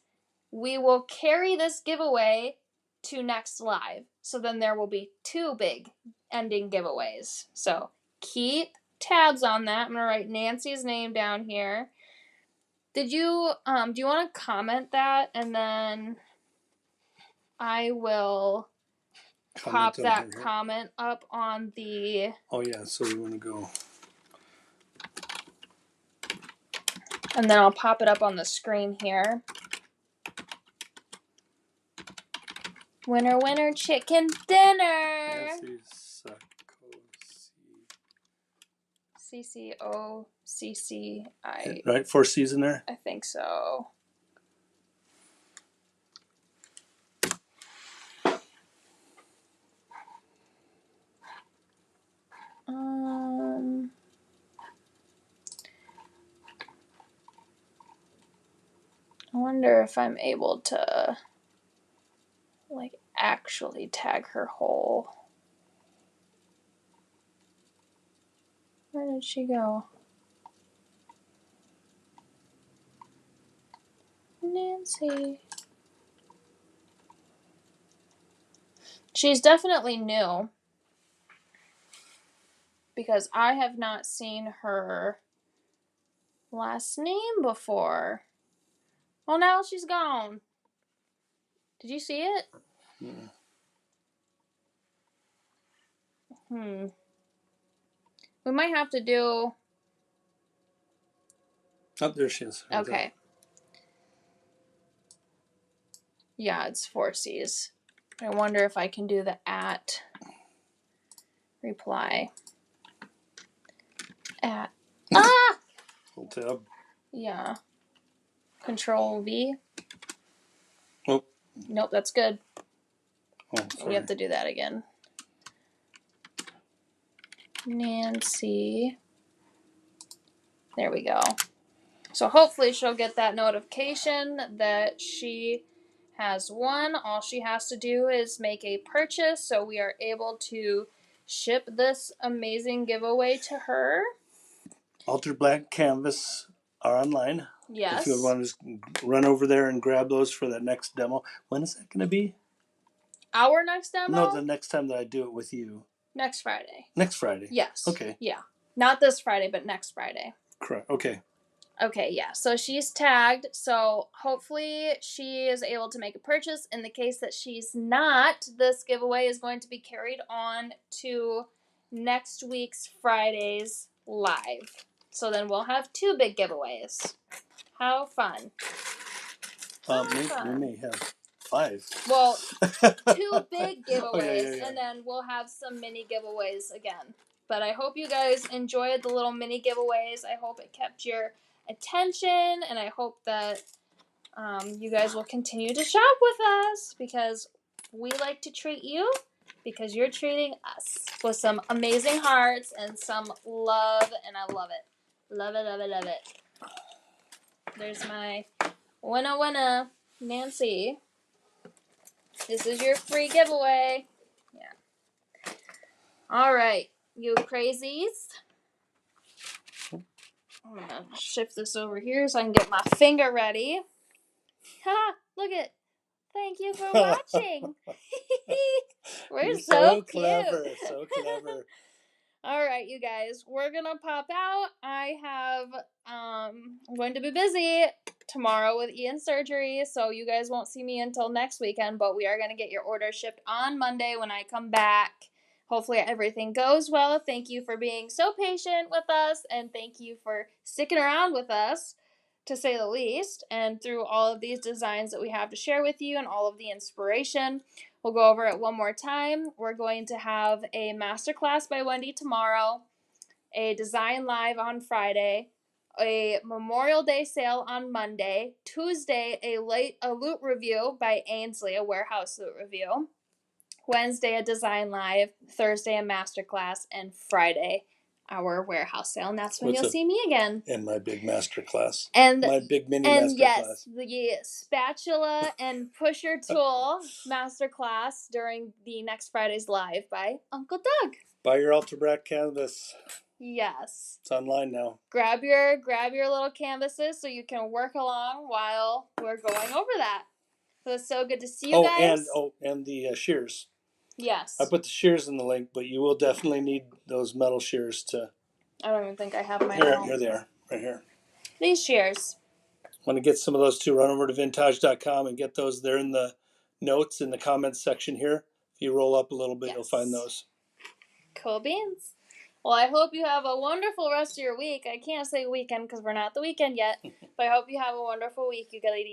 we will carry this giveaway to next live. So then there will be 2 big ending giveaways. So keep tabs on that. I'm going to write Nancy's name down here. Did you, do you want to comment that? And then I will pop that comment up on the... Oh, yeah, so we want to go... And then I'll pop it up on the screen here. Winner, winner, chicken dinner. C-C-O-C-C-I. Right, 4 C's in there? I think so. I wonder if I'm able to, like, actually tag her whole. Where did she go? Nancy. She's definitely new, because I have not seen her last name before. Oh, now she's gone. Did you see it? We might have to do... Oh, there she is. Right okay. There. Yeah, it's 4 C's. I wonder if I can do the at reply. At. Ah! Hold tab. Yeah. Control V. Oh. Nope, that's good. Oh, sorry. We have to do that again. Nancy. There we go. So hopefully she'll get that notification that she has won. All she has to do is make a purchase, so we are able to ship this amazing giveaway to her. Altered Black Canvas are online. Yes. If you want to just run over there and grab those for that next demo. When is that going to be? Our next demo? No, the next time that I do it with you. Next Friday. Next Friday? Yes. Okay. Yeah. Not this Friday, but next Friday. Correct. Okay. Okay, yeah. So she's tagged. So hopefully she is able to make a purchase. In the case that she's not, this giveaway is going to be carried on to next week's Friday's live. So then we'll have 2 big giveaways. How fun. We may have 5. Well, 2 big giveaways, oh, yeah. and then we'll have some mini giveaways again. But I hope you guys enjoyed the little mini giveaways. I hope it kept your attention, and I hope that you guys will continue to shop with us, because we like to treat you, because you're treating us with some amazing hearts and some love, and I love it. Love it, love it, love it. There's my winner, Nancy. This is your free giveaway. Yeah. All right, you crazies. I'm going to shift this over here so I can get my finger ready. Ha! Look at. Thank you for watching. We're so cute. Clever. So clever. All right, you guys. We're going to pop out. I'm going to be busy tomorrow with Ian's surgery, so you guys won't see me until next weekend, but we are going to get your order shipped on Monday when I come back. hopefully everything goes well. Thank you for being so patient with us, and thank you for sticking around with us, to say the least, and through all of these designs that we have to share with you and all of the inspiration. We'll go over it one more time. We're going to have a masterclass by Wendy tomorrow, a design live on Friday, a Memorial Day sale on Monday, Tuesday a loot review by Ainsley, a warehouse loot review, Wednesday a design live, Thursday a masterclass, and Friday our warehouse sale. And that's when you'll see me again. And my big master class. And my big mini and master yes, class. the spatula and pusher tool masterclass during the next Friday's live by Uncle Doug. Buy your Ultra Black canvas. Yes. It's online now. Grab your little canvases so you can work along while we're going over that. So it's so good to see you guys. And the shears. Yes. I put the shears in the link, but you will definitely need those metal shears to. I don't even think I have mine. Here they are, right here. These shears. Want to get some of those too? Run over to vintage.com and get those. They're in the notes in the comments section here. If you roll up a little bit, yes, you'll find those. Cool beans. Well, I hope you have a wonderful rest of your week. I can't say weekend because we're not the weekend yet, but I hope you have a wonderful week, you ladies.